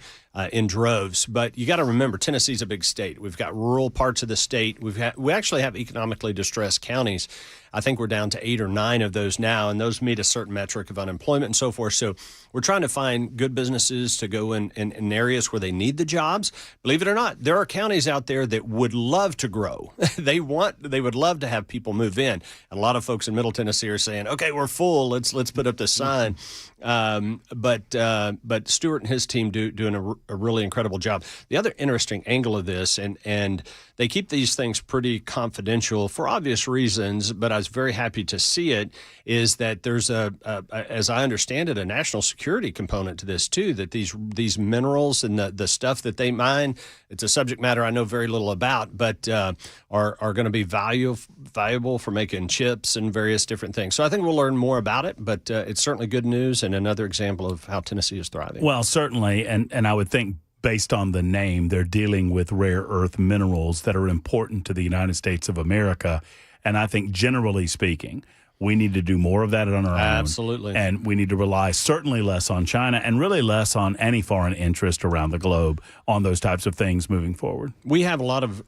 G: in droves. But you got to remember, Tennessee's a big state. We've got rural parts of the state. We actually have economically distressed counties. I think we're down to 8 or 9 of those now, and those meet a certain metric of unemployment and so forth. So we're trying to find good businesses to go in areas where they need the jobs. Believe it or not, there are counties out there there that would love to grow. They would love to have people move in. And a lot of folks in Middle Tennessee are saying, "Okay, we're full. Let's put up the sign." But Stuart and his team doing a really incredible job. The other interesting angle of this, and they keep these things pretty confidential for obvious reasons, but I was very happy to see it, is that there's as I understand it, a national security component to this too, that these minerals and the stuff that they mine, it's a subject matter I know very little about, but are going to be valuable for making chips and various different things. So I think we'll learn more about it, but it's certainly good news and another example of how Tennessee is thriving.
B: Well, certainly, and I would think based on the name, they're dealing with rare earth minerals that are important to the United States of America. And I think generally speaking, we need to do more of that on our own.
G: Absolutely.
B: And we need to rely certainly less on China and really less on any foreign interest around the globe on those types of things moving forward.
G: We have a lot of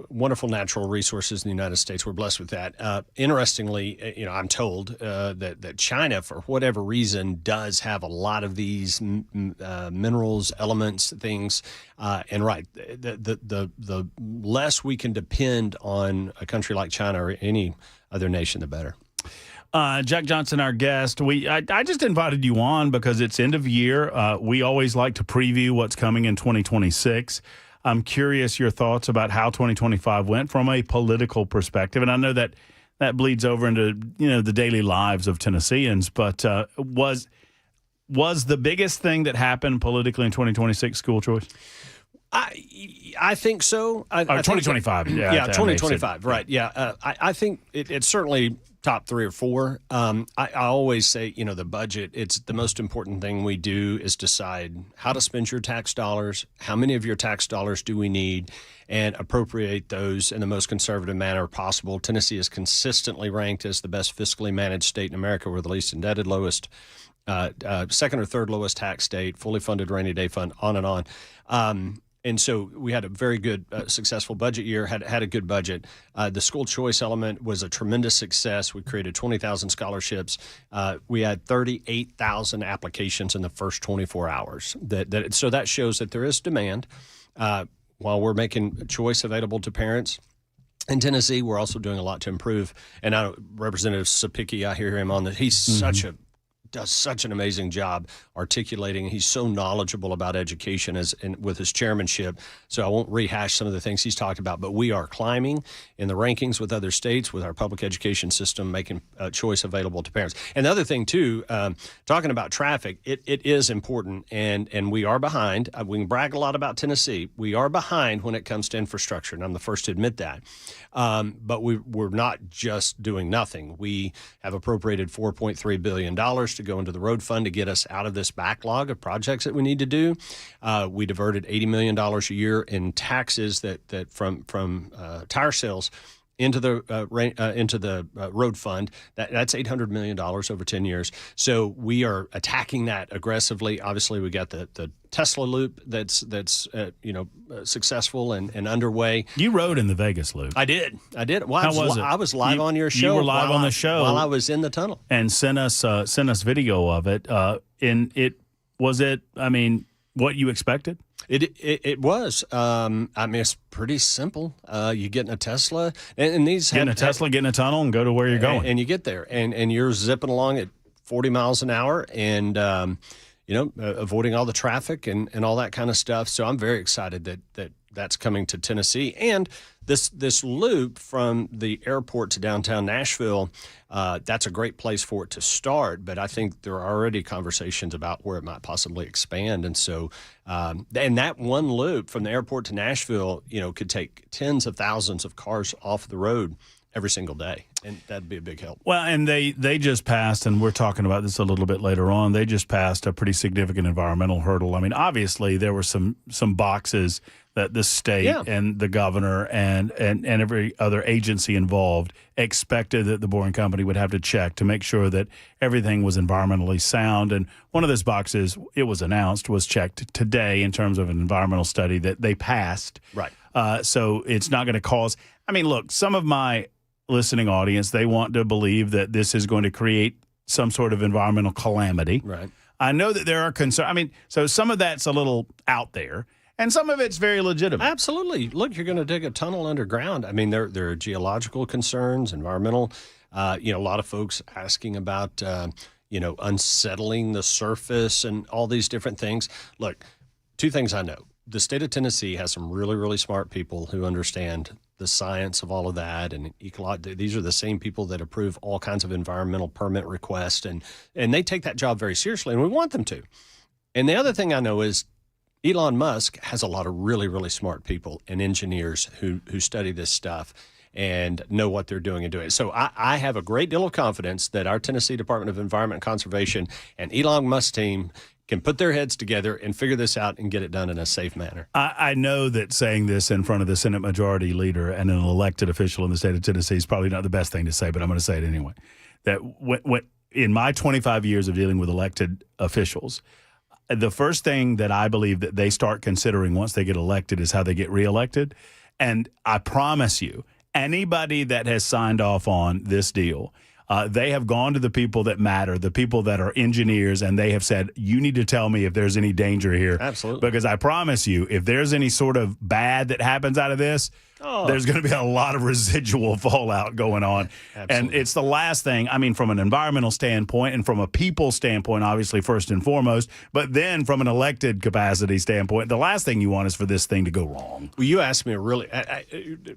G: wonderful natural resources in the United States. We're blessed with that. Interestingly, I'm told that China, for whatever reason, does have a lot of these minerals, elements, things. And right, the less we can depend on a country like China or any other nation, the better.
B: Jack Johnson, our guest. I just invited you on because it's end of year. We always like to preview what's coming in 2026. I'm curious your thoughts about how 2025 went from a political perspective, and I know that bleeds over into the daily lives of Tennesseans. But was the biggest thing that happened politically in 2026 school choice?
G: I think so.
B: 2025.
G: Yeah, 2025. Right. Yeah. I think it's certainly top 3 or 4. I always say, the budget, it's the most important thing we do is decide how to spend your tax dollars, how many of your tax dollars do we need, and appropriate those in the most conservative manner possible. Tennessee is consistently ranked as the best fiscally managed state in America. We're the least indebted, lowest, second or third lowest tax state, fully funded rainy day fund, on and on. And so we had a very good, successful budget year, had a good budget. The school choice element was a tremendous success. We created 20,000 scholarships. We had 38,000 applications in the first 24 hours. So that shows that there is demand. While we're making choice available to parents, in Tennessee, we're also doing a lot to improve. And Representative Sapicki, I hear him on that. He's does such an amazing job articulating. He's so knowledgeable about education with his chairmanship. So I won't rehash some of the things he's talked about, but we are climbing in the rankings with other states with our public education system, making choice available to parents. And the other thing too, talking about traffic, it is important, and we are behind. We can brag a lot about Tennessee. We are behind when it comes to infrastructure, and I'm the first to admit that. But we're not just doing nothing. We have appropriated $4.3 billion to go into the road fund to get us out of this backlog of projects that we need to do. We diverted $80 million a year in taxes that from tire sales into the road fund. That's $800 million over 10 years. So we are attacking that aggressively. Obviously, we got the Tesla loop that's successful and underway.
B: You rode in the Vegas loop.
G: I did. Well,
B: How was it?
G: I was live on your show.
B: You were live on the show
G: while I was in the tunnel,
B: and sent us video of it. What you expected?
G: It was. It's pretty simple. You get in a Tesla, and these
B: get in a Tesla, get in a tunnel, and go to where you're going,
G: and you get there, and you're zipping along at 40 miles an hour, and avoiding all the traffic and all that kind of stuff. So I'm very excited that's coming to Tennessee, and this loop from the airport to downtown Nashville. That's a great place for it to start, but I think there are already conversations about where it might possibly expand. And so, and that one loop from the airport to Nashville, could take tens of thousands of cars off the road every single day, and that'd be a big help.
B: Well, and they just passed, and we're talking about this a little bit later on, they just passed a pretty significant environmental hurdle. I mean, obviously there were some boxes that the state and the governor and every other agency involved expected that the Boring Company would have to check to make sure that everything was environmentally sound. And one of those boxes, it was announced, was checked today in terms of an environmental study that they passed.
G: Right.
B: So it's not going to cause – I mean, look, some of my listening audience, they want to believe that this is going to create some sort of environmental calamity.
G: Right.
B: I know that there are concerns. I mean, so some of that's a little out there. And some of it's very legitimate.
G: Absolutely. Look, you're going to dig a tunnel underground. I mean, there are geological concerns, environmental. A lot of folks asking about, unsettling the surface and all these different things. Look, two things I know. The state of Tennessee has some really, really smart people who understand the science of all of that. And these are the same people that approve all kinds of environmental permit requests. And they take that job very seriously, and we want them to. And the other thing I know is Elon Musk has a lot of really, really smart people and engineers who study this stuff and know what they're doing and doing it. So I have a great deal of confidence that our Tennessee Department of Environment and Conservation and Elon Musk team can put their heads together and figure this out and get it done in a safe manner.
B: I know that saying this in front of the Senate Majority Leader and an elected official in the state of Tennessee is probably not the best thing to say, but I'm going to say it anyway. That when in my 25 years of dealing with elected officials, the first thing that I believe that they start considering once they get elected is how they get reelected. And I promise you, anybody that has signed off on this deal, they have gone to the people that matter, the people that are engineers, and they have said, you need to tell me if there's any danger here.
G: Absolutely.
B: Because I promise you, if there's any sort of bad that happens out of this, there's going to be a lot of residual fallout going on.
G: Absolutely.
B: And it's the last thing, I mean, from an environmental standpoint and from a people standpoint, obviously, first and foremost, but then from an elected capacity standpoint, the last thing you want is for this thing to go wrong.
G: Well, you asked me a really,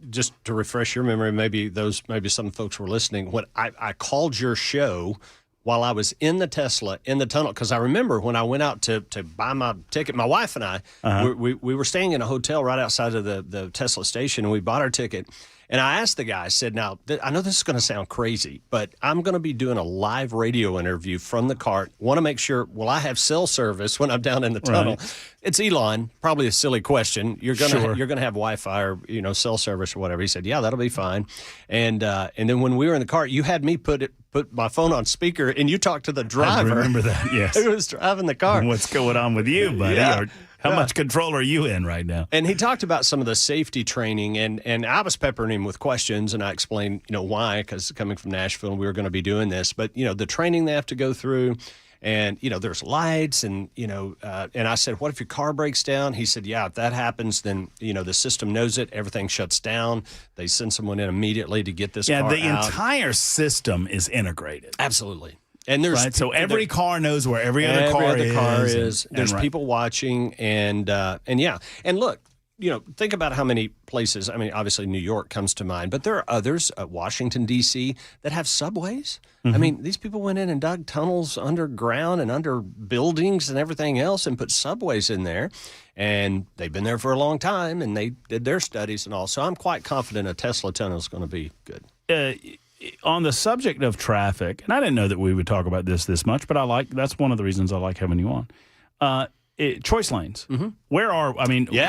G: just to refresh your memory, maybe some folks were listening, when I called your show while I was in the Tesla in the tunnel, because I remember when I went out to buy my ticket, my wife and I, we were staying in a hotel right outside of the Tesla station, and we bought our ticket. And I asked the guy, I said, now, I know this is going to sound crazy, but I'm going to be doing a live radio interview from the cart. Want to make sure, will I have cell service when I'm down in the tunnel? Right. It's Elon, probably a silly question. You're going to have Wi-Fi or cell service or whatever. He said, yeah, that'll be fine. And then when we were in the cart, you had me put my phone on speaker, and you talked to the driver.
B: I remember that, yes.
G: Who was driving the car.
B: What's going on with you, buddy?
G: Yeah.
B: How much control are you in right now?
G: And he talked about some of the safety training, and I was peppering him with questions, and I explained, why, because coming from Nashville, we were going to be doing this. But, the training they have to go through, and, there's lights, and, and I said, what if your car breaks down? He said, yeah, if that happens, then, the system knows it. Everything shuts down. They send someone in immediately to get this car out.
B: Yeah, the entire system is integrated.
G: Absolutely. And there's
B: so every car knows where every other car is.
G: There's people watching, and yeah. And look, think about how many places. I mean, obviously New York comes to mind, but there are others, Washington D.C., that have subways. I mean, these people went in and dug tunnels underground and under buildings and everything else, and put subways in there. And they've been there for a long time, and they did their studies and all. So I'm quite confident a Tesla tunnel is going to be good.
B: On the subject of traffic, and I didn't know that we would talk about this much, but that's one of the reasons I like having you on. Choice lanes. Where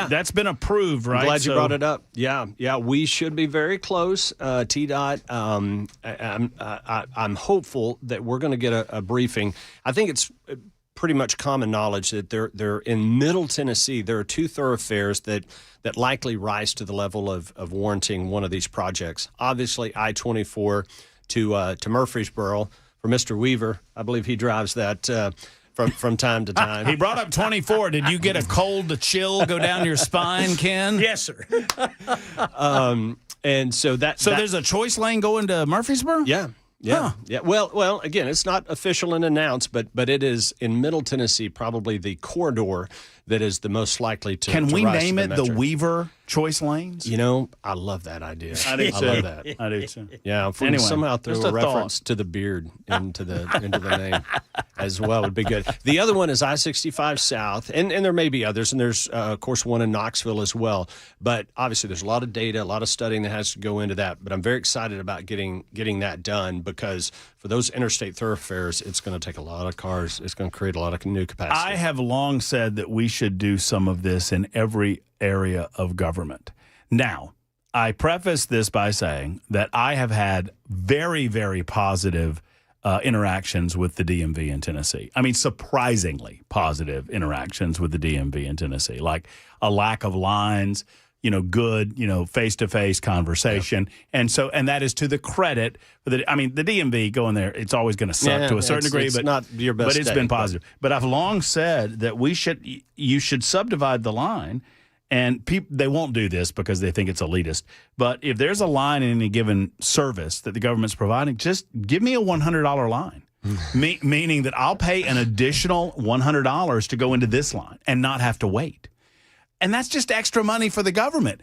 B: that's been approved, right?
G: I'm glad you brought it up. Yeah, we should be very close. TDOT, I'm hopeful that we're going to get a briefing. I think it's pretty much common knowledge that they're in Middle Tennessee. There are two thoroughfares that likely rise to the level of warranting one of these projects. Obviously, I-24 to Murfreesboro for Mr. Weaver. I believe he drives that from time to time.
B: He brought up 24. Did you get a cold chill go down your spine, Ken?
E: Yes, sir.
G: And so
B: there's a choice lane going to Murfreesboro?
G: Yeah. Yeah, yeah. Well, again, it's not official and announced, but it is in Middle Tennessee, probably the corridor that is the most likely to.
B: Can we
G: rise
B: name
G: to
B: it
G: metro.
B: the Weaver Choice Lanes?
G: I love that idea.
B: I do too.
G: love that.
B: I do too.
G: Yeah, if we can somehow throw a reference to the beard into the name as well would be good. The other one is I-65 South, and there may be others, and there's of course one in Knoxville as well. But obviously, there's a lot of data, a lot of studying that has to go into that. But I'm very excited about getting that done, because for those interstate thoroughfares, it's going to take a lot of cars. It's going to create a lot of new capacity.
B: I have long said that we should do some of this in every area of government. Now, I preface this by saying that I have had very, very positive interactions with the DMV in Tennessee. I mean, surprisingly positive interactions with the DMV in Tennessee, like a lack of lines. good, face-to-face conversation. And that is to the credit for the DMV going there, it's always going to suck to a certain degree,
G: it's
B: but
G: not your best
B: but it's
G: day,
B: been positive. But I've long said that you should subdivide the line, and they won't do this because they think it's elitist. But if there's a line in any given service that the government's providing, just give me a $100 line. Meaning that I'll pay an additional $100 to go into this line and not have to wait. And that's just extra money for the government.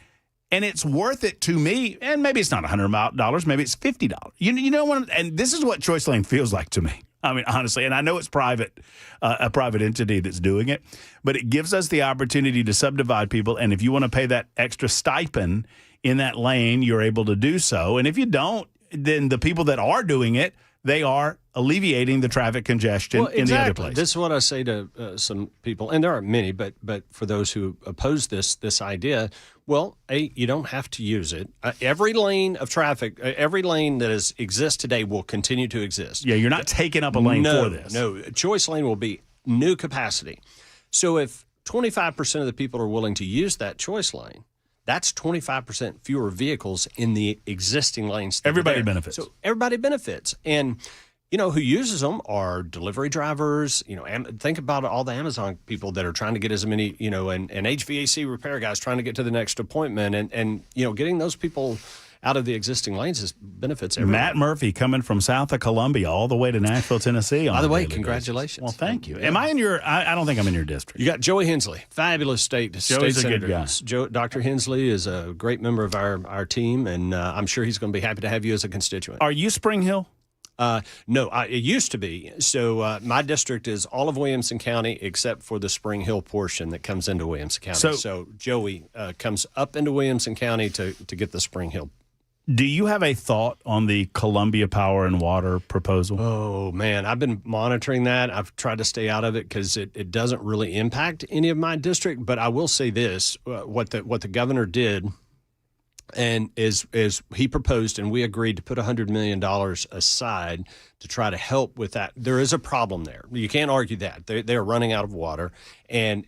B: And it's worth it to me. And maybe it's not $100, maybe it's $50. You know what? And this is what Choice Lane feels like to me. I mean, honestly, and I know it's private, a private entity that's doing it, but it gives us the opportunity to subdivide people. And if you want to pay that extra stipend in that lane, you're able to do so. And if you don't, then the people that are doing it, they are alleviating the traffic congestion in the other place.
G: This is what I say to some people, and there are many, but for those who oppose this idea, well, you don't have to use it. Every lane of traffic, every lane that exists today will continue to exist.
B: Yeah, you're not taking up a lane for this.
G: No, Choice Lane will be new capacity. So if 25% of the people are willing to use that Choice Lane, that's 25% fewer vehicles in the existing lanes.
B: Everybody benefits.
G: So everybody benefits. And, who uses them are delivery drivers. Think about all the Amazon people that are trying to get as many, and HVAC repair guys trying to get to the next appointment. And getting those people out of the existing lanes benefits everyone.
B: Matt Murphy coming from south of Columbia all the way to Nashville, Tennessee.
G: By the way, congratulations.
B: Well, thank you. Am I in your? I don't think I'm in your district.
G: You got Joey Hensley, fabulous state
B: Joey's
G: senator.
B: A good guy.
G: Dr. Hensley is a great member of our team, and I'm sure he's going to be happy to have you as a constituent.
B: Are you Spring Hill?
G: No, it used to be. So my district is all of Williamson County except for the Spring Hill portion that comes into Williamson County. So Joey comes up into Williamson County to get the Spring Hill.
B: Do you have a thought on the Columbia Power and Water proposal?
G: Oh, man, I've been monitoring that. I've tried to stay out of it because it doesn't really impact any of my district. But I will say this, what the governor did and is he proposed, and we agreed to put $100 million aside to try to help with that. There is a problem there. You can't argue that. They're running out of water. And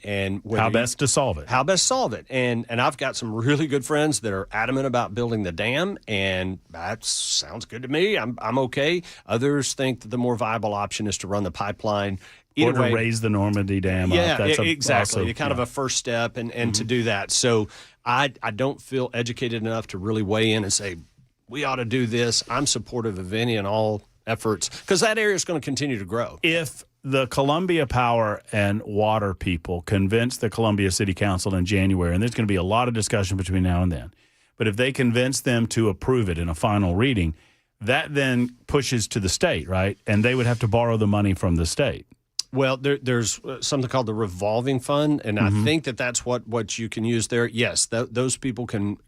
B: how best to solve it?
G: How best solve it? And I've got some really good friends that are adamant about building the dam, and that sounds good to me. I'm okay. Others think that the more viable option is to run the pipeline.
B: Or to raise the Normandy Dam up.
G: Yeah,
B: That's
G: exactly.
B: Also,
G: kind of a first step, and to do that. So I don't feel educated enough to really weigh in and say, we ought to do this. I'm supportive of any and all efforts because that area is going to continue to grow.
B: If the Columbia Power and Water people convince the Columbia City Council in January, and there's going to be a lot of discussion between now and then, but if they convince them to approve it in a final reading, that then pushes to the state, right? And they would have to borrow the money from the state.
G: Well, there's something called the revolving fund, and I think that's what you can use there. Yes, those people can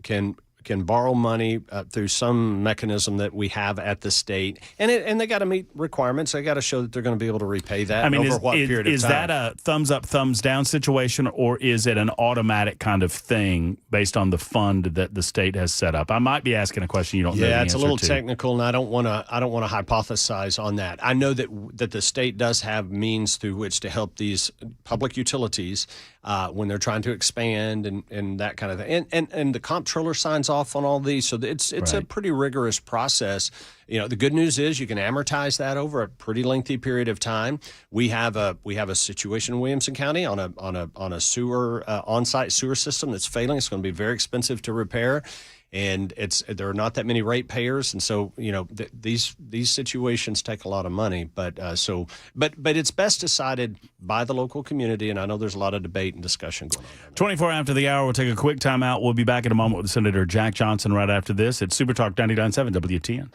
G: borrow money through some mechanism that we have at the state, and they got to meet requirements. They got to show that they're going to be able to repay that.
B: I mean,
G: over what period of time?
B: Is that a thumbs up, thumbs down situation, or is it an automatic kind of thing based on the fund that the state has set up? I might be asking a question you don't know the
G: Yeah,
B: answer
G: it's a little
B: to.
G: technical, and I don't want to hypothesize on that. I know that the state does have means through which to help these public utilities when they're trying to expand and that kind of thing. And the comptroller signs off on all these, so it's a pretty rigorous process. The good news is you can amortize that over a pretty lengthy period of time. We have a situation in Williamson County on a sewer on-site sewer system that's failing. It's going to be very expensive to repair. And there are not that many ratepayers, and so these situations take a lot of money. But it's best decided by the local community, and I know there's a lot of debate and discussion going on.
B: 24 after the hour, we'll take a quick time out. We'll be back in a moment with Senator Jack Johnson right after this. It's Super Talk 99.7 WTN.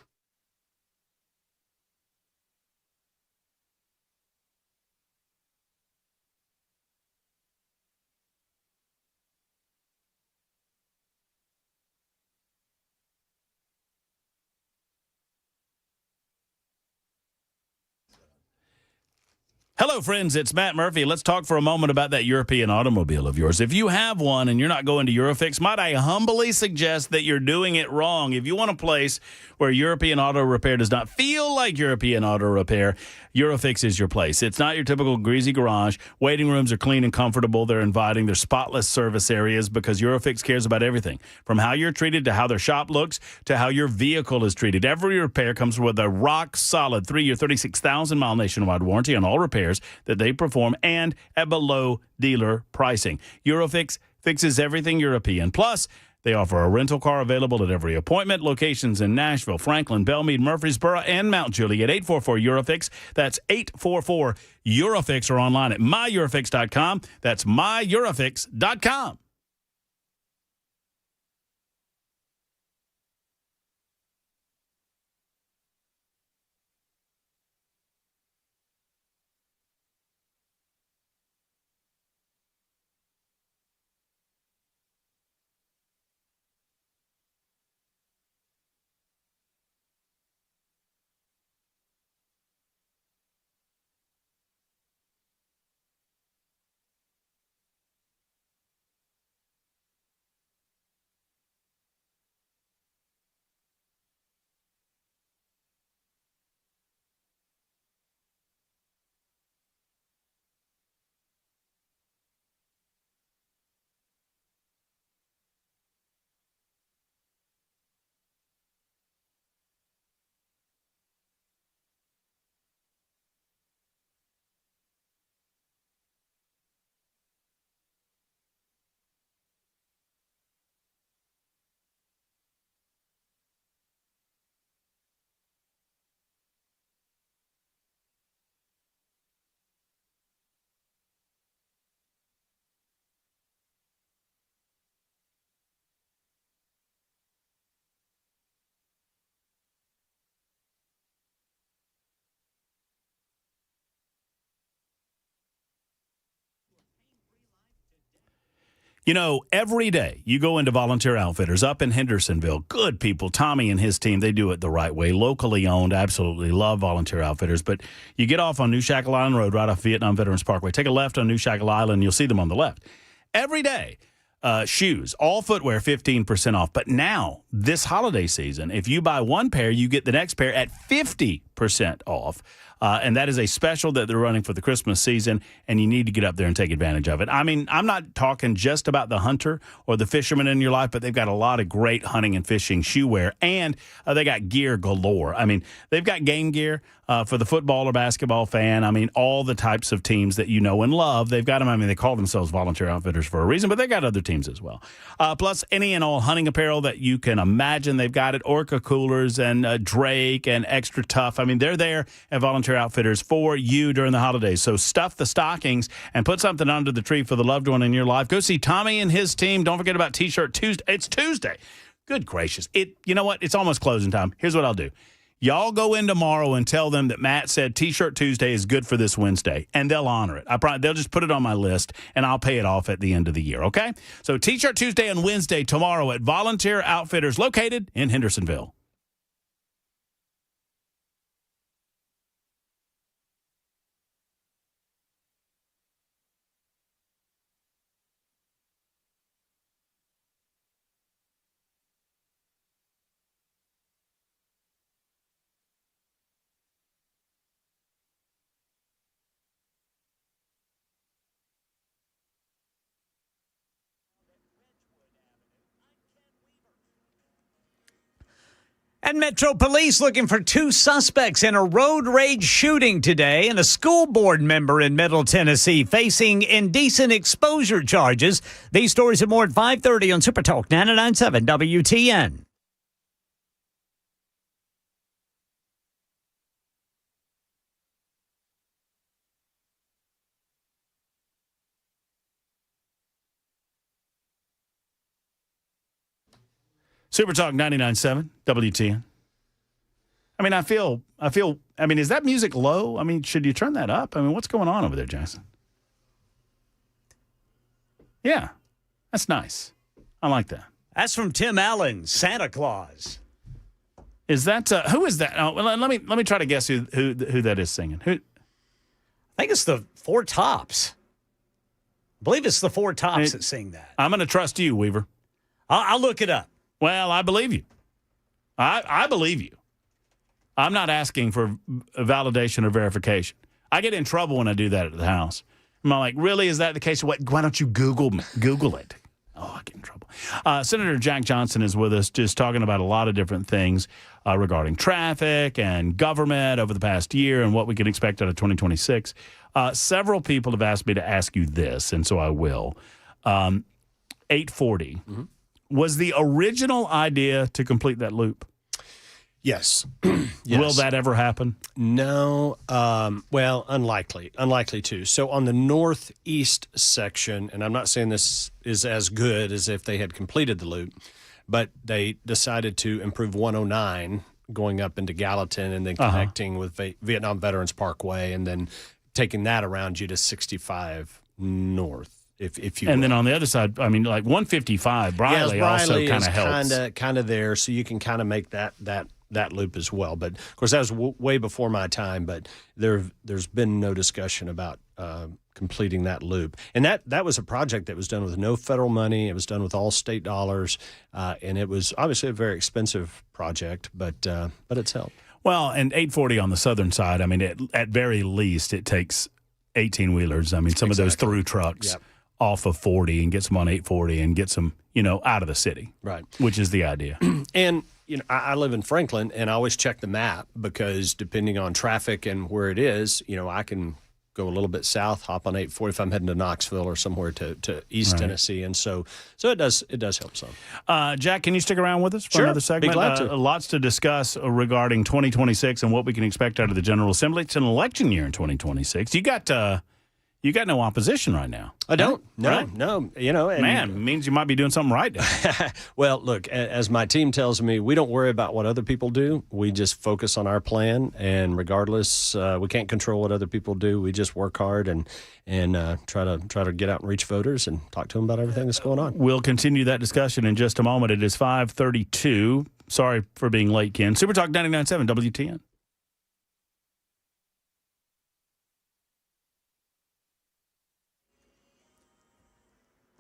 B: Hello, friends. It's Matt Murphy. Let's talk for a moment about that European automobile of yours. If you have one and you're not going to Eurofix, might I humbly suggest that you're doing it wrong. If you want a place where European Auto Repair does not feel like European Auto Repair, Eurofix is your place. It's not your typical greasy garage. Waiting rooms are clean and comfortable. They're inviting. They're spotless service areas because Eurofix cares about everything, from how you're treated to how their shop looks to how your vehicle is treated. Every repair comes with a rock-solid 3-year, 36,000-mile nationwide warranty on all repairs that they perform and at below dealer pricing. Eurofix fixes everything European. Plus, they offer a rental car available at every appointment. Locations in Nashville, Franklin, Belmead, Murfreesboro, and Mount Juliet. 844-EUROFIX. That's 844-EUROFIX, or online at myEurofix.com. That's myEurofix.com. You know, every day you go into Volunteer Outfitters up in Hendersonville. Good people. Tommy and his team, they do it the right way. Locally owned. Absolutely love Volunteer Outfitters. But you get off on New Shackle Island Road right off Vietnam Veterans Parkway. Take a left on New Shackle Island. You'll see them on the left. Every day, shoes, all footwear, 15% off. But now, this holiday season, if you buy one pair, you get the next pair at 50% off. And that is a special that they're running for the Christmas season, and you need to get up there and take advantage of it. I mean, I'm not talking just about the hunter or the fisherman in your life, but they've got a lot of great hunting and fishing shoe wear, and they got gear galore. I mean, they've got game gear for the football or basketball fan. I mean, all the types of teams that you know and love, they've got them. I mean, they call themselves Volunteer Outfitters for a reason, but they got other teams as well. Plus, any and all hunting apparel that you can imagine. They've got it, Orca coolers and Drake and Extra Tough. I mean, they're there at Volunteer Outfitters for you during the holidays. So stuff the stockings and put something under the tree for the loved one in your life. Go see Tommy and his team. Don't forget about T-Shirt Tuesday. It's Tuesday. Good gracious. You know what? It's almost closing time. Here's what I'll do. Y'all go in tomorrow and tell them that Matt said T-Shirt Tuesday is good for this Wednesday, and they'll honor it. They'll just put it on my list, and I'll pay it off at the end of the year, okay? So T-Shirt Tuesday and Wednesday tomorrow at Volunteer Outfitters, located in Hendersonville.
A: And Metro Police looking for 2 suspects in a road rage shooting today, and a school board member in Middle Tennessee facing indecent exposure charges. These stories and more at 5:30 on Super Talk 99.7 WTN.
B: Super Talk 99.7 WTN. I mean, is that music low? I mean, should you turn that up? I mean, what's going on over there, Jason? Yeah, that's nice. I like that.
A: That's from Tim Allen, Santa Claus.
B: Is that, who is that? Oh, well, let me try to guess who that is singing. Who?
A: I I think it's the Four Tops. I believe it's the Four Tops that's seeing that.
B: I'm going to trust you, Weaver.
A: I'll look it up.
B: Well, I believe you. I believe you. I'm not asking for validation or verification. I get in trouble when I do that at the house. I'm like, really? Is that the case? Why don't you Google it? Oh, I get in trouble. Senator Jack Johnson is with us, just talking about a lot of different things regarding traffic and government over the past year and what we can expect out of 2026. Several people have asked me to ask you this, and so I will. 840. Was the original idea to complete that loop?
G: Yes.
B: Will that ever happen?
G: No. Well, unlikely to. So on the northeast section, and I'm not saying this is as good as if they had completed the loop, but they decided to improve 109 going up into Gallatin and then connecting with Vietnam Veterans Parkway and then taking that around you to 65 north. If you
B: and
G: will.
B: then on the other side, I mean, like 155, Briley also kind of helps.
G: Kind of there, so you can kind of make that loop as well. But of course, that was way before my time. But there's been no discussion about completing that loop, and that was a project that was done with no federal money. It was done with all state dollars, and it was obviously a very expensive project, but it's helped.
B: Well, and 840 on the southern side, I mean, at very least, it takes 18-wheelers. I mean, some of those through trucks off of 40 and gets them on 840 and gets them, out of the city.
G: Right.
B: Which is the idea.
G: And, I live in Franklin, and I always check the map because depending on traffic and where it is, I can go a little bit south, hop on 840 if I'm heading to Knoxville or somewhere to East Tennessee. And so it does help some.
B: Jack, can you stick around with us for another segment?
G: Be glad to.
B: Lots to discuss regarding 2026 and what we can expect out of the General Assembly. It's an election year in 2026. You got no opposition right now.
G: I don't.
B: Right?
G: No.
B: Man, means you might be doing something right.
G: Well, look, as my team tells me, we don't worry about what other people do. We just focus on our plan, and regardless, we can't control what other people do. We just work hard and try to get out and reach voters and talk to them about everything that's going on.
B: We'll continue that discussion in just a moment. It is 5:32. Sorry for being late, Ken. Super Talk 99.7 WTN.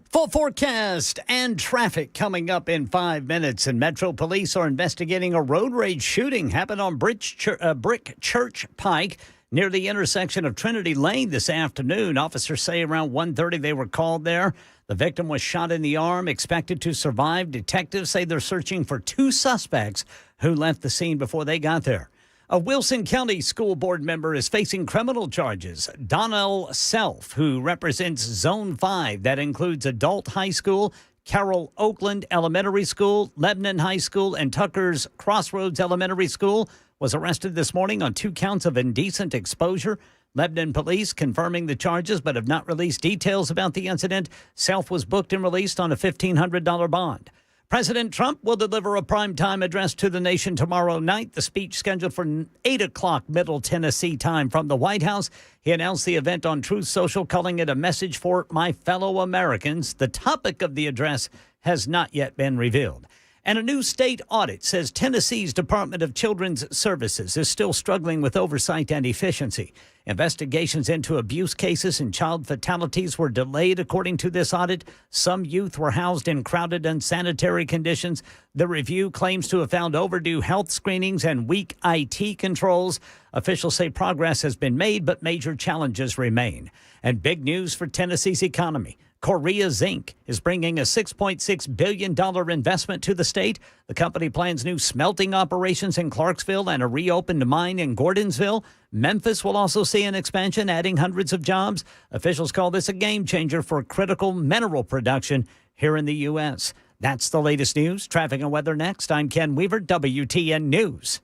A: Full forecast and traffic coming up in 5 minutes. And Metro Police are investigating a road rage shooting happened on Brick Church Pike near the intersection of Trinity Lane this afternoon. Officers say around 1:30 they were called there. The victim was shot in the arm, expected to survive. Detectives say they're searching for 2 suspects who left the scene before they got there. A Wilson County School Board member is facing criminal charges. Donnell Self, who represents Zone 5, that includes Adult High School, Carroll Oakland Elementary School, Lebanon High School, and Tucker's Crossroads Elementary School, was arrested this morning on 2 counts of indecent exposure. Lebanon police confirming the charges but have not released details about the incident. Self was booked and released on a $1,500 bond. President Trump will deliver a primetime address to the nation tomorrow night. The speech scheduled for 8 o'clock Middle Tennessee time from the White House. He announced the event on Truth Social, calling it a message for my fellow Americans. The topic of the address has not yet been revealed. And a new state audit says Tennessee's Department of Children's Services is still struggling with oversight and efficiency. Investigations into abuse cases and child fatalities were delayed, according to this audit. Some youth were housed in crowded, unsanitary conditions. The review claims to have found overdue health screenings and weak IT controls. Officials say progress has been made, but major challenges remain. And big news for Tennessee's economy. Korea Zinc is bringing a $6.6 billion investment to the state. The company plans new smelting operations in Clarksville and a reopened mine in Gordonsville. Memphis will also see an expansion, adding hundreds of jobs. Officials call this a game changer for critical mineral production here in the U.S. That's the latest news. Traffic and weather next. I'm Ken Weaver, WTN News.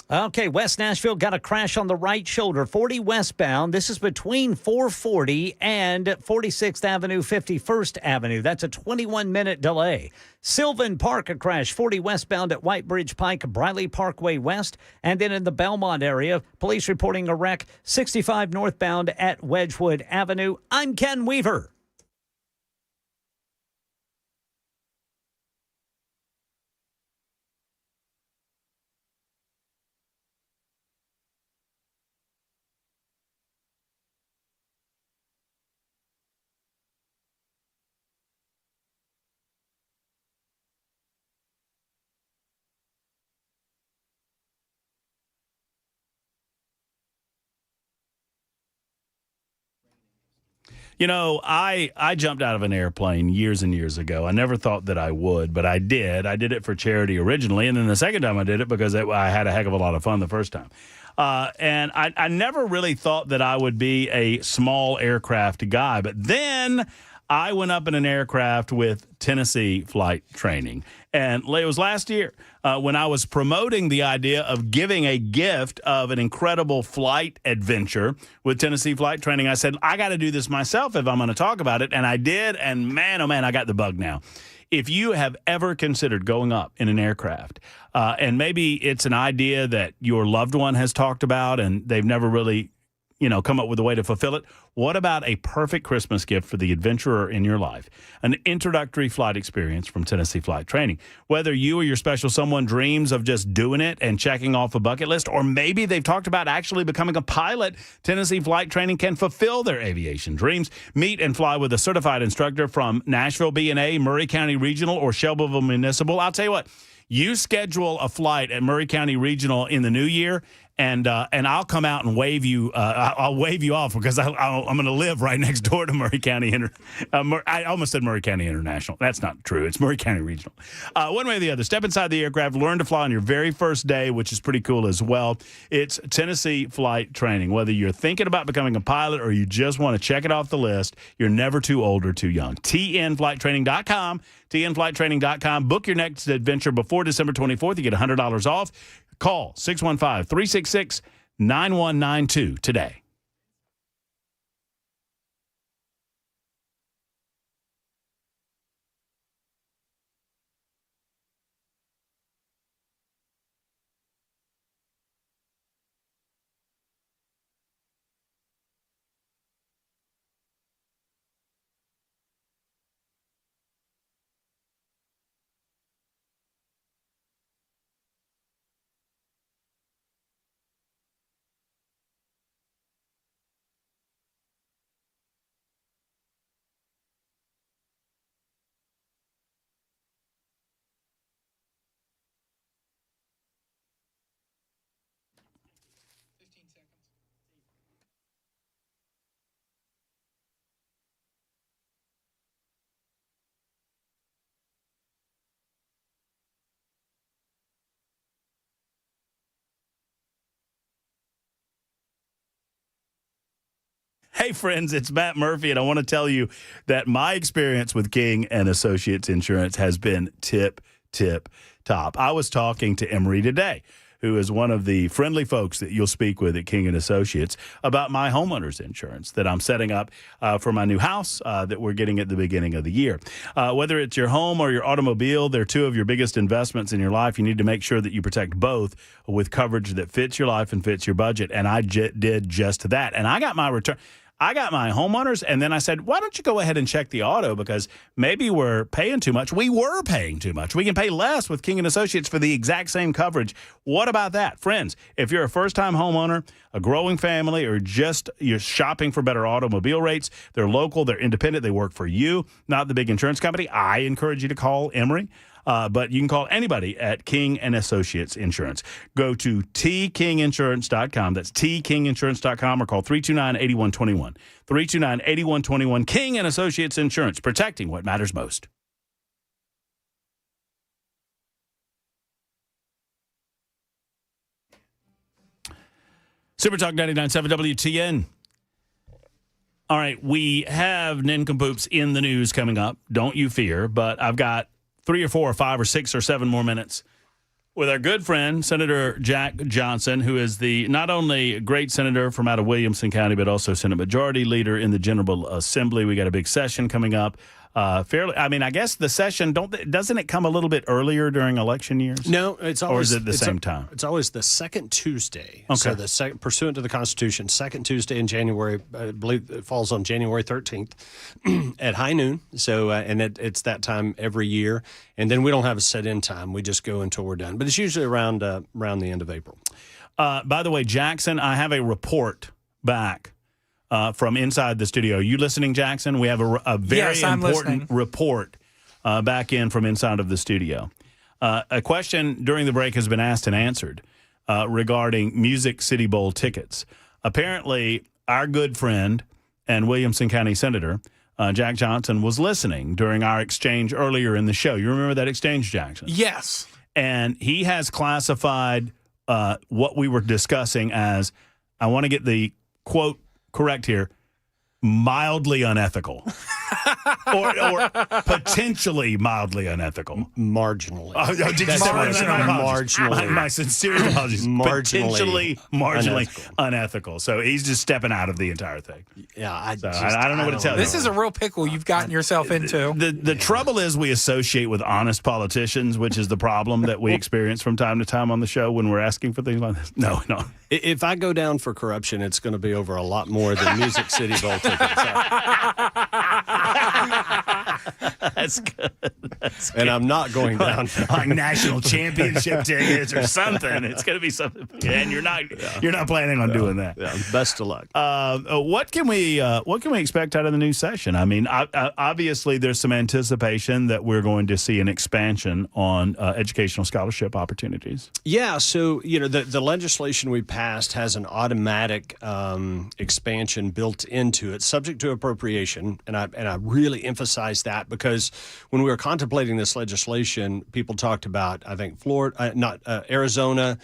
A: Okay, West Nashville got a crash on the right shoulder, 40 westbound. This is between 440 and 46th Avenue, 51st Avenue. That's a 21-minute delay. Sylvan Park, a crash, 40 westbound at White Bridge Pike, Briley Parkway West. And then in the Belmont area, police reporting a wreck, 65 northbound at Wedgwood Avenue. I'm Ken Weaver.
B: You know, I jumped out of an airplane years and years ago. I never thought that I would, but I did. I did it for charity originally, and then the second time I did it because I had a heck of a lot of fun the first time. And I never really thought that I would be a small aircraft guy, but then I went up in an aircraft with Tennessee Flight Training. And it was last year when I was promoting the idea of giving a gift of an incredible flight adventure with Tennessee Flight Training. I said, I got to do this myself if I'm going to talk about it. And I did. And man, oh man, I got the bug now. If you have ever considered going up in an aircraft, and maybe it's an idea that your loved one has talked about and they've never really come up with a way to fulfill it. What about a perfect Christmas gift for the adventurer in your life? An introductory flight experience from Tennessee Flight Training. Whether you or your special someone dreams of just doing it and checking off a bucket list, or maybe they've talked about actually becoming a pilot, Tennessee Flight Training can fulfill their aviation dreams. Meet and fly with a certified instructor from Nashville B&A, Murray County Regional, or Shelbyville Municipal. I'll tell you what, you schedule a flight at Murray County Regional in the new year, and I'll come out and wave you. I'll wave you off because I'm going to live right next door to Murray County. I almost said Murray County International. That's not true. It's Murray County Regional. One way or the other, step inside the aircraft, learn to fly on your very first day, which is pretty cool as well. It's Tennessee Flight Training. Whether you're thinking about becoming a pilot or you just want to check it off the list, you're never too old or too young. TNFlightTraining.com. TNFlightTraining.com. Book your next adventure before December 24th. You get $100 off. Call 615-366-9192 today. Hey, friends, it's Matt Murphy, and I want to tell you that my experience with King and Associates Insurance has been tip top. I was talking to Emery today, who is one of the friendly folks that you'll speak with at King and Associates, about my homeowner's insurance that I'm setting up for my new house that we're getting at the beginning of the year. Whether it's your home or your automobile, they're two of your biggest investments in your life. You need to make sure that you protect both with coverage that fits your life and fits your budget, and I did just that. And I got my return. I got my homeowners, and then I said, why don't you go ahead and check the auto, because maybe we're paying too much. We were paying too much. We can pay less with King & Associates for the exact same coverage. What about that? Friends, if you're a first-time homeowner, a growing family, or just you're shopping for better automobile rates, they're local, they're independent, they work for you, not the big insurance company, I encourage you to call Emery. But you can call anybody at King & Associates Insurance. Go to tkinginsurance.com. That's tkinginsurance.com, or call 329-8121. 329-8121. King & Associates Insurance, protecting what matters most. Super Talk 99.7 WTN. All right, we have nincompoops in the news coming up. Don't you fear, but I've got 3 or 4 or 5 or 6 or 7 more minutes with our good friend, Senator Jack Johnson, who is the not only a great senator from out of Williamson County, but also Senate Majority Leader in the General Assembly. We got a big session coming up. I guess the session, doesn't it come a little bit earlier during election years?
G: No, it's always.
B: Or is it the same time?
G: It's always the second Tuesday.
B: Okay.
G: So pursuant to the Constitution, second Tuesday in January, I believe it falls on January 13th at high noon. So, and it's that time every year. And then we don't have a set in time. We just go until we're done. But it's usually around the end of April.
B: By the way, Jackson, I have a report back from inside the studio. Are you listening, Jackson? We have a very important report back in from inside of the studio. A question during the break has been asked and answered regarding Music City Bowl tickets. Apparently, our good friend and Williamson County Senator Jack Johnson was listening during our exchange earlier in the show. You remember that exchange, Jackson?
C: Yes.
B: And he has classified what we were discussing as, I want to get the quote correct here, mildly unethical. or potentially mildly unethical.
G: Marginally.
B: Did you say
G: marginally?
B: My sincere apologies. Potentially marginally unethical. So he's just stepping out of the entire thing.
G: Yeah, I
B: don't know what to tell you.
C: This is a real pickle you've gotten yourself into.
B: The trouble is we associate with honest politicians, which is the problem that we experience from time to time on the show when we're asking for things like this. No.
G: If I go down for corruption, it's going to be over a lot more than Music City Bowl tickets.
B: That's good.
G: And I'm not going down
B: like national championship tickets or something. It's going to be something, and you're not planning on doing that.
G: Yeah, best of luck.
B: What can we expect out of the new session? I mean, obviously there's some anticipation that we're going to see an expansion on educational scholarship opportunities.
G: Yeah, so the legislation we passed has an automatic expansion built into it, subject to appropriation, and I really emphasize that because when we were contemplating this legislation, people talked about, I think, Arizona,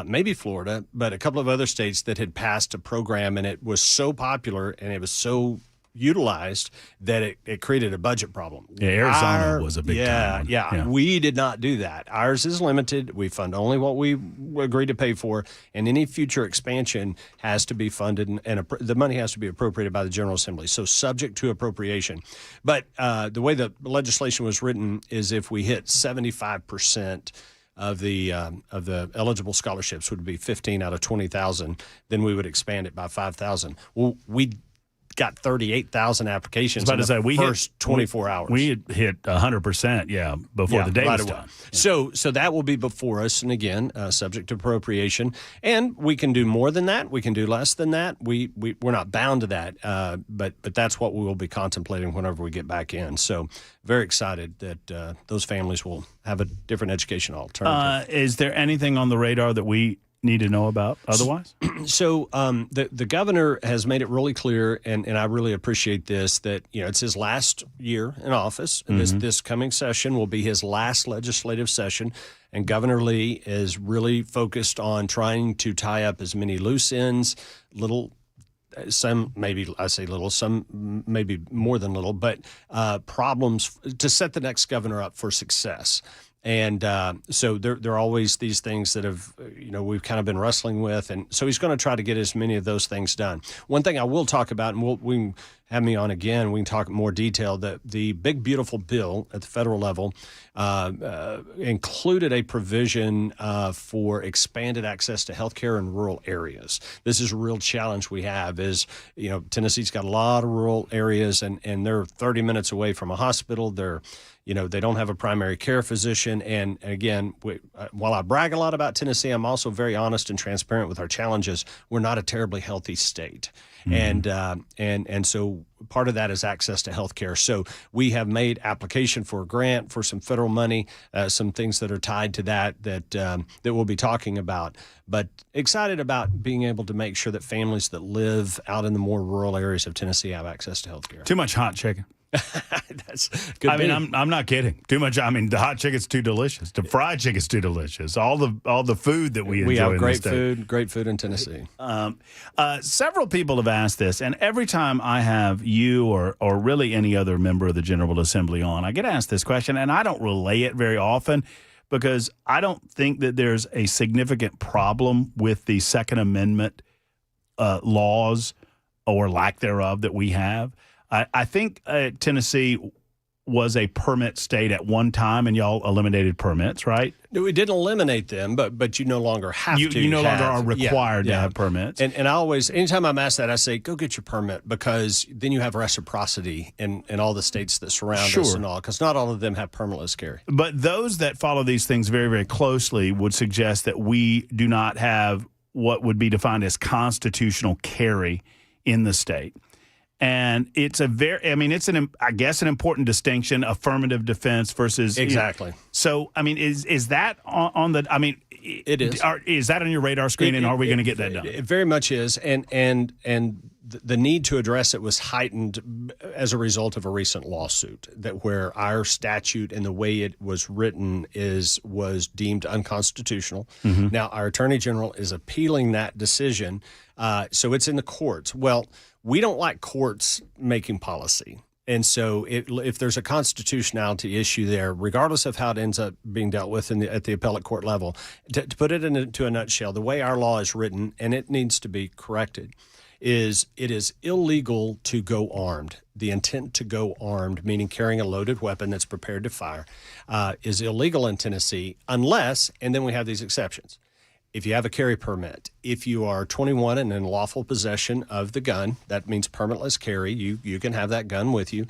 G: maybe Florida, but a couple of other states that had passed a program, and it was so popular and it was so utilized that it created a budget problem.
B: Yeah, Arizona was a big time one.
G: Yeah, we did not do that. Ours is limited. We fund only what we agree to pay for, and any future expansion has to be funded, and the money has to be appropriated by the General Assembly, so subject to appropriation. But the way the legislation was written is if we hit 75% of the eligible scholarships, would be 15 out of 20,000, then we would expand it by 5,000. Well, we got 38,000 applications in the first 24 hours.
B: We had hit 100%, before the day was done.
G: Yeah. So that will be before us, and again, subject to appropriation. And we can do more than that. We can do less than that. We're not bound to that, but that's what we will be contemplating whenever we get back in. So very excited that those families will have a different educational alternative.
B: Is there anything on the radar that we need to know about otherwise?
G: So the governor has made it really clear, and I really appreciate this, that it's his last year in office, and this coming session will be his last legislative session, and Governor Lee is really focused on trying to tie up as many loose ends, some maybe I say little, some maybe more than little, but problems to set the next governor up for success. And so there are always these things that have, we've kind of been wrestling with. And so he's going to try to get as many of those things done. One thing I will talk about, and we can have me on again, we can talk in more detail, that the big, beautiful bill at the federal level included a provision for expanded access to health care in rural areas. This is a real challenge we have is, Tennessee's got a lot of rural areas, and they're 30 minutes away from a hospital. They don't have a primary care physician. And again, while I brag a lot about Tennessee, I'm also very honest and transparent with our challenges. We're not a terribly healthy state. And so part of that is access to health care. So we have made application for a grant for some federal money, some things that are tied to that we'll be talking about. But excited about being able to make sure that families that live out in the more rural areas of Tennessee have access to health care.
B: Too much hot chicken.
G: That's good.
B: I mean, I'm not kidding. Too much. I mean, the hot chicken's too delicious. The fried chicken's too delicious. All the food that we enjoy.
G: We have
B: in
G: great food in Tennessee.
B: Several people have asked this, and every time I have you or really any other member of the General Assembly on, I get asked this question, and I don't relay it very often because I don't think that there's a significant problem with the Second Amendment laws or lack thereof that we have. I think Tennessee was a permit state at one time, and y'all eliminated permits, right?
G: No, we didn't eliminate them, but you no longer have to.
B: You no longer are required to have permits.
G: And I always, anytime I'm asked that, I say, go get your permit, because then you have reciprocity in all the states that surround us and all, because not all of them have permitless carry.
B: But those that follow these things very, very closely would suggest that we do not have what would be defined as constitutional carry in the state. And it's I guess an important distinction, affirmative defense versus
G: exactly.
B: So, I mean, is that on the, I mean,
G: It is.
B: Is that on your radar screen, and are we going to get that done?
G: It very much is, and the need to address it was heightened as a result of a recent lawsuit that where our statute and the way it was written was deemed unconstitutional.
B: Mm-hmm.
G: Now our Attorney General is appealing that decision, so it's in the courts. Well, we don't like courts making policy. And so if there's a constitutionality issue there, regardless of how it ends up being dealt with at the appellate court level, to put it into a nutshell, the way our law is written, and it needs to be corrected, is it is illegal to go armed. The intent to go armed, meaning carrying a loaded weapon that's prepared to fire, is illegal in Tennessee unless, and then we have these exceptions. If you have a carry permit, if you are 21 and in lawful possession of the gun, that means permitless carry. You can have that gun with you.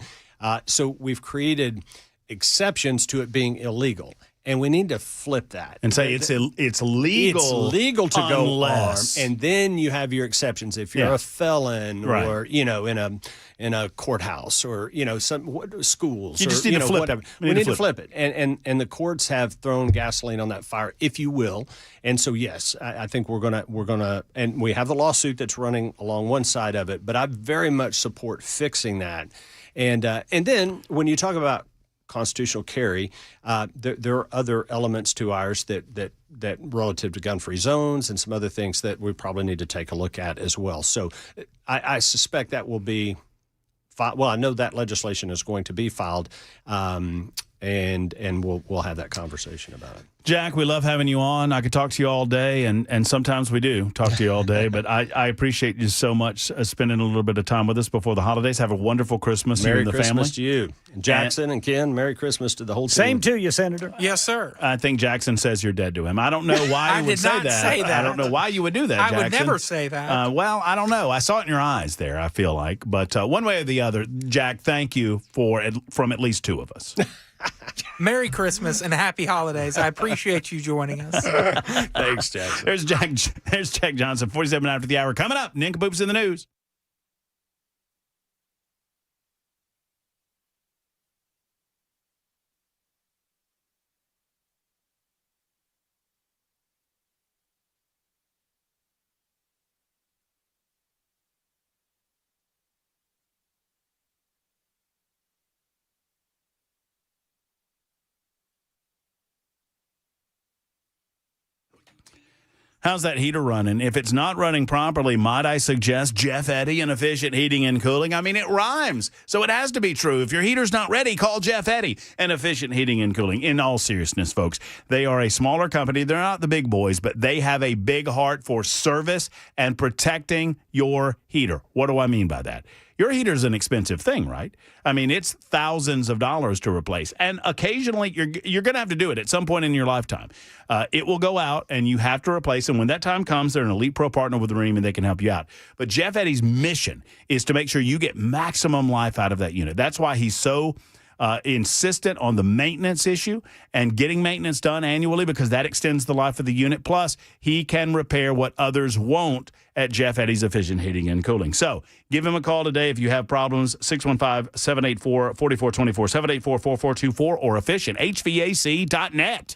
G: So we've created exceptions to it being illegal. And we need to flip that
B: and say it's legal.
G: It's legal to go armed,
B: unless,
G: and then you have your exceptions if you're a felon or in a courthouse or some schools.
B: You just
G: or,
B: need to flip
G: whatever.
B: it.
G: We need to flip it, and the courts have thrown gasoline on that fire, if you will. And so yes, I think we're gonna, and we have the lawsuit that's running along one side of it, but I very much support fixing that. And then when you talk about constitutional carry, there are other elements to ours that relative to gun-free zones and some other things that we probably need to take a look at as well. So I suspect that will be well, I know that legislation is going to be filed, and we'll have that conversation about it.
B: Jack, we love having you on. I could talk to you all day, and sometimes we do talk to you all day, but I appreciate you so much spending a little bit of time with us before the holidays. Have a wonderful Christmas, you and the family.
G: Merry Christmas to you. And Jackson and Ken, Merry Christmas to the whole team.
A: Same to you, Senator.
C: Yes, sir.
B: I think Jackson says you're dead to him. I don't know why you would say that. I don't know why you would do that, Jackson.
C: I would never say that.
B: Well, I don't know. I saw it in your eyes there, I feel like. But one way or the other, Jack, thank you from at least two of us.
C: Merry Christmas and happy holidays. I appreciate you joining us.
B: Thanks, Jackson. There's Jack Johnson, 47 after the hour. Coming up, Nincompoops in the news. How's that heater running? If it's not running properly, might I suggest Jeff Eddy and Efficient Heating and Cooling? I mean, it rhymes, so it has to be true. If your heater's not ready, call Jeff Eddy and Efficient Heating and Cooling. In all seriousness, folks, they are a smaller company. They're not the big boys, but they have a big heart for service and protecting your heater. What do I mean by that? Your heater's an expensive thing, right? I mean, it's thousands of dollars to replace. And occasionally, you're going to have to do it at some point in your lifetime. It will go out, and you have to replace them. When that time comes, they're an Elite Pro partner with Rheem, and they can help you out. But Jeff Eddy's mission is to make sure you get maximum life out of that unit. That's why he's so insistent on the maintenance issue and getting maintenance done annually, because that extends the life of the unit. Plus, he can repair what others won't at Jeff Eddy's Efficient Heating and Cooling. So give him a call today if you have problems, 615-784-4424, 784-4424, or efficienthvac.net.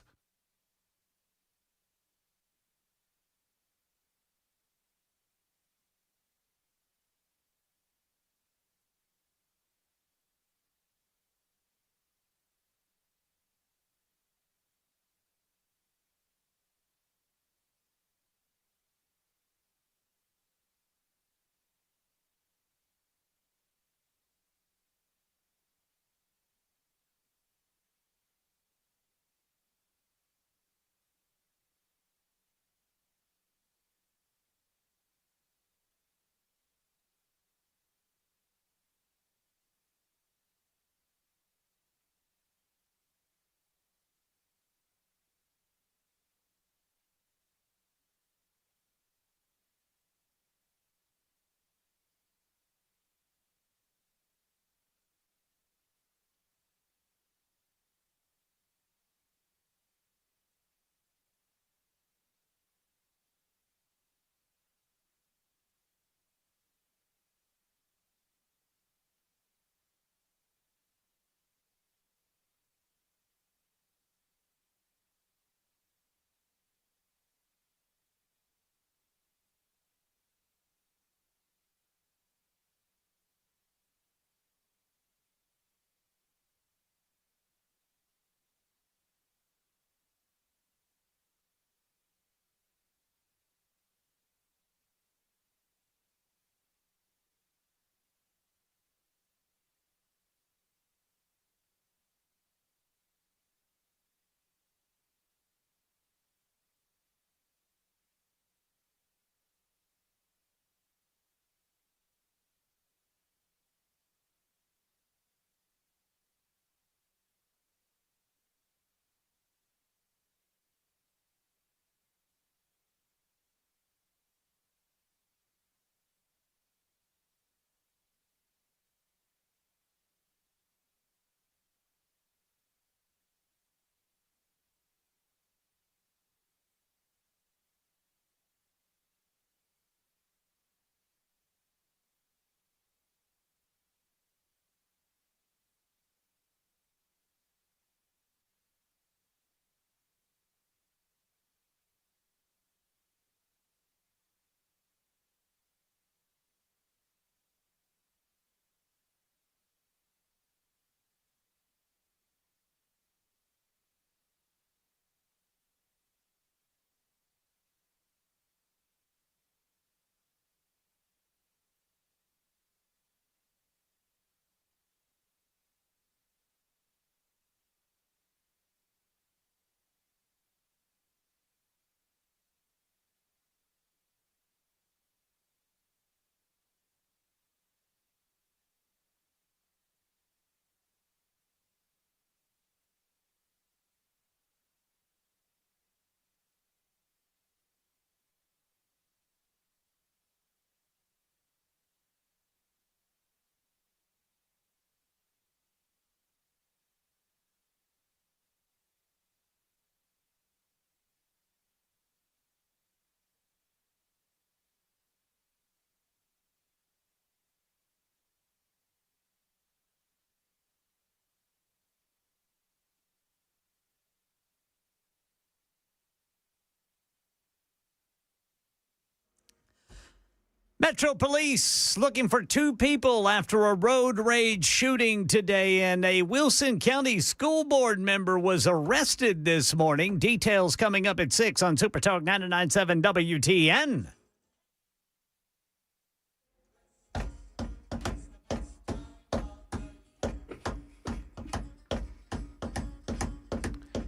A: Metro Police looking for 2 people after a road rage shooting today, and a Wilson County School Board member was arrested this morning. Details coming up at 6 on Super Talk 99.7 WTN.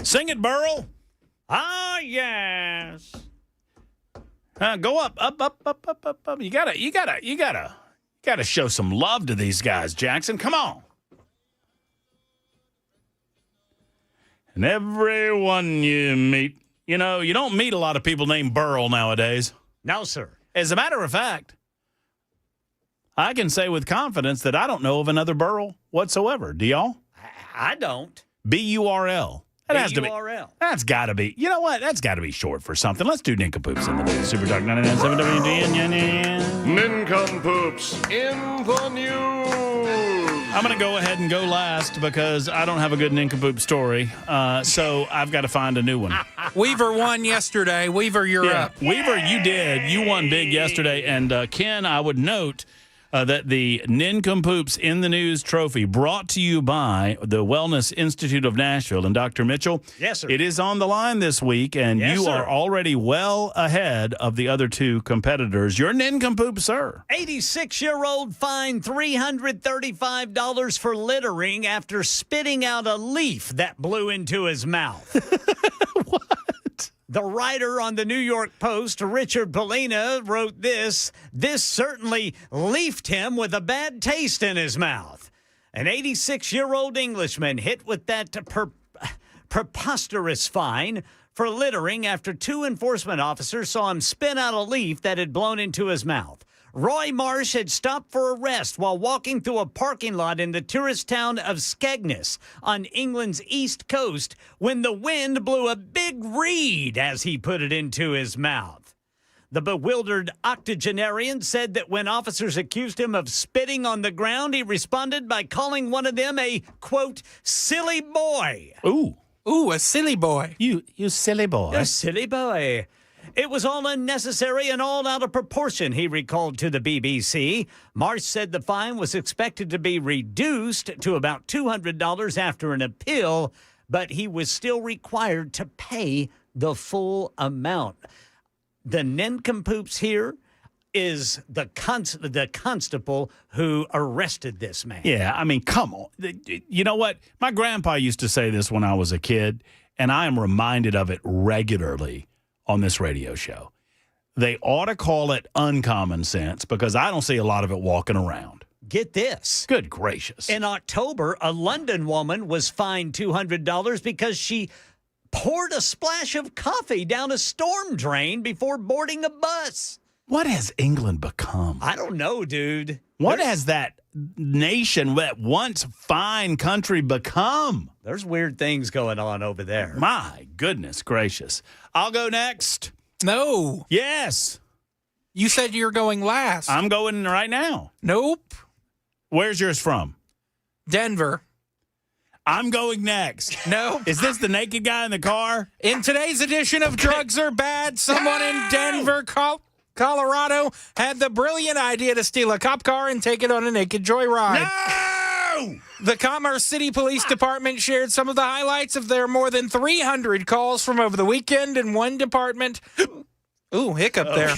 B: Sing it, Burl.
A: Ah, yes.
B: Go up. You gotta show some love to these guys, Jackson. Come on. And everyone you meet, you know, you don't meet a lot of people named Burl nowadays.
A: No, sir.
B: As a matter of fact, I can say with confidence that I don't know of another Burl whatsoever. Do y'all?
A: I don't.
B: B-U-R-L. That has to be.
A: B-U-R-L.
B: That's got to be. You know what? That's got to be short for something. Let's do nincompoops in the news. Super Talk 99.7 WTN.
J: Nincompoops in the news.
B: I'm going to go ahead and go last because I don't have a good nincompoop story. So I've got to find a new one.
C: Weaver won yesterday. Weaver, you're up.
B: Weaver, you did. You won big yesterday. And Ken, I would note that the Nincompoops in the News trophy brought to you by the Wellness Institute of Nashville. And Dr. Mitchell,
A: yes, sir.
B: It is on the line this week, and you are already well ahead of the other 2 competitors. Your Nincompoop, sir.
A: 86-year-old fined $335 for littering after spitting out a leaf that blew into his mouth.
B: What?
A: The writer on the New York Post, Richard Polina, wrote this. This certainly leafed him with a bad taste in his mouth. An 86-year-old Englishman hit with that preposterous fine for littering after 2 enforcement officers saw him spit out a leaf that had blown into his mouth. Roy Marsh had stopped for a rest while walking through a parking lot in the tourist town of Skegness on England's east coast when the wind blew a big reed as he put it into his mouth. The bewildered octogenarian said that when officers accused him of spitting on the ground, he responded by calling one of them a, quote, silly boy.
C: Ooh, a silly boy.
B: You silly boy.
A: A silly boy. It was all unnecessary and all out of proportion, he recalled to the BBC. Marsh said the fine was expected to be reduced to about $200 after an appeal, but he was still required to pay the full amount. The nincompoops here is the constable who arrested this man.
B: Yeah, I mean, come on. You know what? My grandpa used to say this when I was a kid, and I am reminded of it regularly on this radio show. They ought to call it uncommon sense because I don't see a lot of it walking around.
A: Get this.
B: Good gracious.
A: In October, a London woman was fined $200 because she poured a splash of coffee down a storm drain before boarding a bus.
B: What has England become?
A: I don't know, dude.
B: What has that nation, that once fine country, become?
A: There's weird things going on over there.
B: My goodness gracious. I'll go next.
C: No.
B: Yes.
C: You said you're going last.
B: I'm going right now.
C: Nope.
B: Where's yours from?
C: Denver.
B: I'm going next.
C: No.
B: Is this the naked guy in the car?
C: In today's edition of Drugs Are Bad, someone in Denver, Colorado had the brilliant idea to steal a cop car and take it on a naked joyride.
B: No!
C: The Commerce City Police Department shared some of the highlights of their more than 300 calls from over the weekend in one department. Ooh, hiccup there.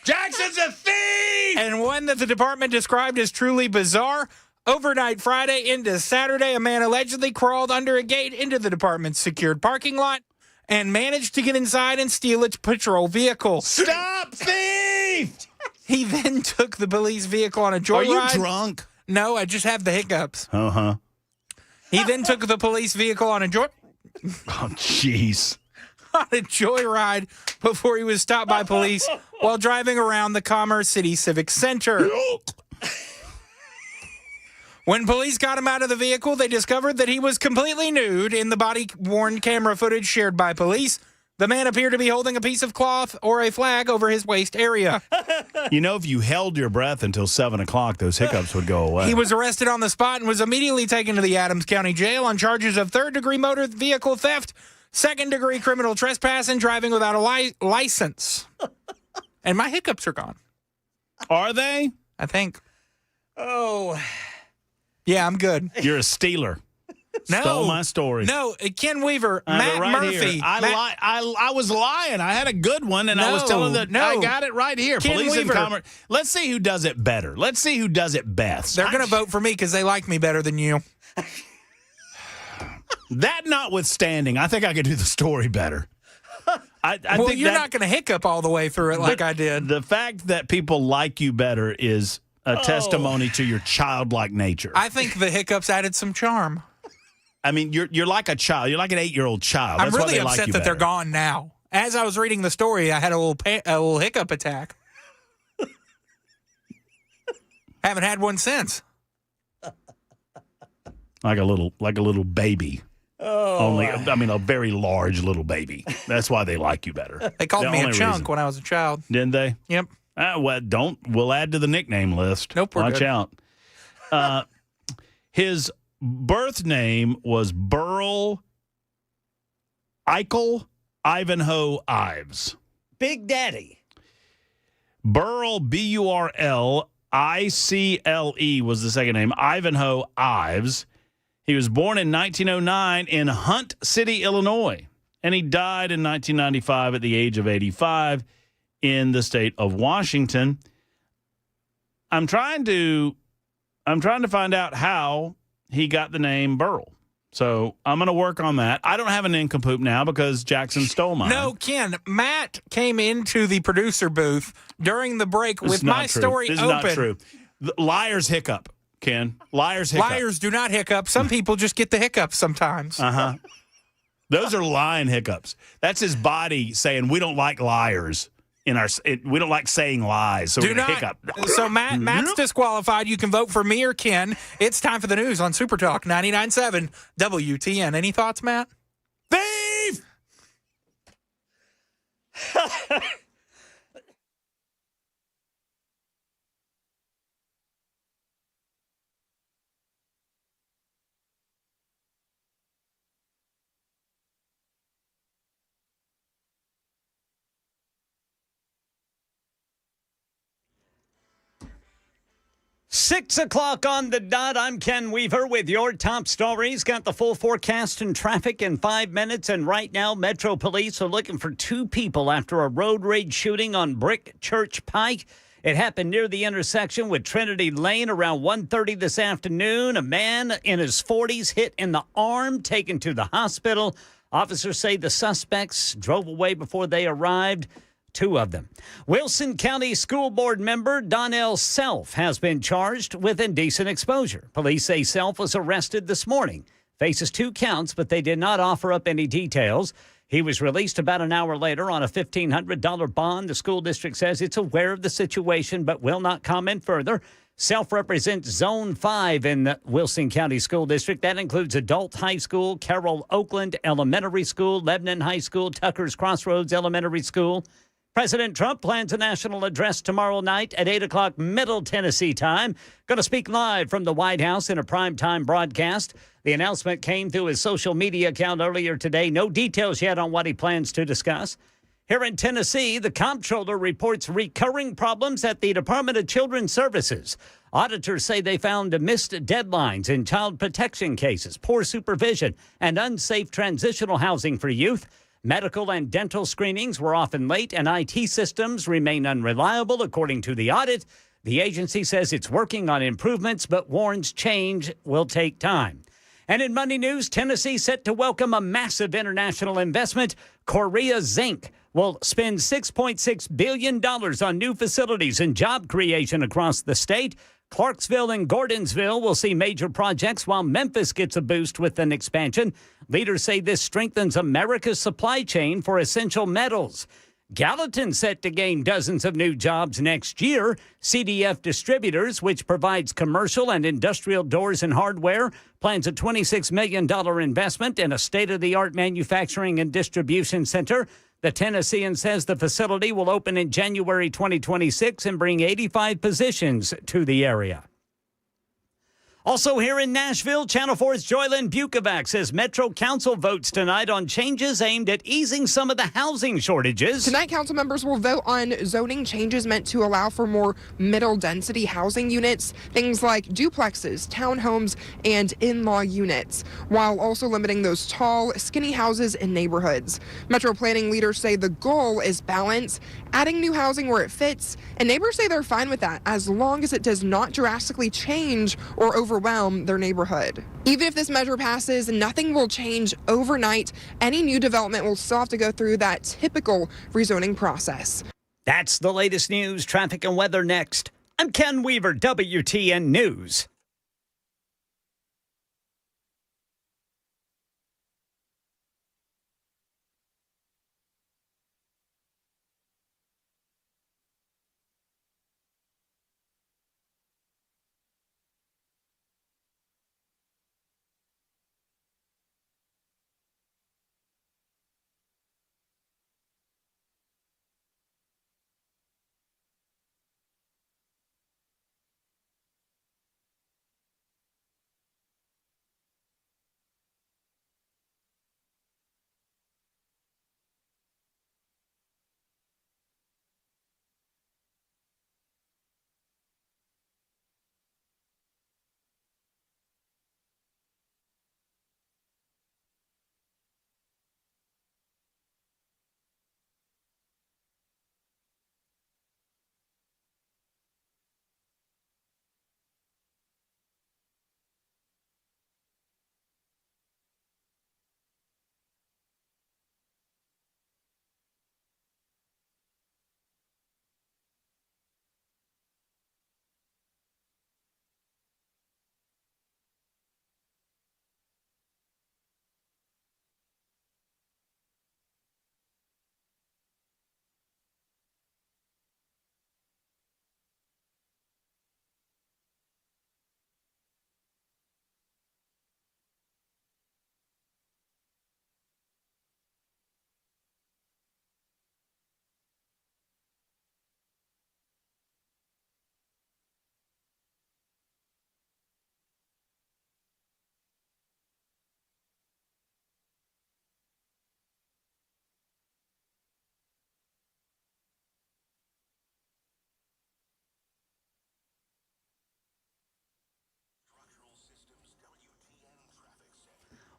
B: Jackson's a thief!
C: And one that the department described as truly bizarre. Overnight Friday into Saturday, a man allegedly crawled under a gate into the department's secured parking lot and managed to get inside and steal its patrol vehicle.
B: Stop, thief!
C: He then took the police vehicle on a joyride.
B: Are you drunk?
C: No, I just have the hiccups.
B: Uh-huh.
C: He then took the police vehicle on a
B: Oh, jeez.
C: on a joyride before he was stopped by police while driving around the Commerce City Civic Center. When police got him out of the vehicle, they discovered that he was completely nude in the body-worn camera footage shared by police. The man appeared to be holding a piece of cloth or a flag over his waist area.
B: You know, if you held your breath until 7 o'clock, those hiccups would go away.
C: He was arrested on the spot and was immediately taken to the Adams County Jail on charges of third-degree motor vehicle theft, second-degree criminal trespass, and driving without a license. And my hiccups are gone.
B: Are they?
C: I think.
A: Oh.
C: Yeah, I'm good.
B: You're a Steeler.
C: No.
B: Stole my story.
C: No, Ken Weaver, Matt
B: right
C: Murphy.
B: Here. I was lying. I had a good one, and I was telling that I got it right here.
C: Ken
B: Police
C: Weaver.
B: and Commerce. Let's see who does it better. Let's see who does it best.
C: They're going to vote for me because they like me better than you.
B: That notwithstanding, I think I could do the story better. I
C: well,
B: think
C: you're not going to hiccup all the way through it like I did.
B: The fact that people like you better is a testimony to your childlike nature.
C: I think the hiccups added some charm.
B: I mean, you're like a child. You're like an 8-year-old child.
C: I'm
B: That's why
C: really
B: they like
C: upset
B: you
C: that they're
B: better.
C: gone now. As I was reading the story, I had a little hiccup attack. Haven't had one since.
B: Like a little baby.
A: Oh.
B: Only, I mean, a very large little baby. That's why they like you better.
C: They called
B: The
C: me a
B: only
C: chunk
B: reason.
C: when I was a child.
B: Didn't they?
C: Yep.
B: We'll add to the nickname list.
C: Nope, we're
B: Watch
C: good.
B: out. His birth name was Burl Eichel Ivanhoe Ives.
A: Big Daddy.
B: Burl, Burl Icle was the second name. Ivanhoe Ives. He was born in 1909 in Hunt City, Illinois, and he died in 1995 at the age of 85 in the state of Washington. I'm trying to find out how he got the name Burl. So I'm going to work on that. I don't have an nincompoop now because Jackson stole mine.
C: No, Ken, Matt came into the producer booth during the break
B: This
C: with
B: is not
C: my
B: true.
C: story
B: This
C: open.
B: is not true. Liars hiccup, Ken. Liars hiccup.
C: Liars do not hiccup. Some people just get the hiccups sometimes.
B: Uh-huh. Those are lying hiccups. That's his body saying we don't like liars. We don't like saying lies, so
C: Do
B: we're going to
C: not.
B: hiccup.
C: So Matt's disqualified. You can vote for me or Ken. It's time for the news on Super Talk 99.7 WTN. Any thoughts, Matt?
B: Thief!
A: Six o'clock on the dot. I'm Ken Weaver with your top stories. Got the full forecast and traffic in 5 minutes. And right now, Metro Police are looking for 2 people after a road rage shooting on Brick Church Pike. It happened near the intersection with Trinity Lane around 1:30 this afternoon. A man in his 40s hit in the arm, taken to the hospital. Officers say the suspects drove away before they arrived. 2 of them. Wilson County School Board member Donnell Self has been charged with indecent exposure. Police say Self was arrested this morning. Faces 2 counts, but they did not offer up any details. He was released about an hour later on a $1,500 bond. The school district says it's aware of the situation, but will not comment further. Self represents Zone 5 in the Wilson County School District. That includes Adult High School, Carroll Oakland Elementary School, Lebanon High School, Tucker's Crossroads Elementary School. President Trump plans a national address tomorrow night at 8 o'clock Middle Tennessee time. Going to speak live from the White House in a primetime broadcast. The announcement came through his social media account earlier today. No details yet on what he plans to discuss. Here in Tennessee, the comptroller reports recurring problems at the Department of Children's Services. Auditors say they found missed deadlines in child protection cases, poor supervision, and unsafe transitional housing for youth. Medical and dental screenings were often late, and IT systems remain unreliable, according to the audit. The agency says it's working on improvements, but warns change will take time. And in Money News, Tennessee set to welcome a massive international investment. Korea Zinc will spend $6.6 billion on new facilities and job creation across the state. Clarksville and Gordonsville will see major projects, while Memphis gets a boost with an expansion. Leaders say this strengthens America's supply chain for essential metals. Gallatin set to gain dozens of new jobs next year. CDF Distributors, which provides commercial and industrial doors and hardware, plans a $26 million investment in a state-of-the-art manufacturing and distribution center. The Tennessean says the facility will open in January 2026 and bring 85 positions to the area. Also here in Nashville, Channel 4's Joylyn Bukovac says Metro Council votes tonight on changes aimed at easing some of the housing shortages.
O: Tonight, council members will vote on zoning changes meant to allow for more middle-density housing units, things like duplexes, townhomes, and in-law units, while also limiting those tall, skinny houses in neighborhoods. Metro planning leaders say the goal is balance, adding new housing where it fits, and neighbors say they're fine with that as long as it does not drastically change or overwhelm their neighborhood. Even if this measure passes, nothing will change overnight. Any new development will still have to go through that typical rezoning process.
A: That's the latest news, traffic, and weather next. I'm Ken Weaver, WTN News.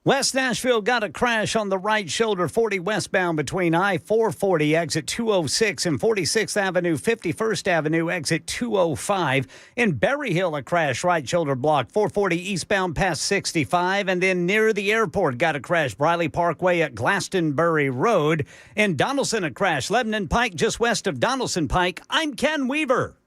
A: West Nashville got a crash on the right shoulder 40 westbound between I-440 exit 206 and 46th Avenue, 51st Avenue exit 205. In Berry Hill, a crash right shoulder block 440 eastbound past 65. And then near the airport, got a crash Briley Parkway at Glastonbury Road. In Donaldson, a crash Lebanon Pike just west of Donaldson Pike. I'm Ken Weaver.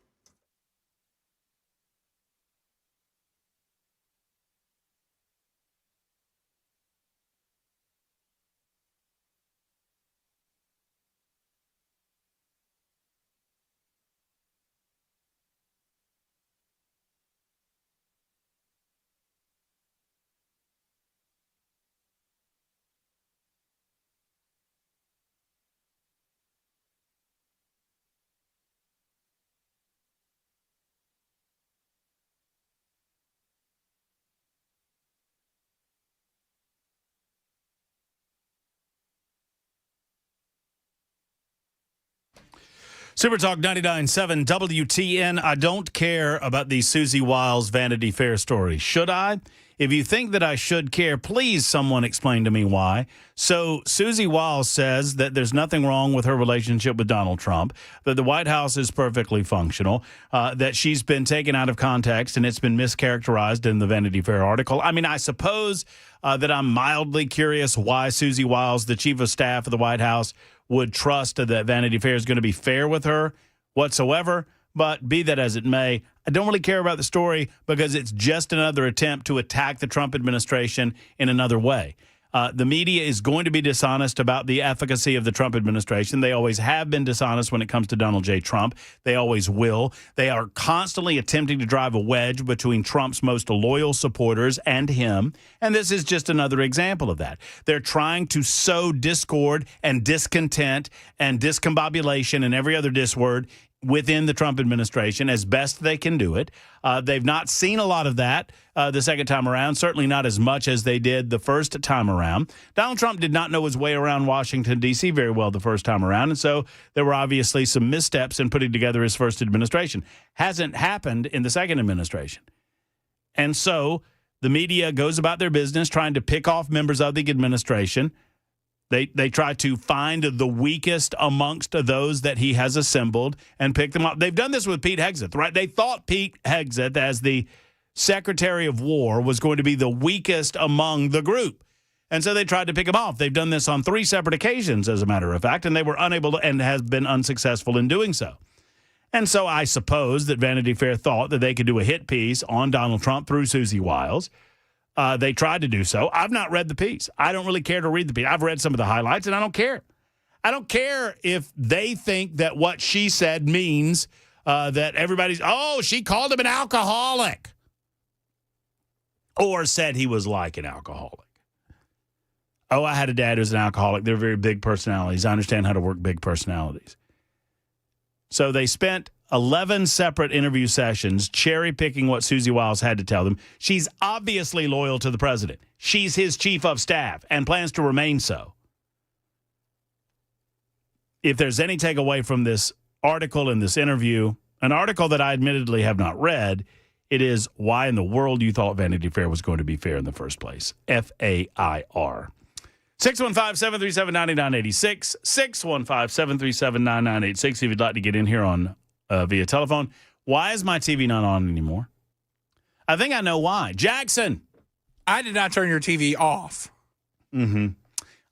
B: Super Talk 99.7 WTN. I don't care about the Susie Wiles Vanity Fair story. Should I? If you think that I should care, please someone explain to me why. So Susie Wiles says that there's nothing wrong with her relationship with Donald Trump, that the White House is perfectly functional, that she's been taken out of context and it's been mischaracterized in the Vanity Fair article. I mean, I suppose that I'm mildly curious why Susie Wiles, the chief of staff of the White House, would trust that Vanity Fair is going to be fair with her whatsoever. But be that as it may, I don't really care about the story because it's just another attempt to attack the Trump administration in another way. The media is going to be dishonest about the efficacy of the Trump administration. They always have been dishonest when it comes to Donald J. Trump. They always will. They are constantly attempting to drive a wedge between Trump's most loyal supporters and him. And this is just another example of that. They're trying to sow discord and discontent and discombobulation and every other word within the Trump administration as best they can do it. They've not seen a lot of that the second time around, certainly not as much as they did the first time around. Donald Trump did not know his way around Washington, D.C. very well the first time around, and so there were obviously some missteps in putting together his first administration. Hasn't happened in the second administration. And so the media goes about their business trying to pick off members of the administration. They try to find the weakest amongst those that he has assembled and pick them up. They've done this with Pete Hegseth, right? They thought Pete Hegseth, as the Secretary of War, was going to be the weakest among the group. And so they tried to pick him off. They've done this on 3 separate occasions, as a matter of fact, and they were unable to, and has been unsuccessful in doing so. And so I suppose that Vanity Fair thought that they could do a hit piece on Donald Trump through Susie Wiles. They tried to do so. I've not read the piece. I don't really care to read the piece. I've read some of the highlights, and I don't care. I don't care if they think that what she said means that everybody's, she called him an alcoholic, or said he was like an alcoholic. Oh, I had a dad who was an alcoholic. They're very big personalities. I understand how to work big personalities. So they spent 11 separate interview sessions cherry-picking what Susie Wiles had to tell them. She's obviously loyal to the president. She's his chief of staff and plans to remain so. If there's any takeaway from this article and this interview, an article that I admittedly have not read, it is why in the world you thought Vanity Fair was going to be fair in the first place. FAIR. 615-737-9986. 615-737-9986 if you'd like to get in here on via telephone. Why is my TV not on anymore? I think I know why. Jackson.
C: I did not turn your TV off.
B: Mm-hmm.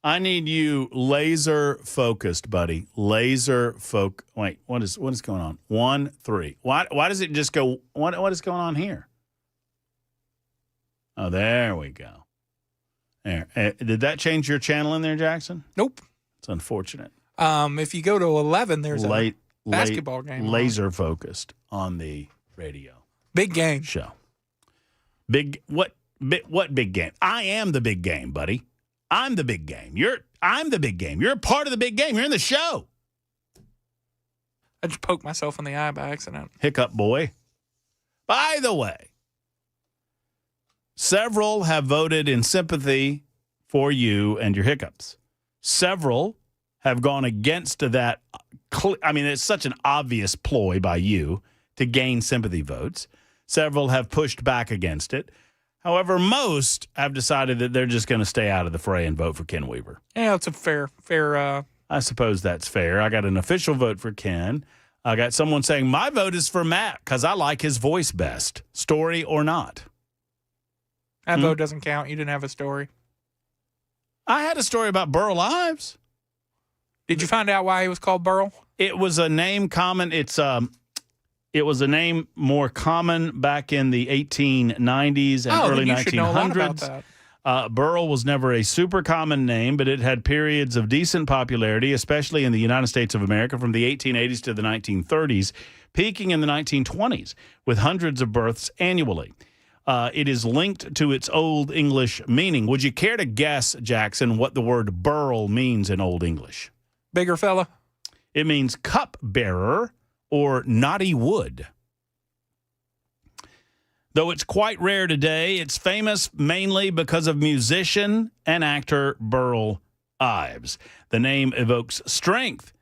B: I need you laser focused, buddy. Laser focus. Wait, what is going on? 1, 3. Why does it just go? What is going on here? Oh, there we go. There. Did that change your channel in there, Jackson?
C: Nope.
B: It's unfortunate.
C: If you go to 11, there's a basketball game.
B: Laser focused on the radio.
C: Big game.
B: Show. What big game? I am the big game, buddy. I'm the big game. I'm the big game. You're a part of the big game. You're in the show.
C: I just poked myself in the eye by accident.
B: Hiccup boy. By the way, several have voted in sympathy for you and your hiccups. Several have gone against that. I mean, it's such an obvious ploy by you to gain sympathy votes. Several have pushed back against it. However, most have decided that they're just going to stay out of the fray and vote for Ken Weaver.
C: Yeah, it's a fair.
B: I suppose that's fair. I got an official vote for Ken. I got someone saying, my vote is for Matt because I like his voice best, story or not.
C: That vote doesn't count. You didn't have a story.
B: I had a story about Burl Ives.
C: Did you find out why he was called Burl?
B: It was a name common. It was a name more common back in the 1890s and early 1900s.
C: Should know a lot about that.
B: Burl was never a super common name, but it had periods of decent popularity, especially in the United States of America from the 1880s to the 1930s, peaking in the 1920s with hundreds of births annually. It is linked to its Old English meaning. Would you care to guess, Jackson, what the word burl means in Old English?
C: Bigger fella?
B: It means cup-bearer or knotty wood. Though it's quite rare today, it's famous mainly because of musician and actor Burl Ives. The name evokes strength.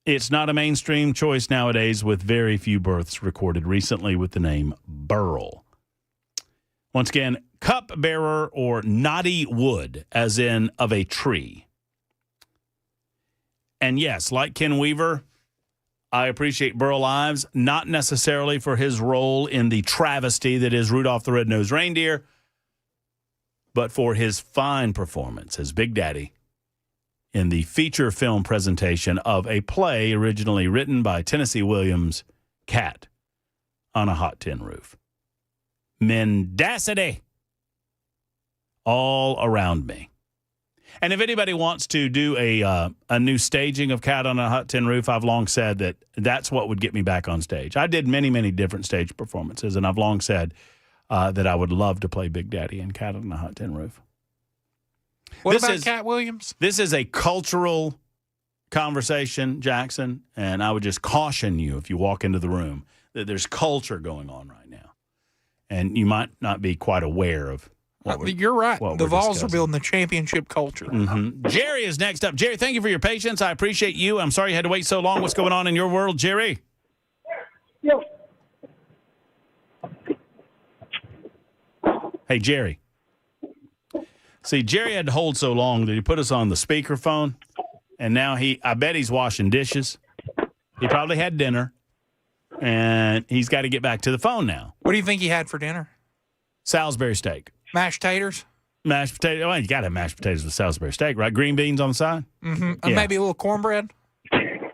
B: It's not a mainstream choice nowadays, with very few births recorded recently with the name Burl. Once again, cup-bearer or knotty wood, as in of a tree. And yes, like Ken Weaver, I appreciate Burl Ives, not necessarily for his role in the travesty that is Rudolph the Red-Nosed Reindeer, but for his fine performance as Big Daddy in the feature film presentation of a play originally written by Tennessee Williams, Cat on a Hot Tin Roof. Mendacity all around me. And if anybody wants to do a new staging of Cat on a Hot Tin Roof, I've long said that that's what would get me back on stage. I did many, many different stage performances, and I've long said that I would love to play Big Daddy in Cat on a Hot Tin Roof.
C: What about Cat Williams?
B: This is a cultural conversation, Jackson, and I would just caution you if you walk into the room that there's culture going on right now. And you might not be quite aware of
C: You're right.
B: what
C: The
B: we're
C: Vols
B: discussing.
C: are building the championship culture.
B: Jerry is next up. Jerry, thank you for your patience. I appreciate you. I'm sorry you had to wait so long. What's going on in your world, Jerry?
D: Yo.
B: Hey, Jerry. See, Jerry had to hold so long that he put us on the speakerphone, and now I bet he's washing dishes. He probably had dinner, and he's got to get back to the phone now.
C: What do you think he had for dinner?
B: Salisbury steak.
C: Mashed taters?
B: Mashed potatoes. Well, you got to have mashed potatoes with Salisbury steak, right? Green beans on the side?
C: Mm-hmm.
B: Yeah.
C: Maybe a little cornbread?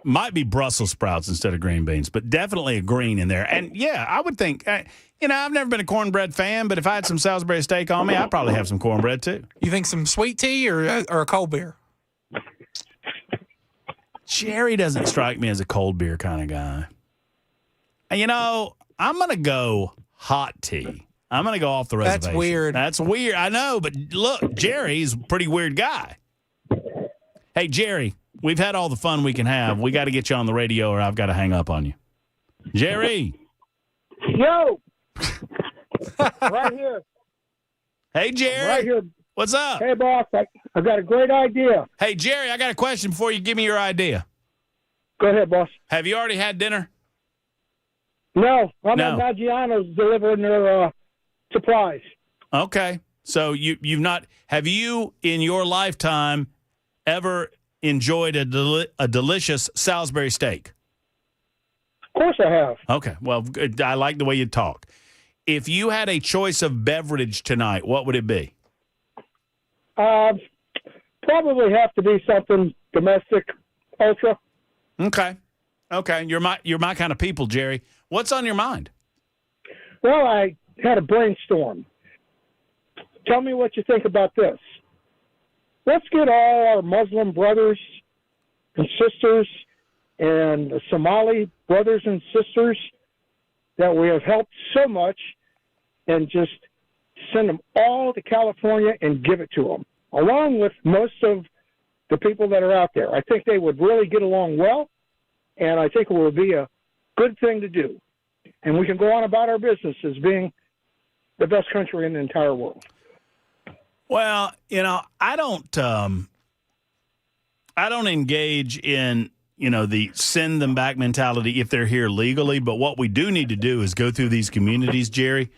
B: Might be Brussels sprouts instead of green beans, but definitely a green in there. And, yeah, I would think, I've never been a cornbread fan, but if I had some Salisbury steak on me, I'd probably have some cornbread, too.
C: You think some sweet tea or a cold beer?
B: Jerry doesn't strike me as a cold beer kind of guy. And, I'm going to go hot tea. I'm going to go off the reservation.
C: That's weird.
B: That's weird. I know, but look, Jerry's a pretty weird guy. Hey, Jerry, we've had all the fun we can have. We got to get you on the radio or I've got to hang up on you. Jerry.
D: Yo. Right here.
B: Hey, Jerry.
D: Right here.
B: What's up?
D: Hey, boss. I got a great idea.
B: Hey, Jerry, I got a question before you give me your idea.
D: Go ahead, boss.
B: Have you already had dinner?
D: No, I'm
B: No.
D: at Maggiano's delivering their supplies.
B: Okay. So you've not – have you in your lifetime ever enjoyed a delicious Salisbury steak?
D: Of course I have.
B: Okay. Well, good. I like the way you talk. If you had a choice of beverage tonight, what would it be?
D: Probably have to be something domestic, ultra.
B: Okay. You're my kind of people, Jerry. What's on your mind?
D: Well, I had a brainstorm. Tell me what you think about this. Let's get all our Muslim brothers and sisters and the Somali brothers and sisters that we have helped so much and just send them all to California and give it to them, along with most of the people that are out there. I think they would really get along well, and I think it would be a good thing to do. And we can go on about our business as being the best country in the entire world.
B: Well, I don't engage in, the send them back mentality if they're here legally. But what we do need to do is go through these communities, Jerry,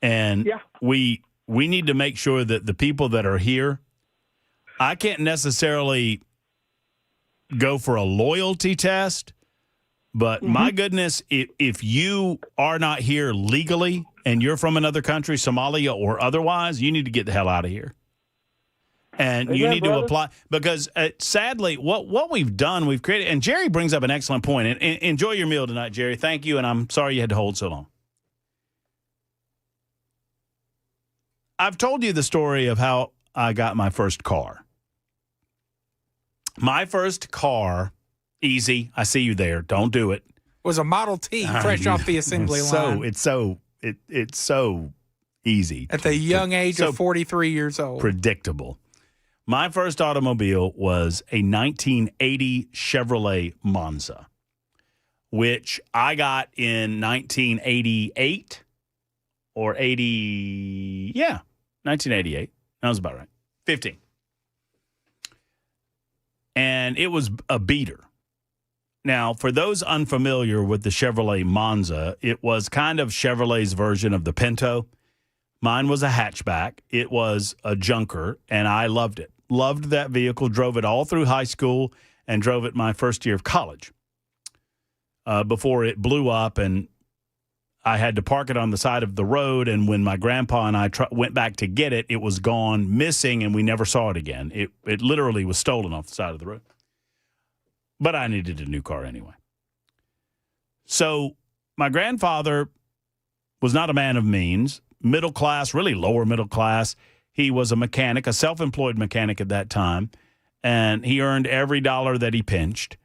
B: and we need to make sure that the people that are here, I can't necessarily go for a loyalty test, but my goodness, if you are not here legally and you're from another country, Somalia or otherwise, you need to get the hell out of here. And you need to apply because sadly, what we've done, we've created, and Jerry brings up an excellent point. And enjoy your meal tonight, Jerry. Thank you, and I'm sorry you had to hold so long. I've told you the story of how I got my first car. My first car, easy. I see you there. Don't do it.
C: Was a Model T fresh off the assembly line.
B: It's so easy.
C: At the young age of 43 years old.
B: Predictable. My first automobile was a 1980 Chevrolet Monza, which I got in 1988 or 1988. That was about right. 15. And it was a beater. Now, for those unfamiliar with the Chevrolet Monza, it was kind of Chevrolet's version of the Pinto. Mine was a hatchback. It was a junker, and I loved it. Loved that vehicle, drove it all through high school, and drove it my first year of college before it blew up, and I had to park it on the side of the road, and when my grandpa and I went back to get it, it was gone, missing, and we never saw it again. It literally was stolen off the side of the road. But I needed a new car anyway. So my grandfather was not a man of means, middle class, really lower middle class. He was a mechanic, a self-employed mechanic at that time, and he earned every dollar that he pinched.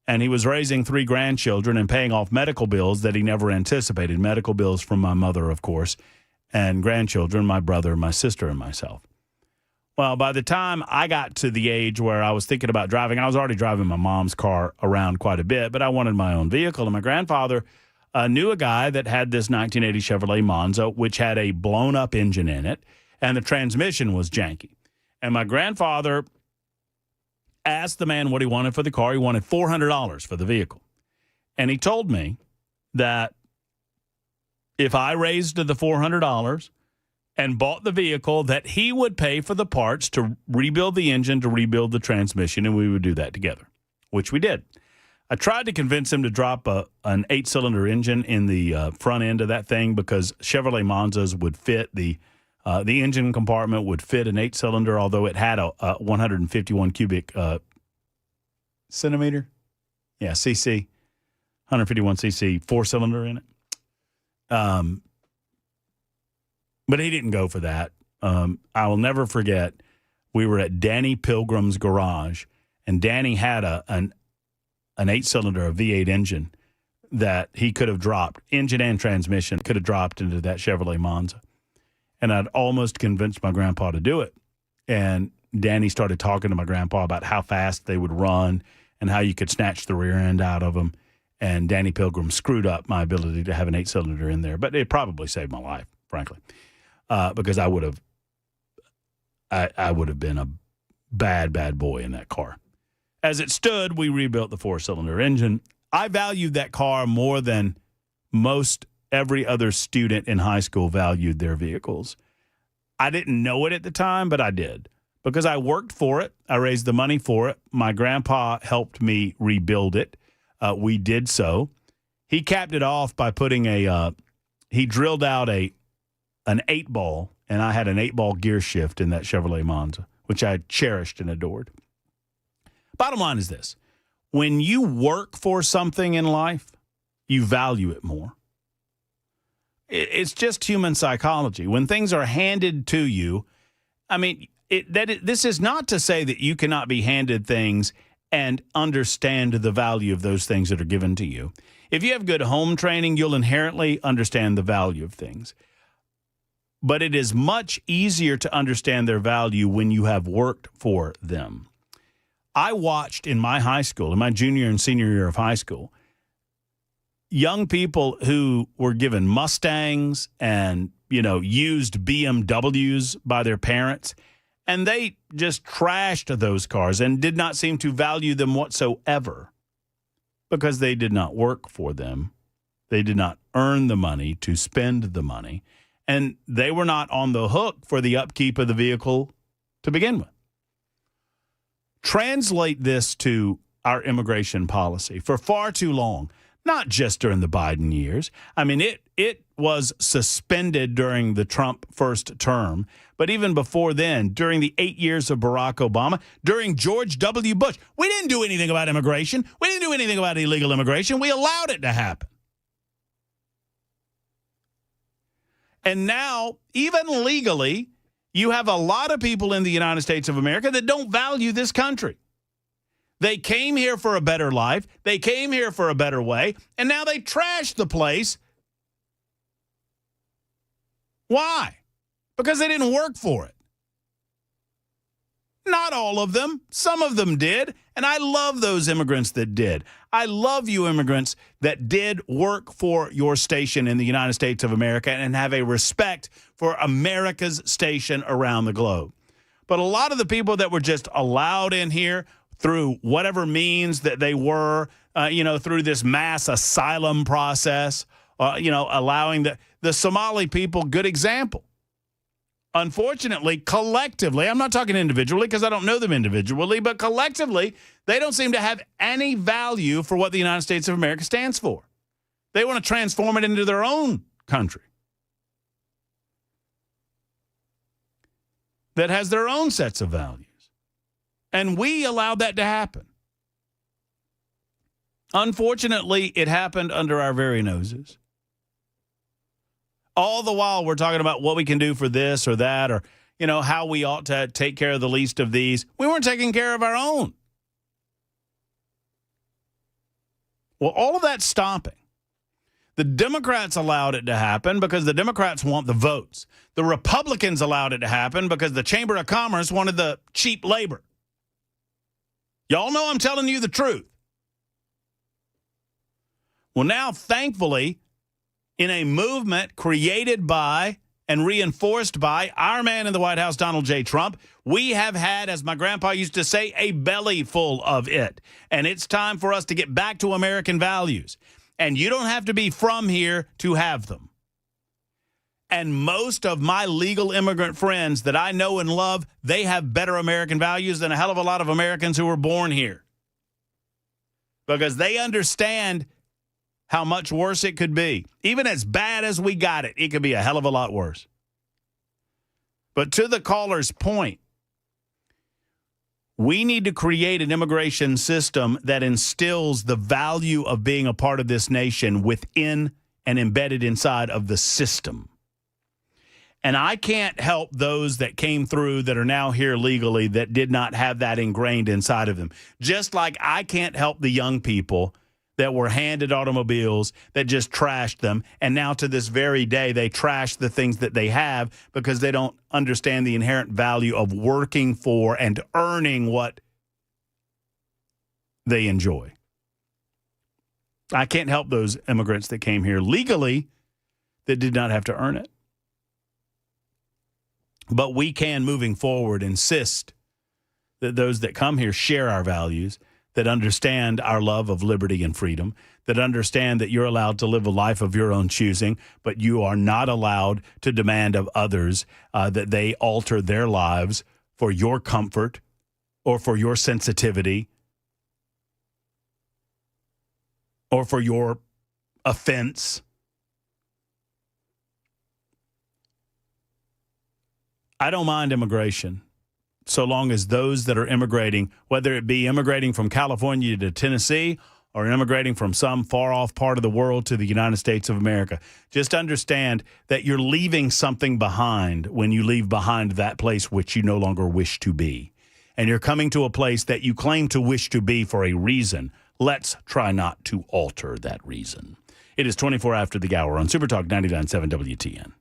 B: And he was raising 3 grandchildren and paying off medical bills that he never anticipated, medical bills from my mother, of course, and grandchildren, my brother, my sister, and myself. Well, by the time I got to the age where I was thinking about driving, I was already driving my mom's car around quite a bit, but I wanted my own vehicle. And my grandfather knew a guy that had this 1980 Chevrolet Monza, which had a blown-up engine in it, and the transmission was janky. And my grandfather asked the man what he wanted for the car. He wanted $400 for the vehicle. And he told me that if I raised the $400 and bought the vehicle, that he would pay for the parts to rebuild the engine, to rebuild the transmission, and we would do that together, which we did. I tried to convince him to drop an 8-cylinder engine in the front end of that thing because Chevrolet Monzas would fit the engine compartment would fit an 8-cylinder, although it had a 151 cubic centimeter. Yeah, cc, 151 cc 4-cylinder in it. But he didn't go for that. I will never forget, we were at Danny Pilgrim's garage, and Danny had an 8-cylinder, a V8 engine that he could have dropped, engine and transmission, could have dropped into that Chevrolet Monza. And I'd almost convinced my grandpa to do it. And Danny started talking to my grandpa about how fast they would run and how you could snatch the rear end out of them. And Danny Pilgrim screwed up my ability to have an 8-cylinder in there. But it probably saved my life, frankly, because I would have been a bad boy in that car. As it stood, we rebuilt the 4-cylinder engine. I valued that car more than most every other student in high school valued their vehicles. I didn't know it at the time, but I did because I worked for it. I raised the money for it. My grandpa helped me rebuild it. We did so. He capped it off by putting he drilled out an 8-ball, and I had an 8-ball gear shift in that Chevrolet Monza, which I cherished and adored. Bottom line is this. When you work for something in life, you value it more. It's just human psychology. When things are handed to you, I mean, this is not to say that you cannot be handed things and understand the value of those things that are given to you. If you have good home training, you'll inherently understand the value of things. But it is much easier to understand their value when you have worked for them. I watched in my high school, in my junior and senior year of high school, young people who were given Mustangs and, used BMWs by their parents, and they just trashed those cars and did not seem to value them whatsoever because they did not work for them. They did not earn the money to spend the money, and they were not on the hook for the upkeep of the vehicle to begin with. Translate this to our immigration policy. For far too long, not just during the Biden years. I mean, it was suspended during the Trump first term, but even before then, during the 8 years of Barack Obama, during George W. Bush, we didn't do anything about immigration. We didn't do anything about illegal immigration. We allowed it to happen. And now, even legally, you have a lot of people in the United States of America that don't value this country. They came here for a better life. They came here for a better way. And now they trash the place. Why? Because they didn't work for it. Not all of them. Some of them did. And I love those immigrants that did. I love you immigrants that did work for your station in the United States of America and have a respect for America's station around the globe. But a lot of the people that were just allowed in here through whatever means that they were, through this mass asylum process, allowing the Somali people, good example. Unfortunately, collectively, I'm not talking individually because I don't know them individually, but collectively, they don't seem to have any value for what the United States of America stands for. They want to transform it into their own country that has their own sets of values. And we allowed that to happen. Unfortunately, it happened under our very noses. All the while, we're talking about what we can do for this or that, or, how we ought to take care of the least of these. We weren't taking care of our own. Well, all of that's stopping. The Democrats allowed it to happen because the Democrats want the votes. The Republicans allowed it to happen because the Chamber of Commerce wanted the cheap labor. Y'all know I'm telling you the truth. Well, now, thankfully, in a movement created by and reinforced by our man in the White House, Donald J. Trump, we have had, as my grandpa used to say, a belly full of it. And it's time for us to get back to American values. And you don't have to be from here to have them. And most of my legal immigrant friends that I know and love, they have better American values than a hell of a lot of Americans who were born here. Because they understand how much worse it could be. Even as bad as we got it, it could be a hell of a lot worse. But to the caller's point, we need to create an immigration system that instills the value of being a part of this nation within and embedded inside of the system. And I can't help those that came through that are now here legally that did not have that ingrained inside of them. Just like I can't help the young people that were handed automobiles that just trashed them. And now to this very day, they trash the things that they have because they don't understand the inherent value of working for and earning what they enjoy. I can't help those immigrants that came here legally that did not have to earn it. But we can, moving forward, insist that those that come here share our values, that understand our love of liberty and freedom, that understand that you're allowed to live a life of your own choosing, but you are not allowed to demand of others that they alter their lives for your comfort or for your sensitivity or for your offense. I don't mind immigration, so long as those that are immigrating, whether it be immigrating from California to Tennessee or immigrating from some far-off part of the world to the United States of America, just understand that you're leaving something behind when you leave behind that place which you no longer wish to be. And you're coming to a place that you claim to wish to be for a reason. Let's try not to alter that reason. It is 24 after the hour on Super Talk 99.7 WTN.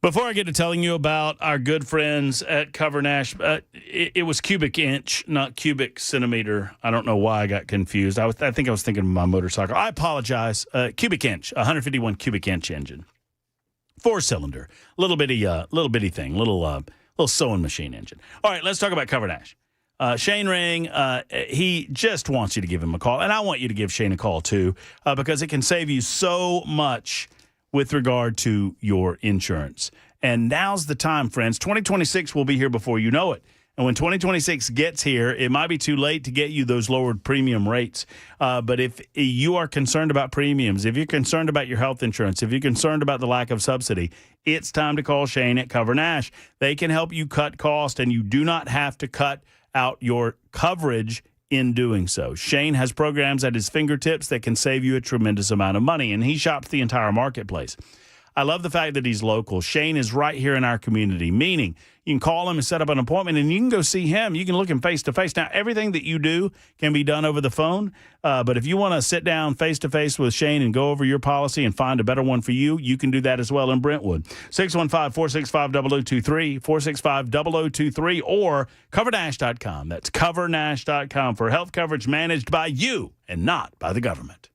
B: Before I get to telling you about our good friends at Cover Nash, it was cubic inch, not cubic centimeter. I don't know why I got confused. I think I was thinking of my motorcycle. I apologize. Cubic inch, 151 cubic inch engine, 4-cylinder, little bitty thing, little sewing machine engine. All right, let's talk about Cover Nash. Shane Ring, he just wants you to give him a call, and I want you to give Shane a call too, because it can save you so much with regard to your insurance. And now's the time, friends. 2026 will be here before you know it. And when 2026 gets here, it might be too late to get you those lowered premium rates. But if you are concerned about premiums, if you're concerned about your health insurance, if you're concerned about the lack of subsidy, it's time to call Shane at Cover Nash. They can help you cut cost, and you do not have to cut out your coverage in doing so. Shane has programs at his fingertips that can save you a tremendous amount of money, and he shops the entire marketplace. I love the fact that he's local. Shane is right here in our community, meaning you can call him and set up an appointment, and you can go see him. You can look him face to face. Now, everything that you do can be done over the phone, but if you want to sit down face to face with Shane and go over your policy and find a better one for you, you can do that as well in Brentwood. 615-465-0023, 465-0023, or covernash.com. That's covernash.com for health coverage managed by you and not by the government.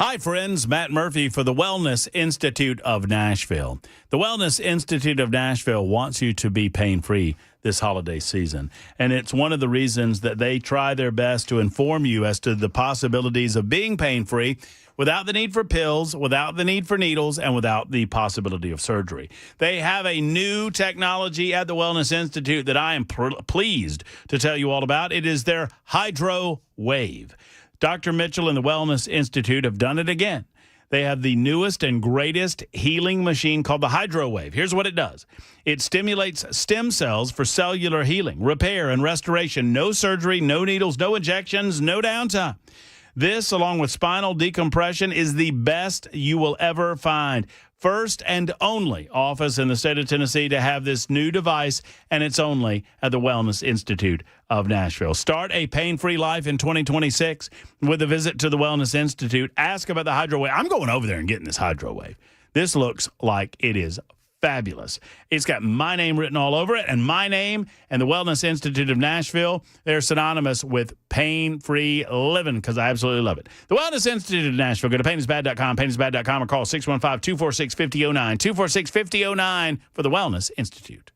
B: Hi, friends. Matt Murphy for the Wellness Institute of Nashville. The Wellness Institute of Nashville wants you to be pain-free this holiday season. And it's one of the reasons that they try their best to inform you as to the possibilities of being pain-free without the need for pills, without the need for needles, and without the possibility of surgery. They have a new technology at the Wellness Institute that I am pleased to tell you all about. It is their Hydro Wave. Dr. Mitchell and the Wellness Institute have done it again. They have the newest and greatest healing machine called the Hydro Wave. Here's what it does. It stimulates stem cells for cellular healing, repair, and restoration. No surgery, no needles, no injections, no downtime. This, along with spinal decompression, is the best you will ever find. First and only office in the state of Tennessee to have this new device, and it's only at the Wellness Institute of Nashville. Start a pain-free life in 2026 with a visit to the Wellness Institute. Ask about the Hydro Wave. I'm going over there and getting this Hydro Wave. This looks like it is fabulous. It's got my name written all over it, and my name and the Wellness Institute of Nashville, they're synonymous with pain-free living because I absolutely love it. The Wellness Institute of Nashville. Go to painisbad.com, painisbad.com, or call 615-246-5009, 246-5009 for the Wellness Institute.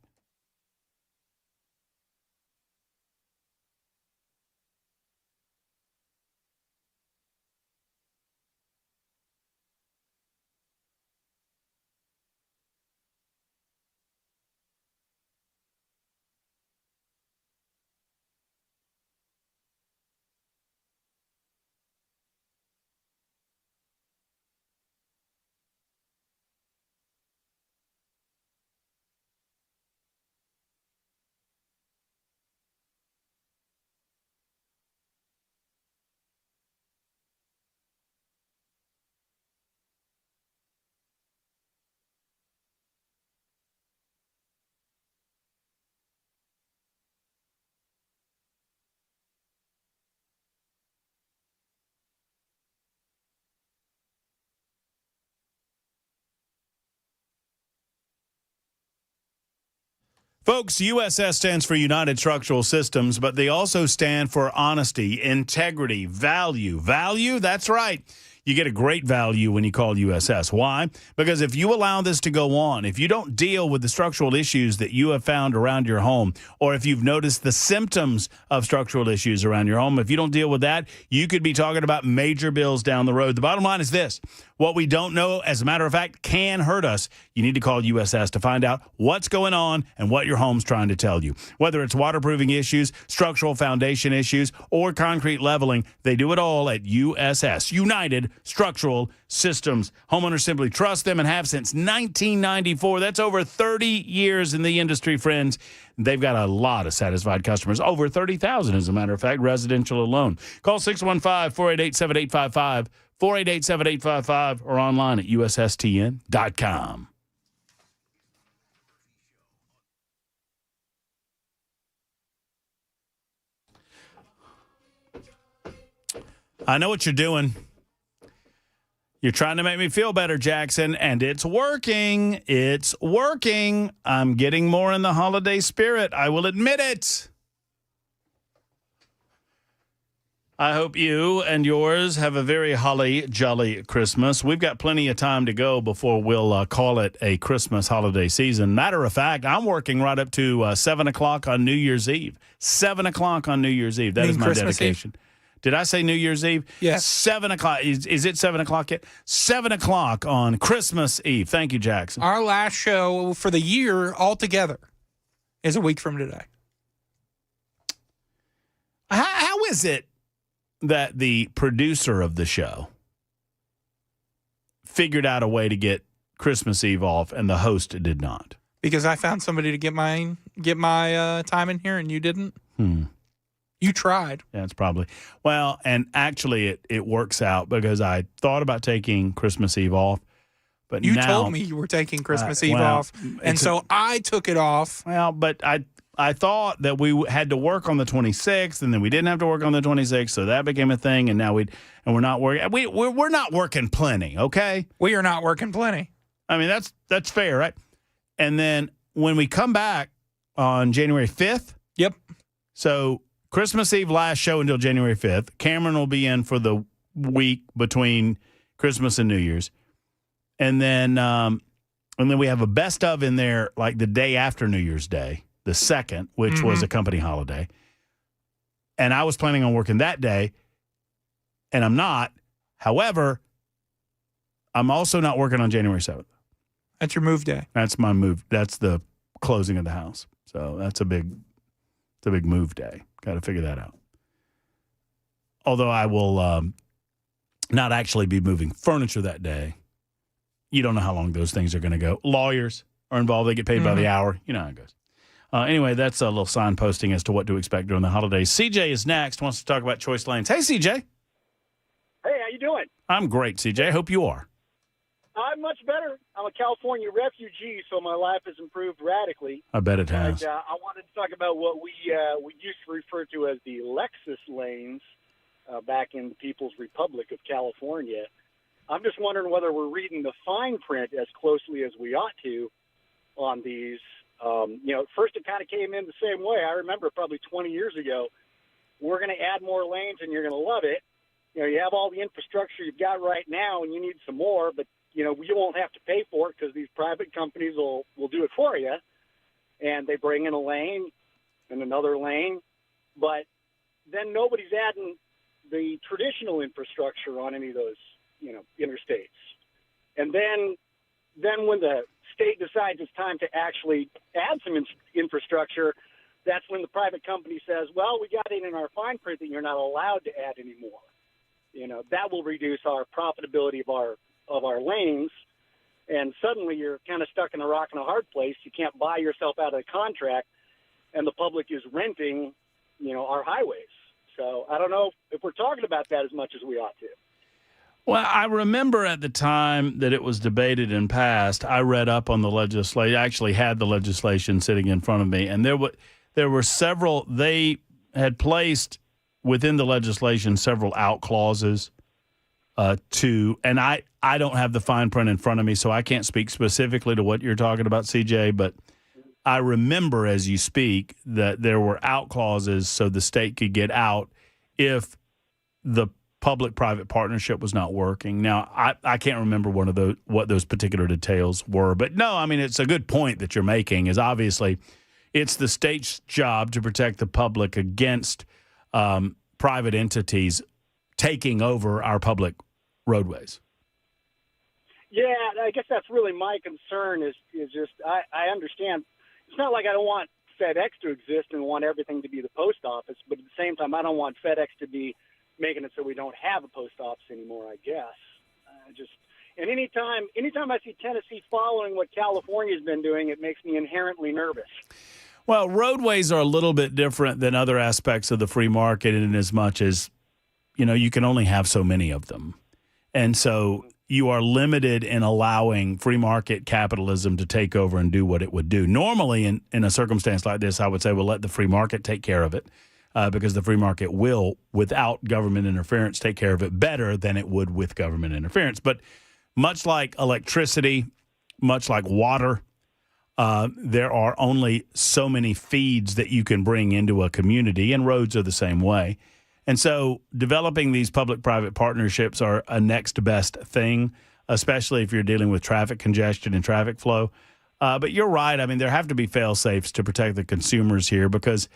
B: Folks, USS stands for United Structural Systems, but they also stand for honesty, integrity, value. Value? That's right. You get a great value when you call USS. Why? Because if you allow this to go on, if you don't deal with the structural issues that you have found around your home, or if you've noticed the symptoms of structural issues around your home, if you don't deal with that, you could be talking about major bills down the road. The bottom line is this. What we don't know, as a matter of fact, can hurt us. You need to call USS to find out what's going on and what your home's trying to tell you. Whether it's waterproofing issues, structural foundation issues, or concrete leveling, they do it all at USS, United Structural Systems. Homeowners simply trust them and have since 1994. That's over 30 years in the industry, friends. They've got a lot of satisfied customers, over 30,000, as a matter of fact, residential alone. Call 615-488-7855. 488-7855 or online at USSTN.com. I know what you're doing. You're trying to make me feel better, Jackson, and it's working. It's working. I'm getting more in the holiday spirit. I will admit it. I hope you and yours have a very holly jolly Christmas. We've got plenty of time to go before we'll call it a Christmas holiday season. Matter of fact, I'm working right up to 7 o'clock on New Year's Eve. 7 o'clock on New Year's Eve. That is my
C: Christmas
B: dedication. Eve? Did I say New Year's Eve?
C: Yes.
B: 7 o'clock. Is it 7 o'clock yet? 7 o'clock on Christmas Eve. Thank you, Jackson.
C: Our last show for the year altogether is a week from today.
B: How is it that the producer of the show figured out a way to get Christmas Eve off and the host did not?
C: Because I found somebody to get my time in here and you didn't. You tried.
B: Yeah, it's probably. Well, and actually it works out because I thought about taking Christmas Eve off, but
C: you
B: now,
C: told me you were taking Christmas Eve off, and so I took it off.
B: Well, but I thought that we had to work on the 26th, and then we didn't have to work on the 26th, so that became a thing, and now we're not working. We're not working plenty, okay?
C: We are not working plenty.
B: I mean, that's fair, right? And then when we come back on January 5th.
C: Yep.
B: So Christmas Eve last show until January 5th. Cameron will be in for the week between Christmas and New Year's. And then we have a best of in there like the day after New Year's Day, the 2nd, which was a company holiday. And I was planning on working that day, and I'm not. However, I'm also not working on January 7th.
C: That's your move day.
B: That's my move. That's the closing of the house. So that's a big move day. Got to figure that out. Although I will not actually be moving furniture that day. You don't know how long those things are going to go. Lawyers are involved. They get paid by the hour. You know how it goes. Anyway, that's a little signposting as to what to expect during the holidays. CJ is next. Wants to talk about choice lanes. Hey, CJ.
H: Hey, how you doing?
B: I'm great, CJ. Hope you are.
H: I'm much better. I'm a California refugee, so my life has improved radically.
B: I bet it has.
H: But, I wanted to talk about what we used to refer to as the Lexus lanes back in the People's Republic of California. I'm just wondering whether we're reading the fine print as closely as we ought to on these. At first it kind of came in the same way. I remember probably 20 years ago, we're going to add more lanes and you're going to love it. You have all the infrastructure you've got right now and you need some more, but you won't have to pay for it because these private companies will do it for you. And they bring in a lane and another lane. But then nobody's adding the traditional infrastructure on any of those, interstates. And then when the state decides it's time to actually add some infrastructure, that's when the private company says, well, we got it in our fine print that you're not allowed to add anymore. That will reduce our profitability of our lanes, and suddenly you're kind of stuck in a rock and a hard place. You can't buy yourself out of the contract, and the public is renting, our highways. So I don't know if we're talking about that as much as we ought to.
B: Well, I remember at the time that it was debated and passed, I read up on the legislation. I actually had the legislation sitting in front of me, and there were several. They had placed within the legislation several out clauses and I don't have the fine print in front of me, so I can't speak specifically to what you're talking about, CJ, but I remember as you speak that there were out clauses so the state could get out if the public-private partnership was not working. Now, I can't remember what those particular details were, but no, I mean, it's a good point that you're making is obviously it's the state's job to protect the public against private entities taking over our public roadways.
H: Yeah, I guess that's really my concern is just I understand. It's not like I don't want FedEx to exist and want everything to be the post office, but at the same time, I don't want FedEx to be making it so we don't have a post office anymore, I guess. And anytime I see Tennessee following what California's been doing, it makes me inherently nervous.
B: Well, roadways are a little bit different than other aspects of the free market in as much as, you can only have so many of them. And so you are limited in allowing free market capitalism to take over and do what it would do. Normally, in a circumstance like this, I would say we'll let the free market take care of it because the free market will, without government interference, take care of it better than it would with government interference. But much like electricity, much like water, there are only so many feeds that you can bring into a community, and roads are the same way. And so developing these public-private partnerships are a next best thing, especially if you're dealing with traffic congestion and traffic flow. But you're right. I mean, there have to be fail-safes to protect the consumers here because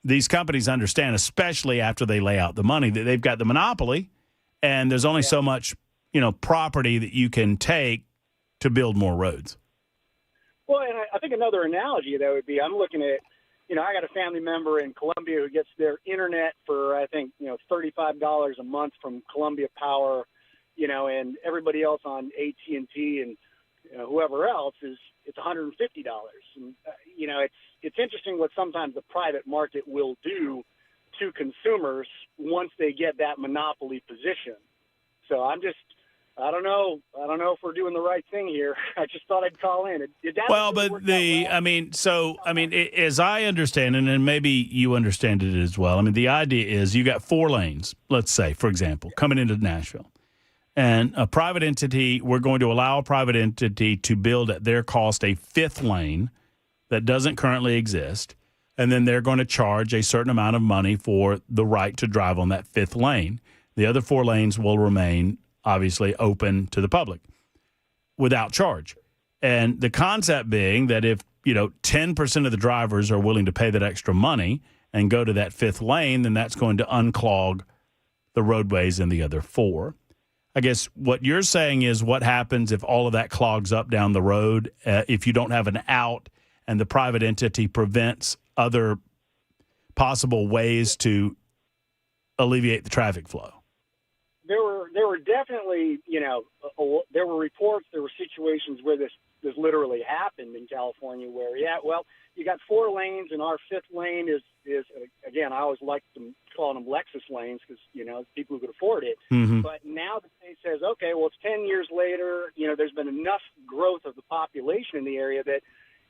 B: these companies understand, especially after they lay out the money, that they've got the monopoly and there's only so much, property that you can take to build more roads.
H: Well, and I think another analogy that would be I'm looking at, I got a family member in Columbia who gets their internet for, I think, $35 a month from Columbia Power, and everybody else on AT&T and whoever else it's $150. And, it's interesting what sometimes the private market will do to consumers once they get that monopoly position. So I don't know if we're doing the right thing here. I just thought I'd call in.
B: As I understand it, and maybe you understand it as well, the idea is you got 4 lanes, let's say, for example, coming into Nashville. And a private entity, we're going to allow a private entity to build at their cost a 5th lane that doesn't currently exist. And then they're going to charge a certain amount of money for the right to drive on that 5th lane. The other 4 lanes will remain obviously open to the public without charge. And the concept being that if, 10% of the drivers are willing to pay that extra money and go to that fifth lane, then that's going to unclog the roadways in the other four. I guess what you're saying is what happens if all of that clogs up down the road, if you don't have an out and the private entity prevents other possible ways to alleviate the traffic flow?
H: There were definitely, there were reports, there were situations where this literally happened in California where, you got 4 lanes and our fifth lane is again, I always like them calling them Lexus lanes because, people who could afford it.
B: Mm-hmm.
H: But now the state says, okay, well, it's 10 years later, there's been enough growth of the population in the area that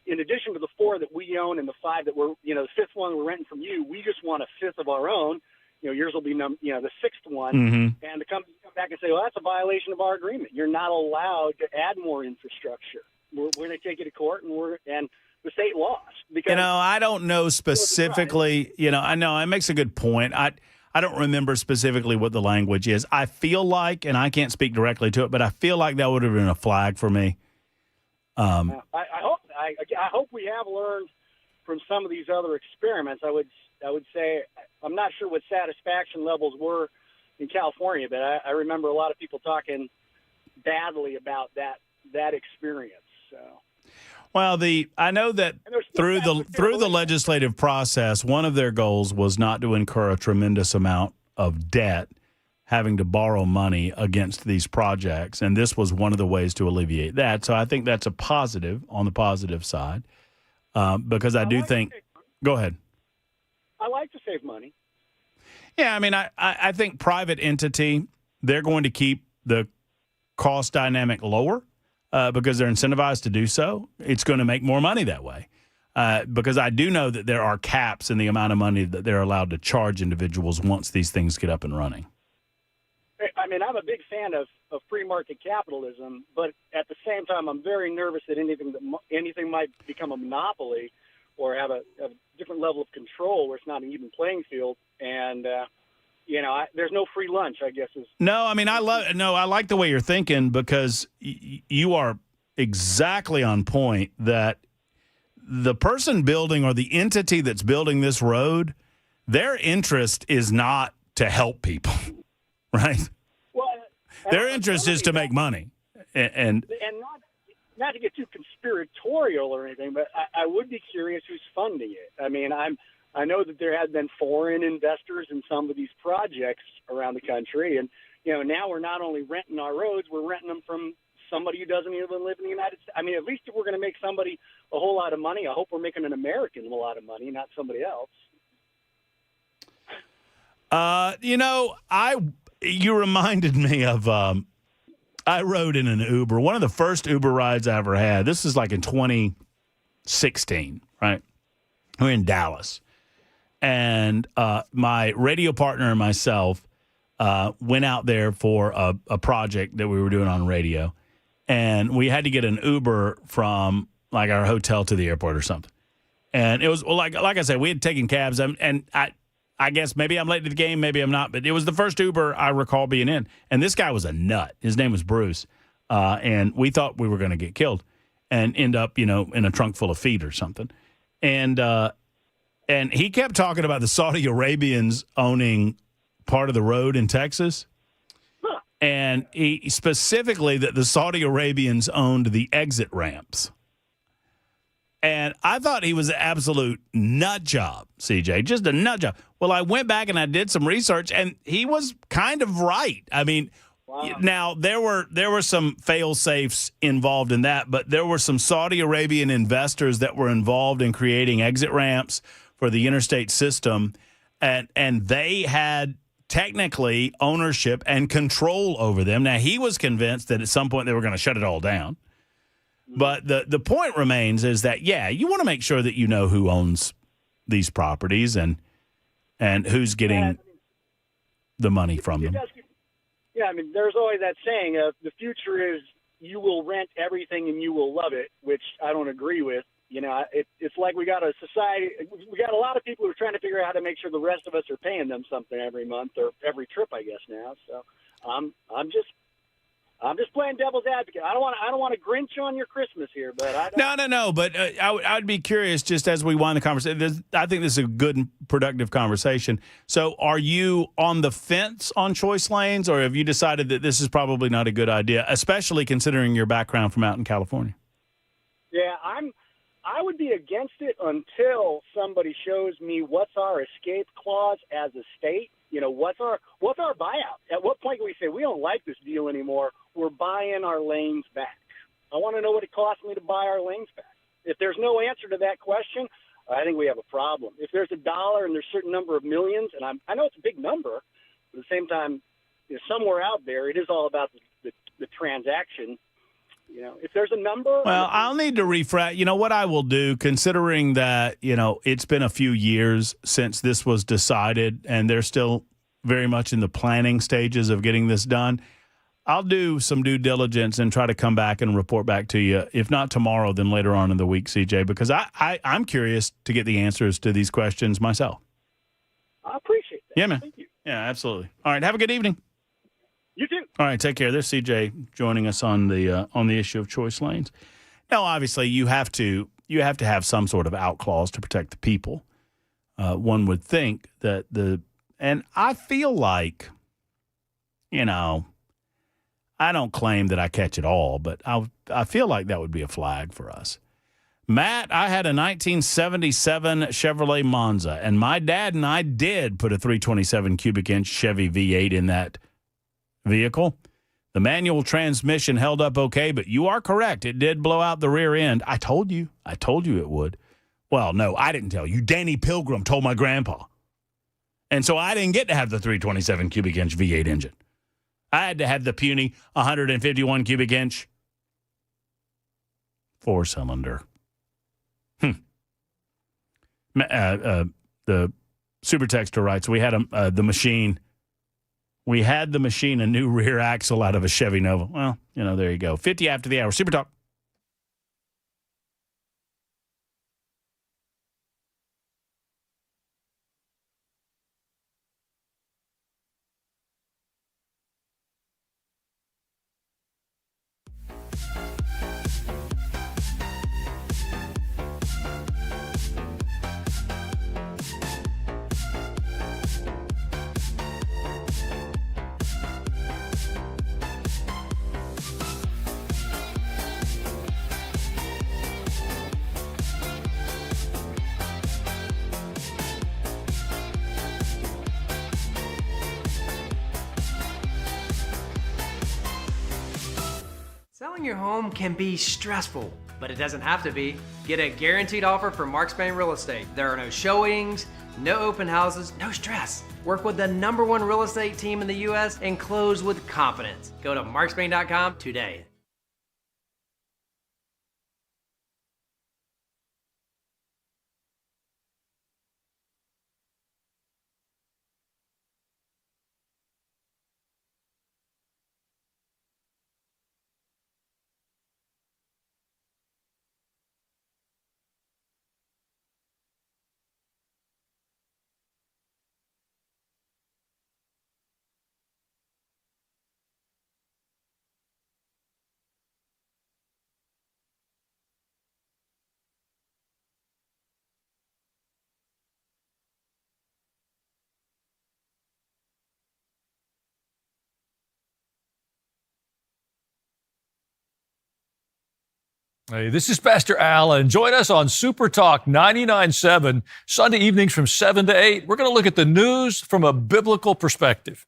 H: in addition to the 4 that we own and the 5 that we're, the fifth one we're renting from you, we just want a fifth of our own. Yours will be, the sixth one.
B: Mm-hmm.
H: And the company come back and say, well, that's a violation of our agreement. You're not allowed to add more infrastructure. We're going to take you to court, and the state lost. Because
B: I don't know specifically. I know it makes a good point. I don't remember specifically what the language is. I feel like, and I can't speak directly to it, but I feel like that would have been a flag for me.
H: I hope we have learned from some of these other experiments. I would say I'm not sure what satisfaction levels were in California, but I remember a lot of people talking badly about that experience. So.
B: Well, I know that through the legislative process, one of their goals was not to incur a tremendous amount of debt, having to borrow money against these projects, and this was one of the ways to alleviate that. So I think that's a positive on the positive side, because I do think. Go ahead.
H: I like to save money.
B: Yeah, I mean, I think private entity, they're going to keep the cost dynamic lower. Because they're incentivized to do so. It's going to make more money that way. Because I do know that there are caps in the amount of money that they're allowed to charge individuals once these things get up and running.
H: I mean, I'm a big fan of free market capitalism, but at the same time, I'm very nervous that anything might become a monopoly or have a different level of control where it's not an even playing field. And, there's no free lunch, I guess.
B: No, I mean, I like the way you're thinking because you are exactly on point that the person building or the entity that's building this road, their interest is not to help people, right?
H: Well,
B: their interest is to make money. And
H: not to get too conspiratorial or anything, but I would be curious who's funding it. I mean, I know that there have been foreign investors in some of these projects around the country. And, now we're not only renting our roads, we're renting them from somebody who doesn't even live in the United States. I mean, at least if we're going to make somebody a whole lot of money, I hope we're making an American a lot of money, not somebody else.
B: You reminded me of, I rode in an Uber, one of the first Uber rides I ever had. This is like in 2016, right? We're in Dallas. And my radio partner and myself went out there for a project that we were doing on radio. And we had to get an Uber from like our hotel to the airport or something. And it was like I said, we had taken cabs. And I guess maybe I'm late to the game, maybe I'm not. But it was the first Uber I recall being in. And this guy was a nut. His name was Bruce. And we thought we were going to get killed and end up, in a trunk full of feet or something. And he kept talking about the Saudi Arabians owning part of the road in Texas. And he specifically that the Saudi Arabians owned the exit ramps. And I thought he was an absolute nut job, CJ, just a nut job. Well, I went back and I did some research, and he was kind of right. I mean, now there were some fail-safes involved in that, but there were some Saudi Arabian investors that were involved in creating exit ramps for the interstate system, and they had technically ownership and control over them. Now, he was convinced that at some point they were going to shut it all down. But the point remains is that, you want to make sure that you know who owns these properties and who's getting the money from them.
H: Yeah, I mean, there's always that saying, the future is you will rent everything and you will love it, which I don't agree with. It's like we got a society, we got a lot of people who are trying to figure out how to make sure the rest of us are paying them something every month or every trip, I guess now. So I'm just I'm just playing devil's advocate. I don't want to Grinch on your Christmas here, but I don't.
B: No. But I'd be curious, just as we wind the conversation. I think this is a good and productive conversation. So, are you on the fence on choice lanes, or have you decided that this is probably not a good idea, especially considering your background from out in California?
H: Yeah, I would be against it until somebody shows me what's our escape clause as a state. You know, what's our buyout? At what point can we say we don't like this deal anymore? We're buying our lanes back. I want to know what it costs me to buy our lanes back. If there's no answer to that question, I think we have a problem. If there's $1 and there's a certain number of millions, and I know it's a big number, but at the same time, you know, somewhere out there, it is all about the transaction. You know, if there's a number.
B: Well, I'll need to refresh. You know what I will do, considering that, you know, it's been a few years since this was decided and they're still very much in the planning stages of getting this done. I'll do some due diligence and try to come back and report back to you. If not tomorrow, then later on in the week, CJ, because I'm curious to get the answers to these questions myself.
H: I appreciate that.
B: Yeah, man.
H: Thank you.
B: Yeah, absolutely. All right. Have a good evening.
H: You too.
B: All right, take care. There's CJ joining us on the issue of choice lanes. Now, obviously, you have to have some sort of out clause to protect the people. One would think that and I feel like, you know, I don't claim that I catch it all, but I feel like that would be a flag for us. Matt, I had a 1977 Chevrolet Monza, and my dad and I did put a 327 cubic inch Chevy V8 in that vehicle. The manual transmission held up okay, but you are correct. It did blow out the rear end. I told you it would. Well, no, I didn't tell you. Danny Pilgrim told my grandpa. And so I didn't get to have the 327 cubic inch V8 engine. I had to have the puny 151 cubic inch 4-cylinder. The Super Texter writes, we had the machine. We had the machine a new rear axle out of a Chevy Nova. Well, you know, there you go. 50 after the hour. Super Talk.
F: Selling your home can be stressful, but it doesn't have to be. Get a guaranteed offer from Mark Spain Real Estate. There are no showings, no open houses, no stress. Work with the #1 real estate team in the U.S. and close with confidence. Go to markspain.com today.
I: Hey, this is Pastor Al, and join us on Super Talk 99.7, Sunday evenings from 7 to 8. We're going to look at the news from a biblical perspective.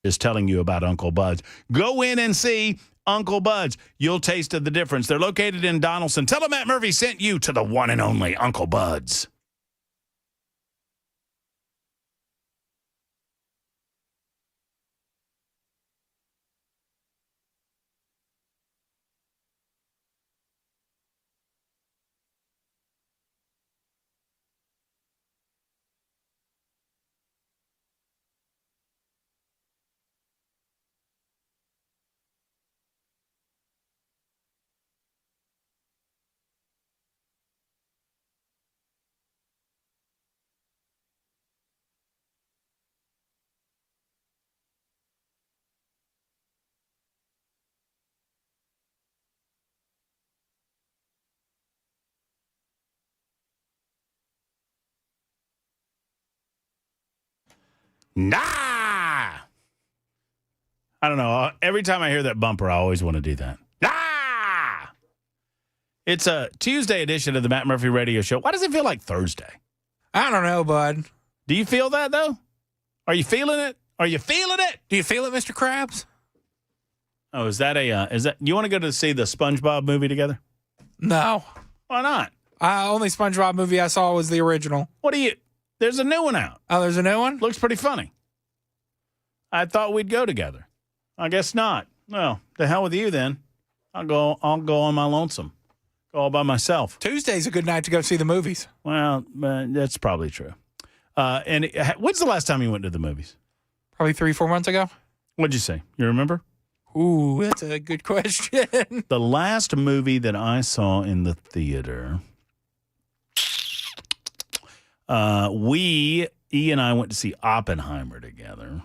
B: is telling you about Uncle Bud's. Go in and see Uncle Bud's. You'll taste the difference. They're located in Donaldson. Tell them Matt Murphy sent you to the one and only Uncle Bud's. Nah! I don't know. Every time I hear that bumper, I always want to do that. Nah! It's a Tuesday edition of the Matt Murphy Radio Show. Why does it feel like Thursday?
C: I don't know, bud.
B: Do you feel that, though? Are you feeling it? Are you feeling it?
C: Do you feel it, Mr. Krabs?
B: Oh, is that you want to go to see the SpongeBob movie together?
C: No.
B: Why not?
C: Only SpongeBob movie I saw was the original.
B: There's a new one out.
C: Oh, there's a new one?
B: Looks pretty funny. I thought we'd go together. I guess not. Well, the hell with you then. I'll go on my lonesome. Go all by myself.
C: Tuesday's a good night to go see the movies.
B: Well, that's probably true. And when's the last time you went to the movies?
C: Probably 3-4 months ago.
B: What'd you say? You remember?
C: Ooh, that's a good question.
B: The last movie that I saw in the theater, E and I went to see Oppenheimer together.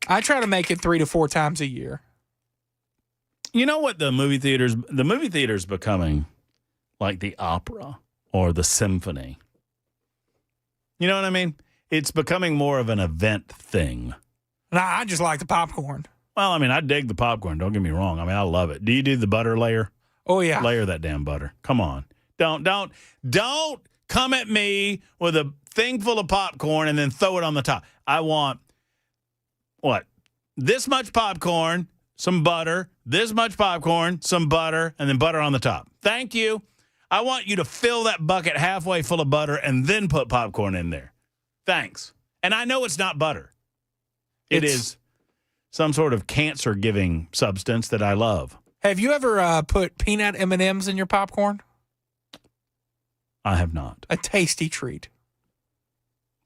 C: I try to make it 3 to 4 times a year.
B: You know what the movie theater's becoming like the opera or the symphony. You know what I mean? It's becoming more of an event thing.
C: Nah, I just like the popcorn.
B: Well, I mean, I dig the popcorn. Don't get me wrong. I mean, I love it. Do you do the butter layer?
C: Oh, yeah.
B: Layer that damn butter. Come on. Don't come at me with a thing full of popcorn and then throw it on the top. I want, what? This much popcorn, some butter, this much popcorn, some butter, and then butter on the top. Thank you. I want you to fill that bucket halfway full of butter and then put popcorn in there. Thanks. And I know it's not butter. It is some sort of cancer-giving substance that I love.
C: Have you ever put peanut M&Ms in your popcorn?
B: I have not.
C: A tasty treat.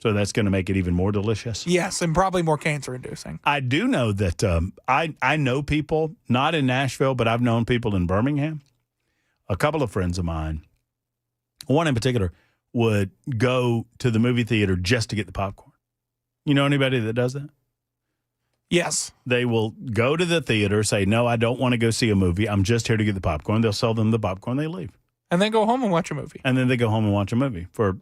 B: So that's going to make it even more delicious?
C: Yes, and probably more cancer-inducing.
B: I do know that I know people, not in Nashville, but I've known people in Birmingham. A couple of friends of mine, one in particular, would go to the movie theater just to get the popcorn. You know anybody that does that?
C: Yes.
B: They will go to the theater, say, no, I don't want to go see a movie. I'm just here to get the popcorn. They'll sell them the popcorn. They leave.
C: And then go home and watch a movie.
B: And then they go home and watch a movie for,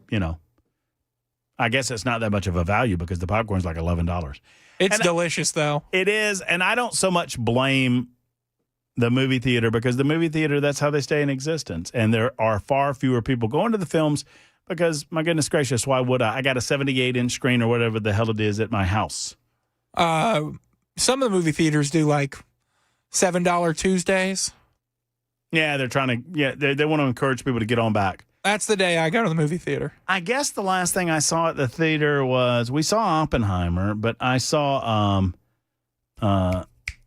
B: I guess it's not that much of a value because the popcorn's like $11.
C: It's delicious, though.
B: It is. And I don't so much blame the movie theater because the movie theater, that's how they stay in existence. And there are far fewer people going to the films because, my goodness gracious, why would I? I got a 78-inch screen or whatever the hell it is at my house.
C: Some of the movie theaters do like $7 Tuesdays.
B: Yeah, they're trying to, they want to encourage people to get on back.
C: That's the day I go to the movie theater.
B: I guess the last thing I saw at the theater was, we saw Oppenheimer, but I saw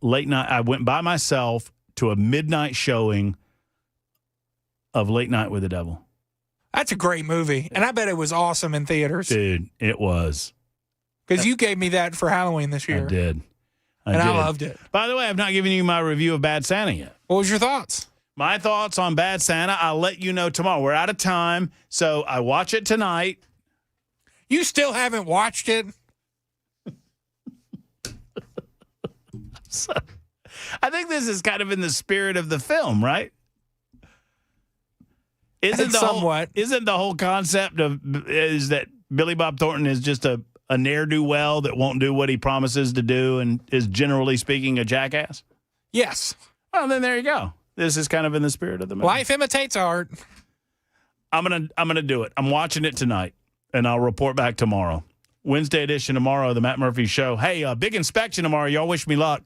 B: late night. I went by myself to a midnight showing of Late Night with the Devil.
C: That's a great movie, and I bet it was awesome in theaters.
B: Dude, it was.
C: Because you gave me that for Halloween this year.
B: I did.
C: I loved it.
B: By the way, I've not given you my review of Bad Santa yet.
C: What was your thoughts?
B: My thoughts on Bad Santa, I'll let you know tomorrow. We're out of time, so I watch it tonight.
C: You still haven't watched it?
B: So, I think this is kind of in the spirit of the film, right? Isn't the whole concept is that Billy Bob Thornton is just a ne'er-do-well that won't do what he promises to do and is generally speaking a jackass?
C: Yes.
B: Well, then there you go. This is kind of in the spirit of the movie.
C: Life imitates art.
B: I'm gonna do it. I'm watching it tonight, and I'll report back tomorrow. Wednesday edition tomorrow of the Matt Murphy Show. Hey, big inspection tomorrow. Y'all wish me luck.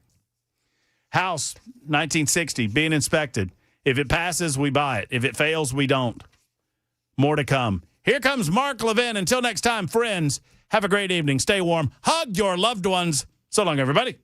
B: House, 1960, being inspected. If it passes, we buy it. If it fails, we don't. More to come. Here comes Mark Levin. Until next time, friends, have a great evening. Stay warm. Hug your loved ones. So long, everybody.